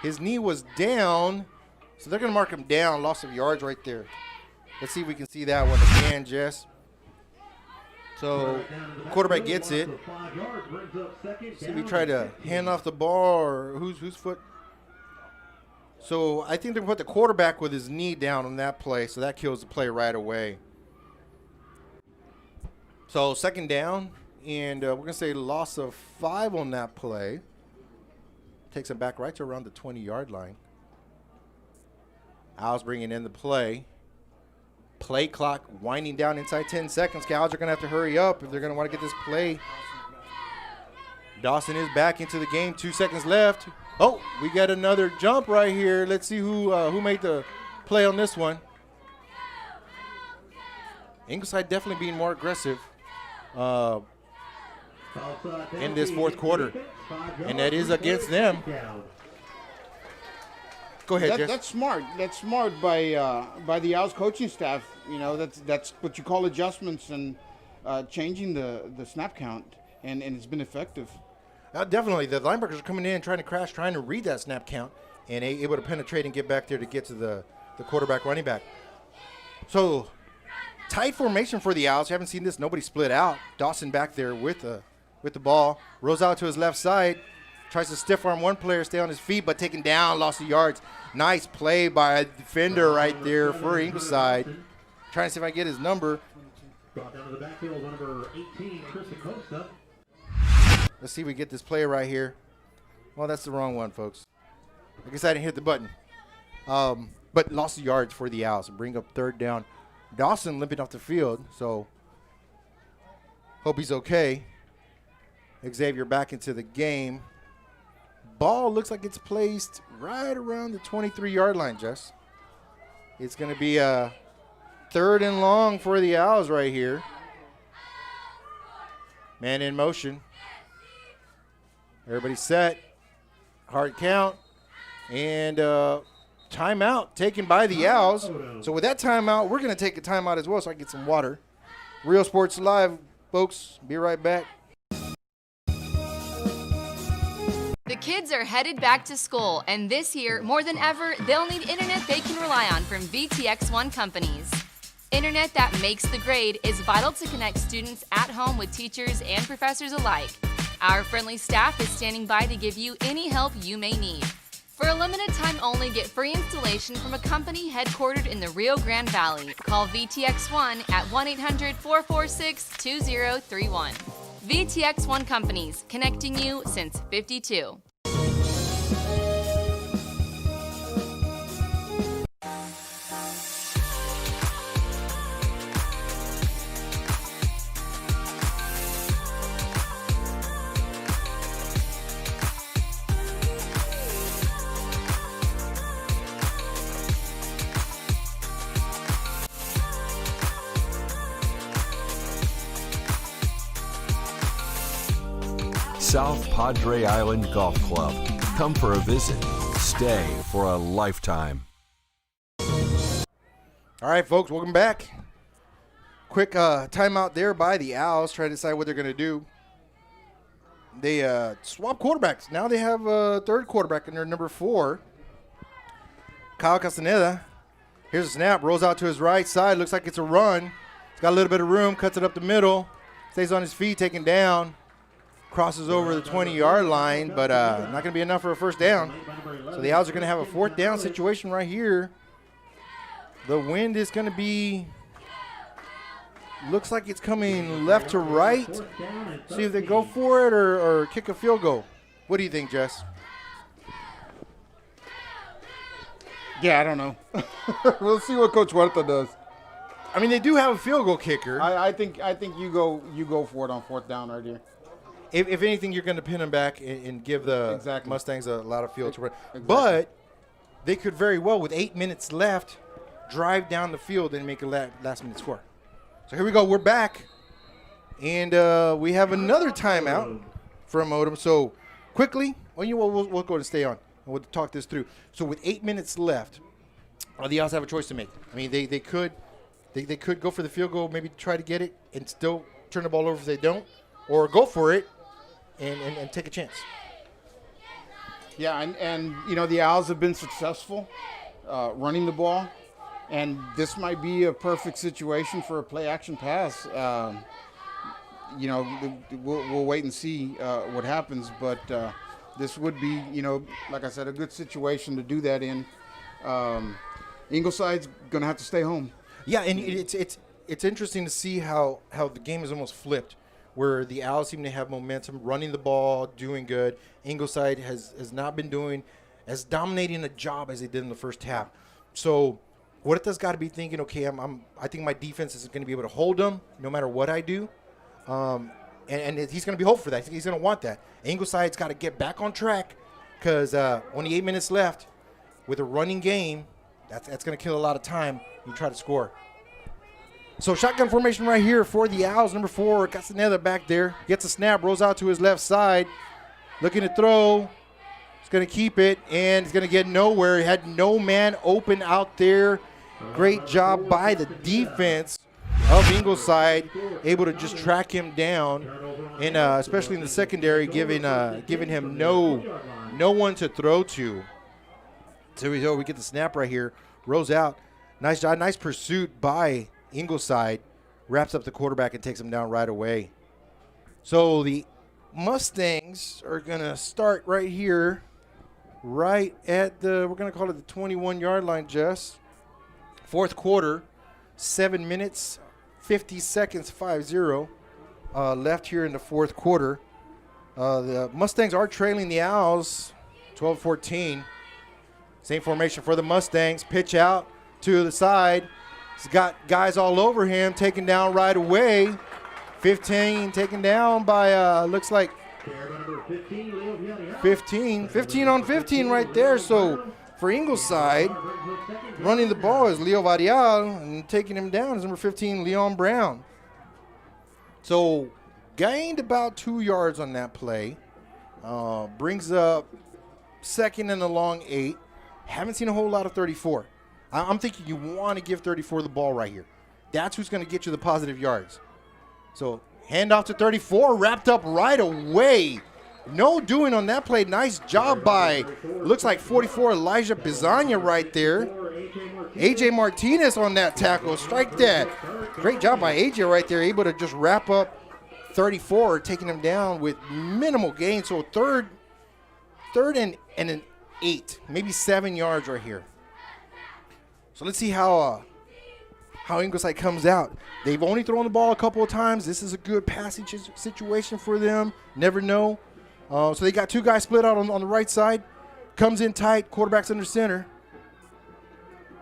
his knee was down, so they're going to mark him down. Loss of yards right there. Let's see if we can see that one again, Jess. So quarterback gets it. See if we try to hand off the ball or whose foot. So I think they put the quarterback with his knee down on that play, so that kills the play right away. So second down, and we're going to say loss of 5 on that play. Takes him back right to around the 20-yard line. Owls bringing in the play. Play clock winding down inside 10 seconds. Owls are going to have to hurry up if they're going to want to get this play. Dawson is back into the game. 2 seconds left. Oh, we got another jump right here. Let's see who made the play on this one. Ingleside definitely being more aggressive in this fourth quarter, and that is against them. Go ahead, Jess. That's smart. That's smart by the Owls coaching staff. You know, that's what you call adjustments and changing the snap count, and it's been effective. Definitely, the linebackers are coming in trying to read that snap count, and able to penetrate and get back there to get to the quarterback running back. So tight formation for the Owls. You haven't seen this. Nobody split out. Dawson back there with the ball. Rolls out to his left side. Tries to stiff arm one player, stay on his feet, but taken down, lost of yards. Nice play by a defender right there for Ingleside. Trying to see if I get his number. Brought down to the backfield, number 18, Chris Acosta. Let's see if we get this play right here. Well, that's the wrong one, folks. I guess I didn't hit the button. But lost of yards for the Owls. Bring up third down. Dawson limping off the field, so hope he's okay. Xavier back into the game. Ball looks like it's placed right around the 23-yard line, Jess. It's going to be a third and long for the Owls right here. Man in motion. Everybody set. Hard count. And timeout taken by the Owls. So with that timeout, we're going to take a timeout as well so I can get some water. Real Sports Live, folks. Be right back. The kids are headed back to school, and this year, more than ever, they'll need internet they can rely on from VTX1 companies. Internet that makes the grade is vital to connect students at home with teachers and professors alike. Our friendly staff is standing by to give you any help you may need. For a limited time only, get free installation from a company headquartered in the Rio Grande Valley. Call VTX1 at 1-800-446-2031. VTX1 Companies, connecting you since '52. South Padre Island Golf Club. Come for a visit. Stay for a lifetime. All right, folks, welcome back. Quick timeout there by the Owls, trying to decide what they're going to do. They swap quarterbacks. Now they have a third quarterback in their number 4, Kyle Castaneda. Here's a snap, rolls out to his right side. Looks like it's a run. He's got a little bit of room, cuts it up the middle, stays on his feet, taken down, crosses over the 20-yard line, but not going to be enough for a first down. So the Owls are going to have a 4th down situation right here. The wind is going to be, looks like it's coming left to right. See if they go for it or kick a field goal. What do you think, Jess? Yeah, I don't know. We'll see what Coach Huerta does. I mean, they do have a field goal kicker. I think you go for it on 4th down right here. If anything, you're going to pin them back and give the Exactly. Mustangs a lot of field to run. Exactly. But they could very well, with 8 minutes left, drive down the field and make a last-minute score. So here we go. We're back. And we have another timeout from Odem. So quickly, we'll go ahead and stay on. And we'll talk this through. So with 8 minutes left, the Owls have a choice to make. I mean, they could go for the field goal, maybe try to get it, and still turn the ball over if they don't, or go for it and take a chance. Yeah, and you know, the Owls have been successful running the ball, and this might be a perfect situation for a play-action pass. You know, we'll wait and see what happens, but this would be, you know, like I said, a good situation to do that in. Ingleside's going to have to stay home. Yeah, and it's interesting to see how the game is almost flipped, where the Owls seem to have momentum, running the ball, doing good. Ingleside has not been doing as dominating a job as they did in the first half. So Huerta's got to be thinking, okay, I think my defense is going to be able to hold them no matter what I do. And he's going to be hopeful for that. He's going to want that. Ingleside's got to get back on track because only 8 minutes left with a running game. That's going to kill a lot of time. You try to score. So shotgun formation right here for the Owls. Number 4, Castaneda back there. Gets a snap, rolls out to his left side. Looking to throw. He's going to keep it, and he's going to get nowhere. He had no man open out there. Great job by the defense of Ingleside, able to just track him down, and especially in the secondary, giving him no one to throw to. So we get the snap right here, rolls out. Nice job, nice pursuit by Ingleside, wraps up the quarterback and takes him down right away. So the Mustangs are going to start right here, right at we're going to call it the 21-yard line, Jess. 4th quarter, 7 minutes, 50 seconds, 5-0 left here in the 4th quarter. The Mustangs are trailing the Owls 12-14. Same formation for the Mustangs. Pitch out to the side. He's got guys all over him, taken down right away. 15 taken down by, looks like 15 on 15 right there. So for Ingleside, running the ball is Leo Varial, and taking him down is number 15, Leon Brown. So gained about 2 yards on that play. Brings up 2nd and a long 8. Haven't seen a whole lot of 34. I'm thinking you want to give 34 the ball right here. That's who's going to get you the positive yards. So handoff to 34, wrapped up right away. No doing on that play. Nice job by, looks like 44 Elijah Bizania right there. AJ Martinez on that tackle. Strike that. Great job by AJ right there, able to just wrap up 34, taking him down with minimal gain. So third and an 8, maybe 7 yards right here. So let's see how Ingleside comes out. They've only thrown the ball a couple of times. This is a good passing situation for them. Never know. So they got 2 guys split out on the right side. Comes in tight. Quarterback's under center.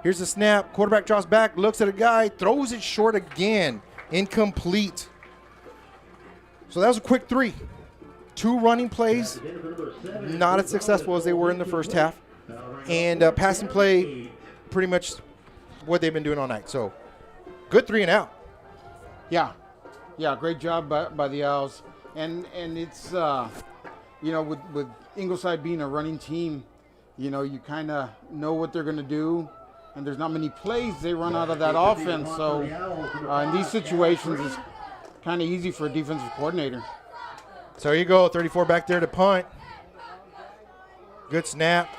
Here's the snap. Quarterback drops back, looks at a guy, throws it short again. Incomplete. So that was a quick 3. 2 running plays, not as successful as they were in the first half. And passing play, pretty much what they've been doing all night. So good 3 and out. Yeah, great job by the Owls. And it's with Ingleside being a running team, you kind of know what they're going to do, and there's not many plays they run out of that offense. So in these situations, it's kind of easy for a defensive coordinator. So here you go, 34 back there to punt. Good snap.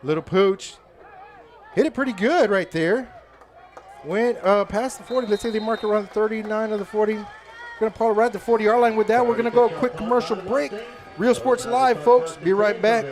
Little pooch. Hit it pretty good right there. Went past the 40. Let's say they mark around the 39 of the 40. We're going to pull right at the 40-yard line with that. We're going to go a quick commercial break. Real Sports Live, folks. Be right back.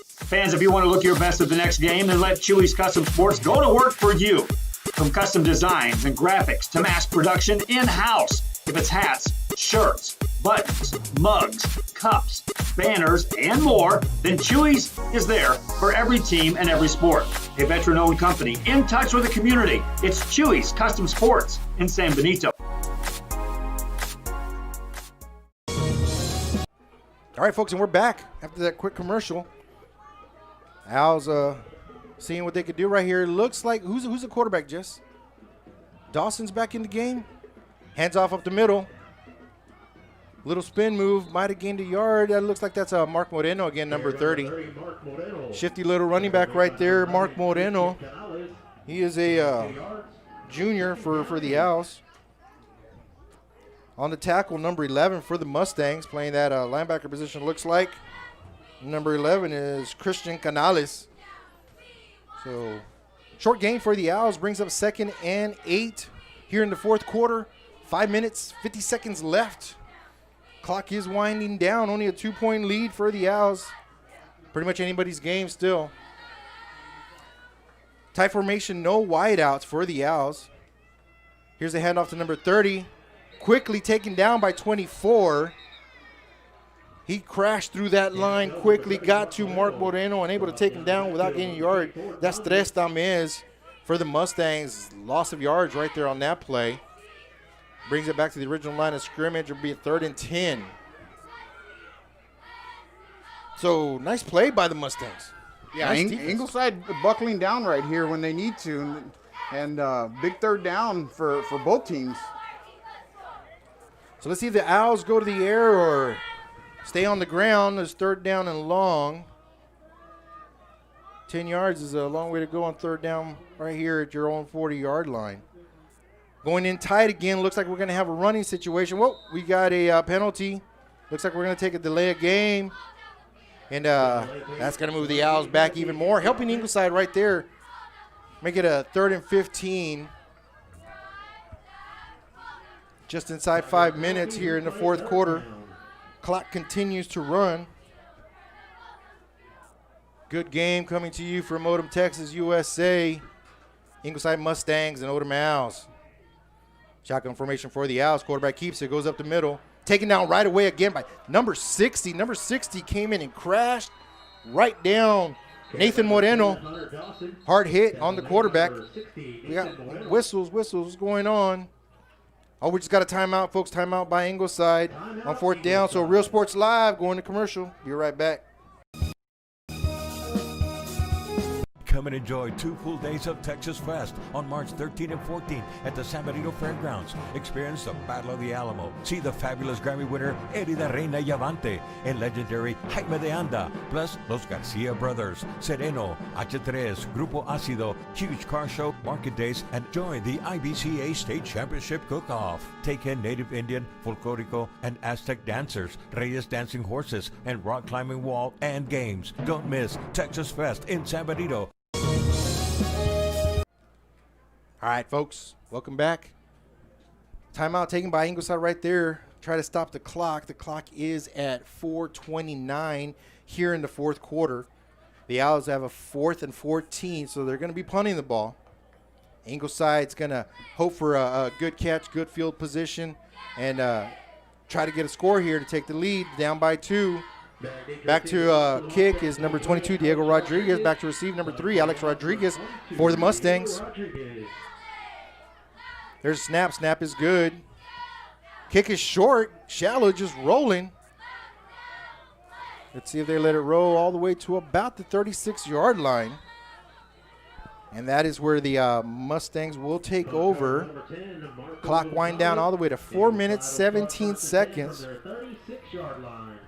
Fans, if you want to look your best at the next game, then let Chewy's Custom Sports go to work for you. From custom designs and graphics to mass production in-house. If it's hats, shirts, buttons, mugs, cups, banners, and more, then Chewy's is there for every team and every sport. A veteran-owned company in touch with the community. It's Chewy's Custom Sports in San Benito. All right, folks, and we're back after that quick commercial. Al's seeing what they could do right here. Looks like who's the quarterback, Jess? Dawson's back in the game. Hands off up the middle. Little spin move, might have gained a yard. That looks like that's Mark Moreno again, number 30. Shifty little running back right there, Mark Moreno. He is a junior for the Owls. On the tackle, number 11 for the Mustangs, playing that linebacker position, looks like. Number 11 is Christian Canales. So, short gain for the Owls, brings up 2nd and 8 here in the fourth quarter. 5 minutes, 50 seconds left. Clock is winding down. Only a 2-point lead for the Owls. Pretty much anybody's game still. Tie formation, no wideouts for the Owls. Here's the handoff to number 30. Quickly taken down by 24. He crashed through that line quickly, got to Mark Moreno, and able to take him down without gaining a yard. That's tres también for the Mustangs. Loss of yards right there on that play. Brings it back to the original line of scrimmage. It'll be a 3rd and 10. So, nice play by the Mustangs. Yeah, nice Ingleside buckling down right here when they need to. And big 3rd down for both teams. So, let's see if the Owls go to the air or stay on the ground. It's 3rd down and long. 10 yards is a long way to go on 3rd down right here at your own 40-yard line. Going in tight again. Looks like we're going to have a running situation. Whoa, we got a penalty. Looks like we're going to take a delay of game. And that's going to move the Owls back even more. Helping Ingleside right there. Make it a 3rd and 15. Just inside 5 minutes here in the fourth quarter. Clock continues to run. Good game coming to you from Odem, Texas, USA. Ingleside Mustangs and Odem Owls. Shotgun formation for the Owls. Quarterback keeps it, goes up the middle. Taken down right away again by number 60. Number 60 came in and crashed right down Nathan Moreno. Hard hit on the quarterback. We got whistles. What's going on? Oh, we just got a timeout, folks. Timeout by Ingleside on 4th down. So Real Sports Live going to commercial. Be right back. Come and enjoy 2 full days of Texas Fest on March 13 and 14 at the San Benito Fairgrounds. Experience the Battle of the Alamo. See the fabulous Grammy winner Eddie da Reina y Avante and legendary Jaime de Anda, plus Los Garcia Brothers, Sereno, H3, Grupo Ácido, huge car show, market days, and join the IBCA State Championship Cook-Off. Take in native Indian, folklorico, and Aztec dancers, Reyes dancing horses, and rock climbing wall and games. Don't miss Texas Fest in San Benito. All right, folks, welcome back. Timeout taken by Ingleside right there. Try to stop the clock. The clock is at 4:29 here in the fourth quarter. The Owls have a 4th and 14, so they're going to be punting the ball. Ingleside's going to hope for a good catch, good field position, and try to get a score here to take the lead, down by 2. Back to kick is number 22, Diego Rodriguez. Back to receive, number 3, Alex Rodriguez for the Mustangs. There's a snap. Snap is good. Kick is short, shallow, just rolling. Let's see if they let it roll all the way to about the 36-yard line. And that is where the Mustangs will take over. Clock wind down all the way to 4 minutes, 17 seconds.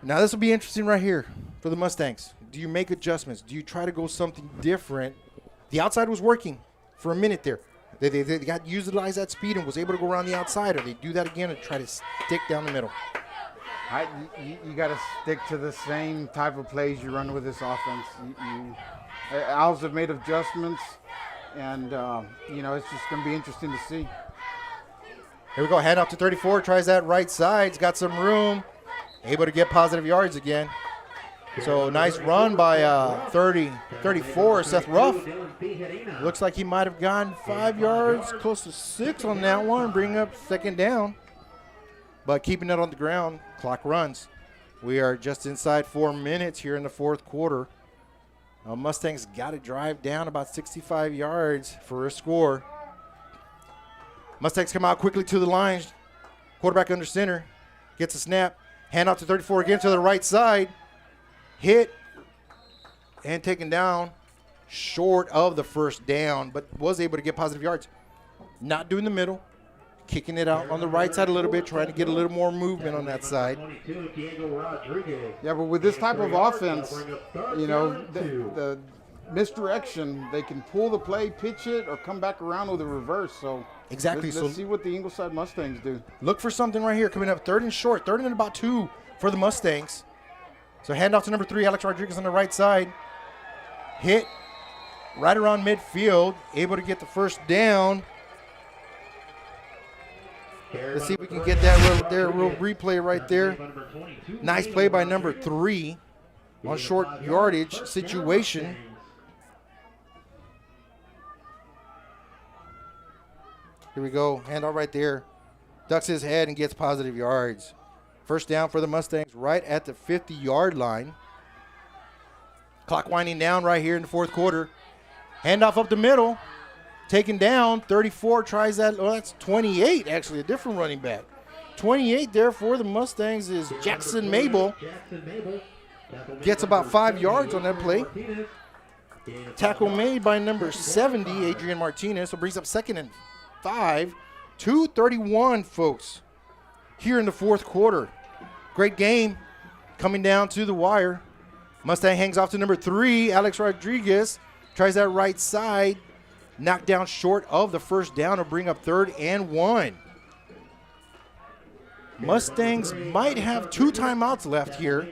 Now this will be interesting right here for the Mustangs. Do you make adjustments? Do you try to go something different? The outside was working for a minute there. They got utilized that speed and was able to go around the outside, or they do that again and try to stick down the middle. You got to stick to the same type of plays you run with this offense. Owls have made adjustments, and it's just going to be interesting to see. Here we go, hand off to 34, tries that right side, he's got some room, able to get positive yards again. So nice run by 34, Seth Ruff. Looks like he might have gone 5 yards, close to 6 on that one, bring up second down. But keeping it on the ground, clock runs. We are just inside 4 minutes here in the fourth quarter. Mustangs got to drive down about 65 yards for a score. Mustangs come out quickly to the line. Quarterback under center, gets a snap. Hand off to 34 again to the right side. Hit and taken down short of the first down, but was able to get positive yards. Not doing the middle, kicking it out on the right side a little bit, trying to get a little more movement on that side. Yeah, but with this type of offense, the misdirection, they can pull the play, pitch it, or come back around with a reverse. So exactly. Let's see what the Ingleside Mustangs do. Look for something right here coming up. 3rd and short, 3rd and about 2 for the Mustangs. So hand off to number 3, Alex Rodriguez on the right side. Hit right around midfield, able to get the first down. Let's see if we can get that real replay right there. Nice play by number 3 on short yardage situation. Here we go, handoff right there. Ducks his head and gets positive yards. First down for the Mustangs right at the 50-yard line. Clock winding down right here in the fourth quarter. Handoff up the middle. Taken down. 34 tries that. Oh, that's 28, actually, a different running back. 28 there for the Mustangs is Jackson Mabel. Gets about 5 yards on that play. Tackle made by number 70, Adrian Martinez. So brings up 2nd and 5. 2:31, folks, here in the fourth quarter. Great game coming down to the wire. Mustang hangs off to number 3, Alex Rodriguez. Tries that right side. Knocked down short of the first down to bring up 3rd and 1. Mustangs might have 2 timeouts left here.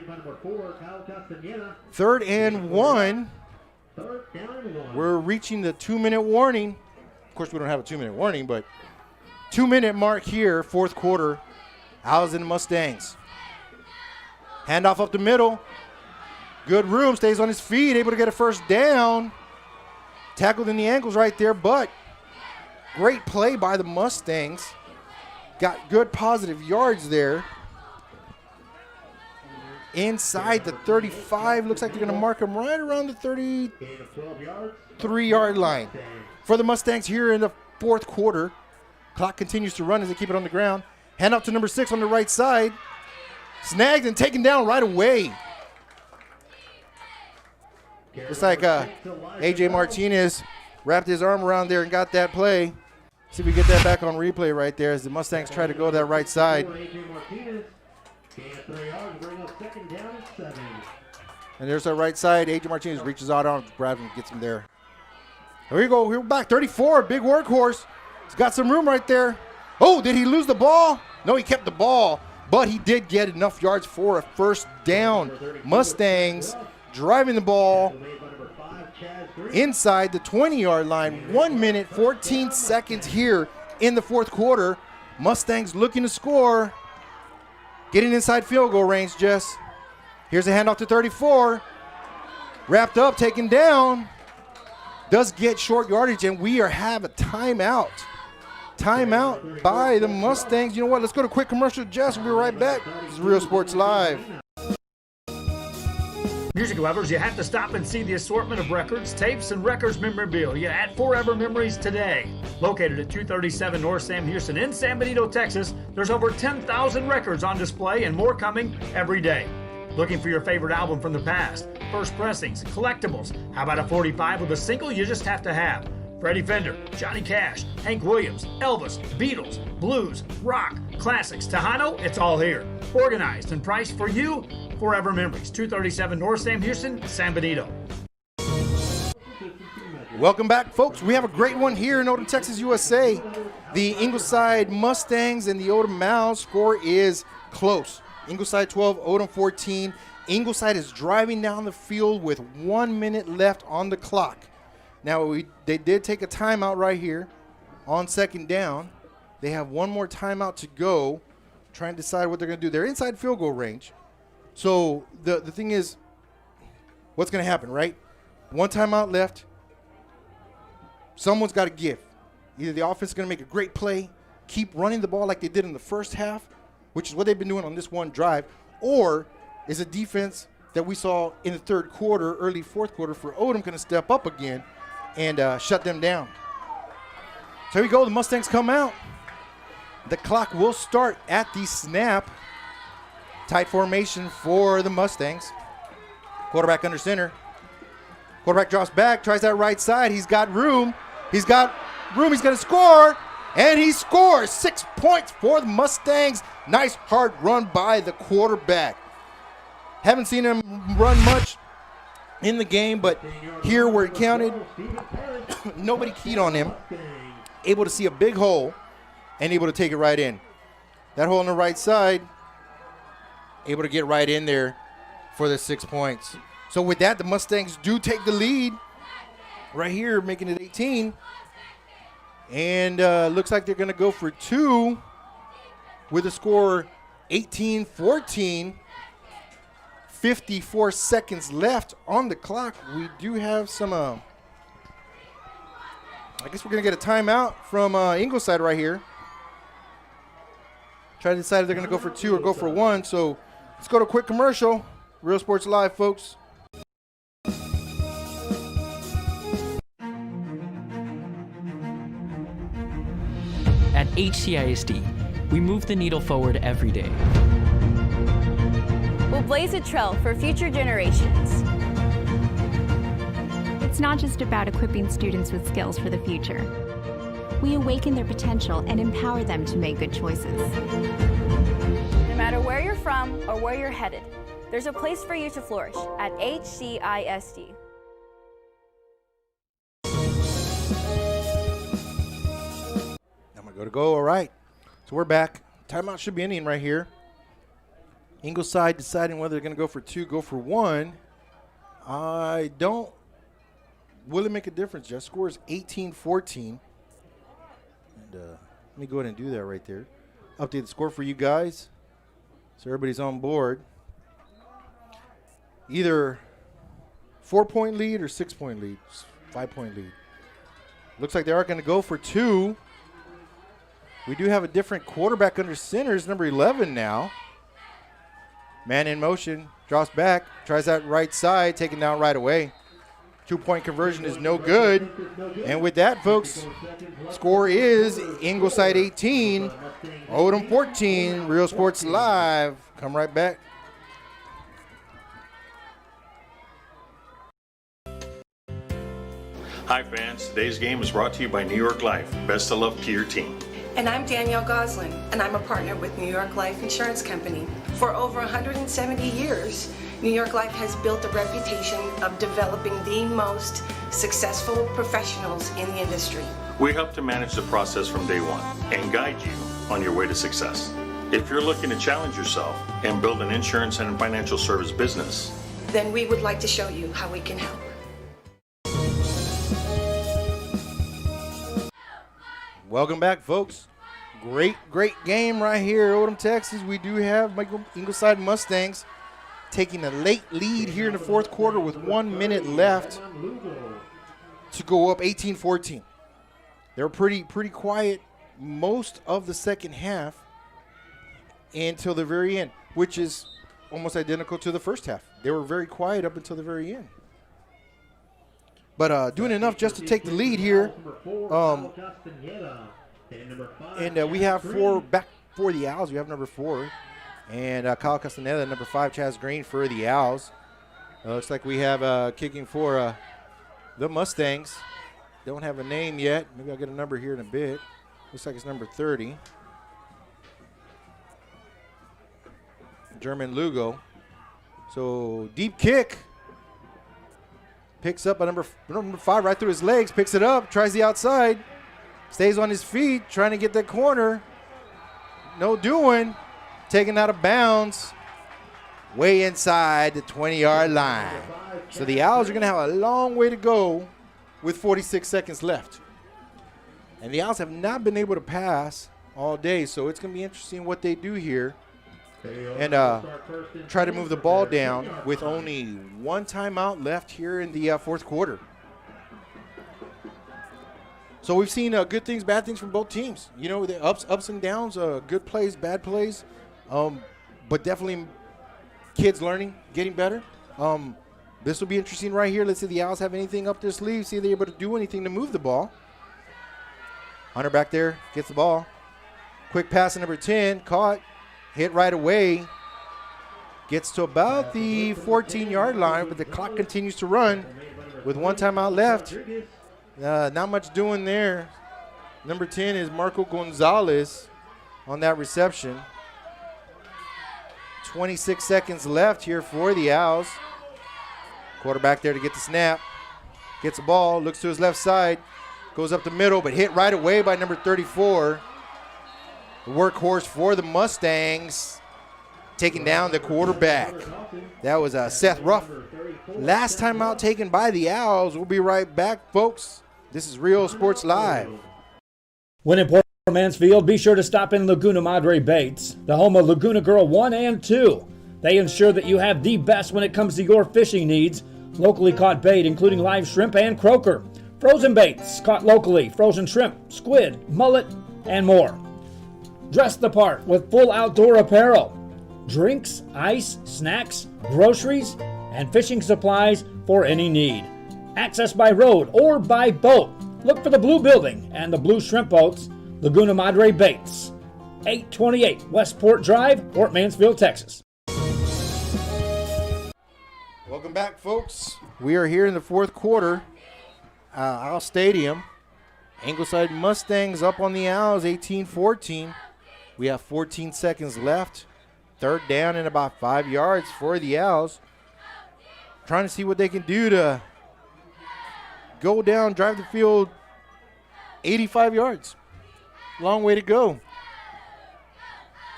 3rd and 1. We're reaching the 2-minute warning. Of course, we don't have a 2-minute warning, but 2-minute mark here, fourth quarter. Owls and Mustangs. Handoff up the middle. Good room, stays on his feet, able to get a first down. Tackled in the ankles right there, but great play by the Mustangs. Got good positive yards there. Inside the 35, looks like they're gonna mark him right around the 33-yard line. For the Mustangs here in the fourth quarter. Clock continues to run as they keep it on the ground. Hand off to number 6 on the right side. Snagged and taken down right away. Looks like A.J. Martinez wrapped his arm around there and got that play. See if we get that back on replay right there as the Mustangs try to go that right side. And there's our right side. A.J. Martinez reaches out on, grabs him, gets him there. Here we go. We're back. 34, big workhorse. He's got some room right there. Oh, did he lose the ball? No, he kept the ball, but he did get enough yards for a first down. Mustangs driving the ball inside the 20-yard line. 1 minute, 14 seconds here in the fourth quarter. Mustangs looking to score. Getting inside field goal range, Jess. Here's a handoff to 34. Wrapped up, taken down. Does get short yardage, and we have a timeout. Timeout by the Mustangs. You know what? Let's go to a quick commercial, Jess. We'll be right back. This is Real Sports Live. Music lovers, you have to stop and see the assortment of records, tapes, and records memorabilia at Forever Memories today. Located at 237 North Sam Houston in San Benito, Texas, there's over 10,000 records on display and more coming every day. Looking for your favorite album from the past, first pressings, collectibles. How about a 45 with a single you just have to have? Freddie Fender, Johnny Cash, Hank Williams, Elvis, Beatles, blues, rock, classics, Tejano, it's all here. Organized and priced for you. Forever Memories, 237 North Sam Houston, San Benito. Welcome back, folks. We have a great one here in Odem, Texas, USA. The Ingleside Mustangs and the Odem Mouse. Score is close. Ingleside 12, Odem 14. Ingleside is driving down the field with 1 minute left on the clock. Now, they did take a timeout right here on second down. They have one more timeout to go, trying to decide what they're going to do. They're inside field goal range. So the thing is, what's going to happen, right? One timeout left. Someone's got to give. Either the offense is going to make a great play, keep running the ball like they did in the first half, which is what they've been doing on this one drive, or is a defense that we saw in the third quarter, early fourth quarter for Odem going to step up again and shut them down. So here we go. The Mustangs come out. The clock will start at the snap. Tight formation for the Mustangs. Quarterback under center. Quarterback drops back, tries that right side. He's got room. He's going to score. And he scores 6 points for the Mustangs. Nice hard run by the quarterback. Haven't seen him run much in the game, but here where it counted, nobody keyed on him. Able to see a big hole and able to take it right in. That hole on the right side, able to get right in there for the 6 points. So with that, the Mustangs do take the lead right here, making it 18. And looks like they're going to go for two with a score 18-14. 54 seconds left on the clock. We do have some, I guess we're going to get a timeout from Ingleside right here. Try to decide if they're going to go for two or go for one. So let's go to a quick commercial. Real Sports Live, folks. At HCISD, we move the needle forward every day. We'll blaze a trail for future generations. It's not just about equipping students with skills for the future. We awaken their potential and empower them to make good choices. No matter where you're from or where you're headed, there's a place for you to flourish at HCISD. I'm going to go. All right. So we're back. Timeout should be ending right here. Ingleside deciding whether they're going to go for two, go for one. Will it make a difference? Just score is 18-14. And let me go ahead and do that right there. Update the score for you guys so everybody's on board. Either 4-point lead or 6-point lead, 5-point lead. Looks like they are going to go for two. We do have a different quarterback under center. It's number 11 now. Man in motion, drops back, tries that right side, taken down right away. 2-point conversion is no good. And with that, folks, score is Ingleside 18, Odem 14. Real Sports Live. Come right back. Hi fans, today's game is brought to you by New York Life. Best of luck to your team. And I'm Danielle Goslin, and I'm a partner with New York Life Insurance Company. For over 170 years, New York Life has built a reputation of developing the most successful professionals in the industry. We help to manage the process from day one and guide you on your way to success. If you're looking to challenge yourself and build an insurance and financial service business, then we would like to show you how we can help. Welcome back, folks. Great game right here, Odem, Texas. We do have Ingleside Mustangs taking a late lead here in the fourth quarter with 1 minute left to go up 18-14. They were pretty quiet most of the second half until the very end, which is almost identical to the first half. They were very quiet up until the very end. But doing enough just to take the lead here. And we have four back for the Owls. We have number 4. And Kyle Castaneda, number 5, Chaz Green for the Owls. Looks like we have kicking for the Mustangs. Don't have a name yet. Maybe I'll get a number here in a bit. Looks like it's number 30. German Lugo. So deep kick. Picks up a number 5 right through his legs. Picks it up. Tries the outside. Stays on his feet. Trying to get that corner. No doing. Taken out of bounds. Way inside the 20-yard line. So the Owls are going to have a long way to go with 46 seconds left. And the Owls have not been able to pass all day, so it's going to be interesting what they do here. And try to move the ball down with only one timeout left here in the fourth quarter. So we've seen good things, bad things from both teams. You know, the ups and downs, good plays, bad plays, but definitely kids learning, getting better. This will be interesting right here. Let's see if the Owls have anything up their sleeve, see if they're able to do anything to move the ball. Hunter back there gets the ball. Quick pass to number 10, caught. Hit right away. Gets to about the 14-yard line, but the clock continues to run with one timeout left. Not much doing there. Number 10 is Marco Gonzalez on that reception. 26 seconds left here for the Owls. Quarterback there to get the snap. Gets the ball, looks to his left side. Goes up the middle, but hit right away by number 34. The workhorse for the Mustangs, taking down the quarterback. That was Seth Ruff. Last time out taken by the Owls. We'll be right back, folks. This is Rio Sports Live. When in Port Mansfield, be sure to stop in Laguna Madre Baits, the home of Laguna Girl 1 and 2. They ensure that you have the best when it comes to your fishing needs. Locally caught bait, including live shrimp and croaker. Frozen baits caught locally, frozen shrimp, squid, mullet, and more. Dress the part with full outdoor apparel. Drinks, ice, snacks, groceries, and fishing supplies for any need. Access by road or by boat. Look for the blue building and the blue shrimp boats, Laguna Madre Baits. 828 Westport Drive, Port Mansfield, Texas. Welcome back, folks. We are here in the fourth quarter. Owl Stadium. Ingleside Mustangs up on the Owls, 18-14. We have 14 seconds left. Third down and about 5 yards for the Owls. Trying to see what they can do to go down, drive the field 85 yards. Long way to go.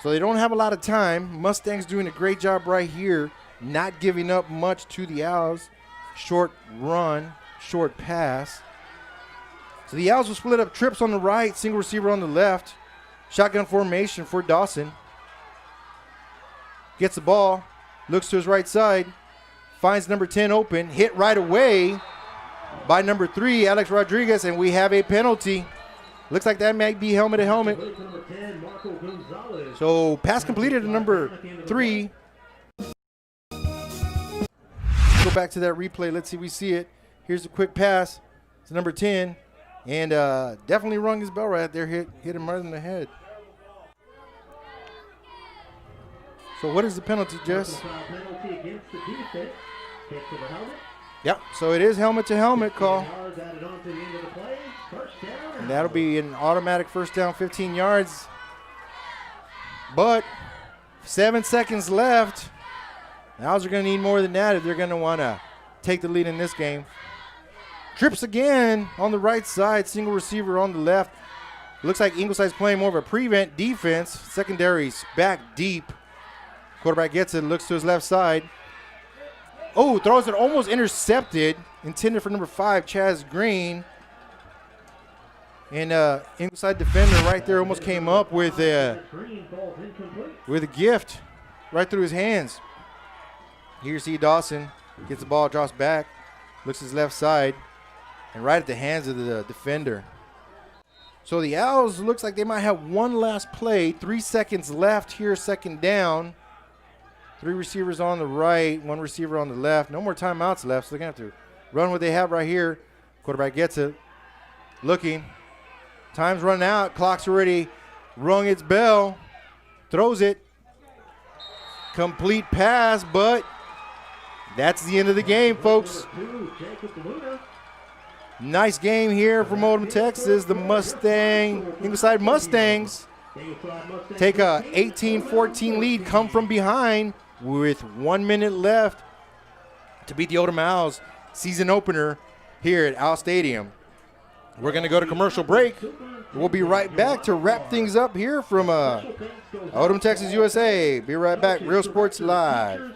So they don't have a lot of time. Mustangs doing a great job right here, not giving up much to the Owls. Short run, short pass. So the Owls will split up trips on the right, single receiver on the left. Shotgun formation for Dawson. Gets the ball, looks to his right side, finds number 10 open, hit right away by number 3, Alex Rodriguez, and we have a penalty. Looks like that might be helmet to helmet. So pass completed to number 3. Go back to that replay. Let's see if we see it. Here's a quick pass to number 10. And definitely rung his bell right there, hit him right in the head. So what is the penalty, Jess? Yep, so it is helmet to helmet call. And that'll be an automatic first down, 15 yards. But 7 seconds left. The Owls are going to need more than that if they're going to want to take the lead in this game. Trips again on the right side, single receiver on the left. Looks like Ingleside's playing more of a prevent defense. Secondary's back deep. Quarterback gets it, looks to his left side. Oh, throws it almost intercepted. Intended for number 5, Chaz Green. And Ingleside defender right there almost came up with a gift right through his hands. Here's C. Dawson. Gets the ball, drops back. Looks his left side. And right at the hands of the defender. So the Owls looks like they might have one last play. 3 seconds left here, second down. 3 receivers on the right, 1 receiver on the left. No more timeouts left, so they're going to have to run what they have right here. Quarterback gets it. Looking. Time's run out. Clock's already rung its bell. Throws it. Complete pass, but that's the end of the game, folks. Nice game here from Odem, Texas. The Ingleside Mustangs take a 18-14 lead, come from behind with 1 minute left to beat the Odem Owls season opener here at Owl Stadium. We're going to go to commercial break. We'll be right back to wrap things up here from Odem, Texas, USA. Be right back. Real Sports Live.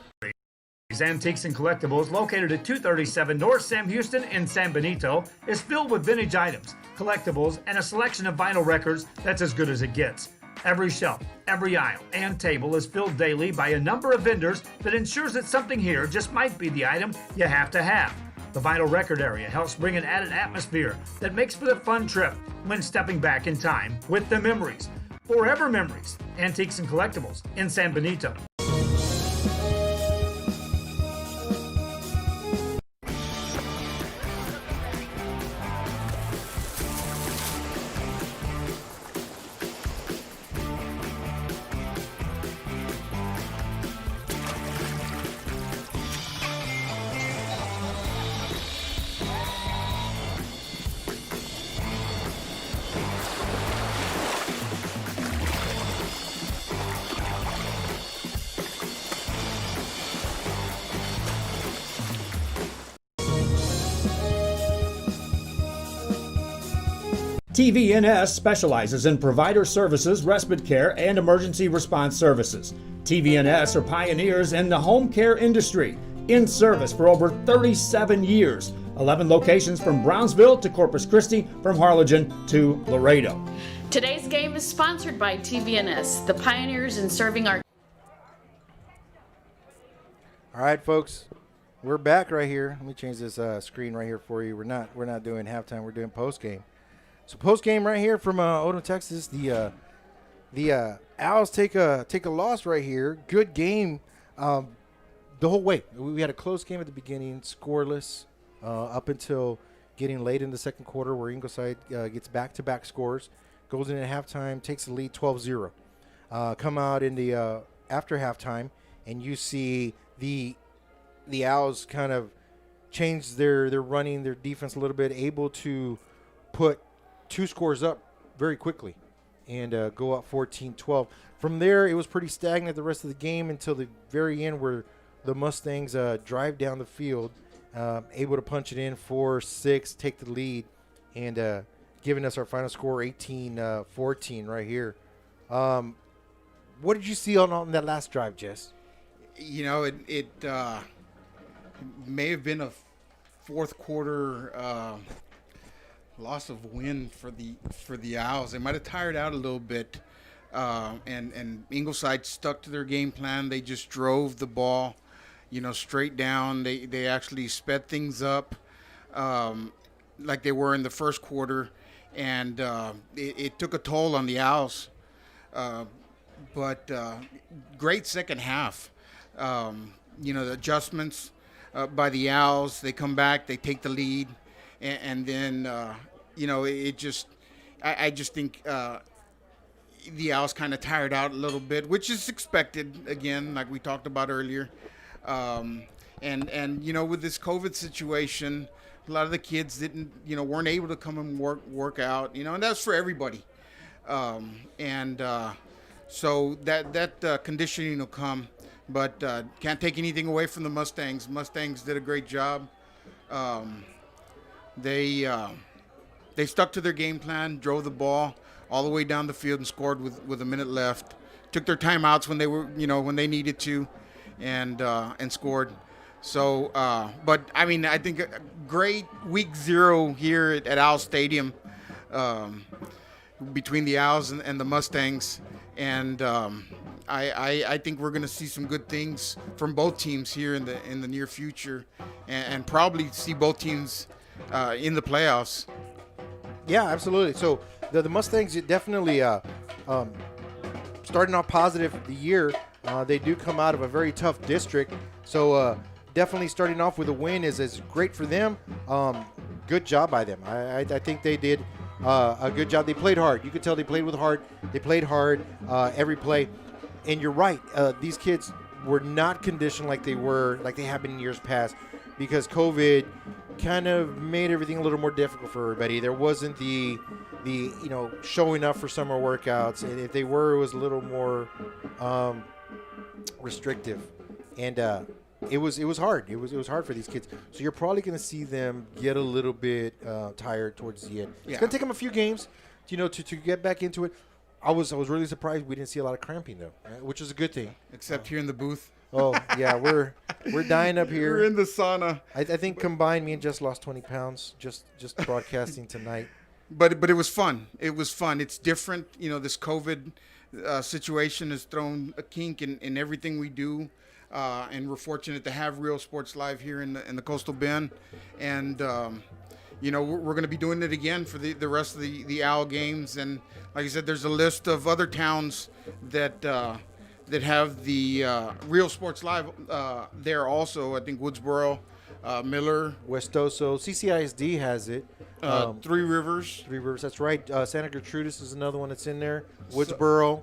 Antiques and Collectibles, located at 237 North Sam Houston in San Benito, is filled with vintage items, collectibles, and a selection of vinyl records that's as good as it gets. Every shelf, every aisle, and table is filled daily by a number of vendors that ensures that something here just might be the item you have to have. The vinyl record area helps bring an added atmosphere that makes for the fun trip when stepping back in time with the memories. Forever memories. Antiques and Collectibles in San Benito. TVNS specializes in provider services, respite care, and emergency response services. TVNS are pioneers in the home care industry, in service for over 37 years. 11 locations from Brownsville to Corpus Christi, from Harlingen to Laredo. Today's game is sponsored by TVNS, the pioneers in serving our... All right, folks, we're back right here. Let me change this screen right here for you. We're not doing halftime. We're doing post game. So post game right here from Odem, Texas. The Owls take a loss right here. Good game the whole way. We had a close game at the beginning, scoreless, up until getting late in the second quarter, where Ingleside gets back-to-back scores, goes in at halftime, takes the lead 12-0. Come out in the after halftime, and you see the Owls kind of change their running, their defense a little bit, able to put 2 scores up very quickly and go up 14-12. From there, it was pretty stagnant the rest of the game until the very end, where the Mustangs drive down the field, able to punch it in 4-6, take the lead, and giving us our final score 18-14 right here. What did you see on that last drive, Jess? You know, it may have been a fourth quarter loss of wind for the Owls. They might have tired out a little bit, and Ingleside stuck to their game plan. They just drove the ball, straight down. They actually sped things up like they were in the first quarter, and it took a toll on the Owls. But great second half. The adjustments by the Owls. They come back, they take the lead, and then I just think the Owls kind of tired out a little bit, which is expected, again, like we talked about earlier. And with this COVID situation, a lot of the kids weren't able to come and work out, and that's for everybody. So that conditioning will come, but can't take anything away from the Mustangs. Mustangs did a great job. They stuck to their game plan, drove the ball all the way down the field and scored with a minute left. Took their timeouts when they were, when they needed to, and scored. So, but I mean, I think a great week 0 here at Owl Stadium between the Owls and the Mustangs, and I think we're going to see some good things from both teams here in the near future, and probably see both teams in the playoffs. Yeah, absolutely. So the Mustangs definitely starting off positive the year. They do come out of a very tough district, so definitely starting off with a win is great for them. Good job by them. I think they did a good job. They played hard. You could tell they played with heart. They played hard every play. And you're right. These kids were not conditioned like they have been in years past, because COVID kind of made everything a little more difficult for everybody. There wasn't the showing up for summer workouts, and if they were, it was a little more restrictive, and it was hard. It was hard for these kids. So you're probably going to see them get a little bit tired towards the end. It's going to take them a few games, to get back into it. I was really surprised we didn't see a lot of cramping though, which is a good thing. Except here in the booth. Oh yeah, we're dying up here. We're in the sauna. I think combined, me and Jess lost 20 pounds just broadcasting tonight. But it was fun. It was fun. It's different. This COVID situation has thrown a kink in everything we do, and we're fortunate to have Real Sports Live here in the Coastal Bend, and we're going to be doing it again for the rest of the Owl games. And like I said, there's a list of other towns that have the Real Sports Live there also. I think Woodsboro, Miller, Westoso, CCISD has it. Three Rivers. That's right. Santa Gertrudis is another one that's in there. Woodsboro.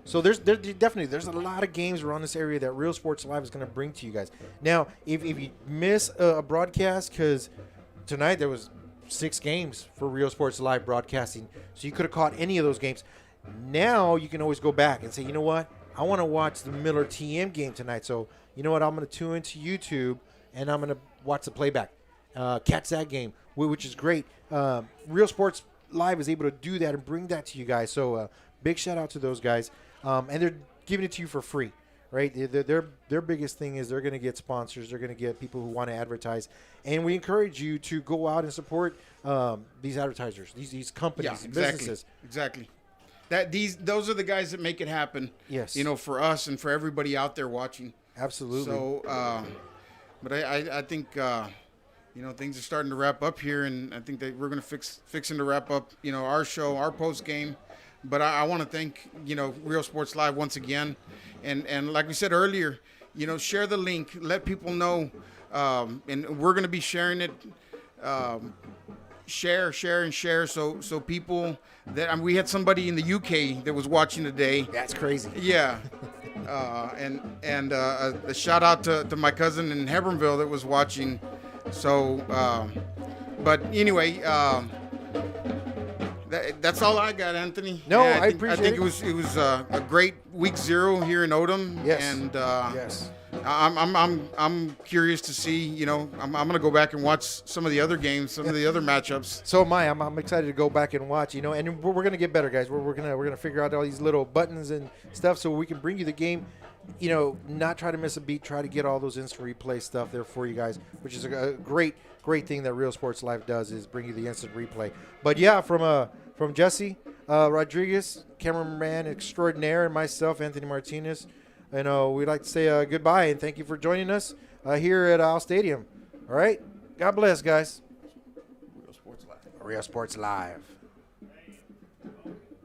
So there's a lot of games around this area that Real Sports Live is going to bring to you guys. Now, if you miss a broadcast, because tonight there was 6 games for Real Sports Live broadcasting, so you could have caught any of those games. Now you can always go back and say, you know what, I want to watch the Miller TM game tonight. So you know what, I'm going to tune into YouTube and I'm going to watch the playback, catch that game, which is great. Real Sports Live is able to do that and bring that to you guys. So big shout out to those guys, and they're giving it to you for free. Right, their biggest thing is they're going to get sponsors. They're going to get people who want to advertise, and we encourage you to go out and support these advertisers, these companies, businesses. Exactly. Those are the guys that make it happen. Yes. For us and for everybody out there watching. Absolutely. So, but I think things are starting to wrap up here, and I think that we're going to fixing to wrap up our show, our post game. But I want to thank Real Sports Live once again, and like we said earlier, share the link, let people know, and we're going to be sharing it, share, so people that we had somebody in the UK that was watching today. That's crazy. Yeah, and a shout out to my cousin in Hebronville that was watching. So, but anyway. That's all I got, Anthony. No, I appreciate it. I think it was a great week 0 here in Odem. Yes. And yes. I'm curious to see. I'm gonna go back and watch some of the other games, some of the other matchups. So am I. I'm excited to go back and watch. And we're gonna get better, guys. We're gonna figure out all these little buttons and stuff so we can bring you the game. Not try to miss a beat. Try to get all those instant replay stuff there for you guys, which is a great thing that Real Sports Live does, is bring you the instant replay. But yeah, from Jesse Rodriguez, cameraman extraordinaire, and myself, Anthony Martinez, we'd like to say goodbye and thank you for joining us here at Owl Stadium. All right, God bless, guys. Real Sports Live. Real Sports Live.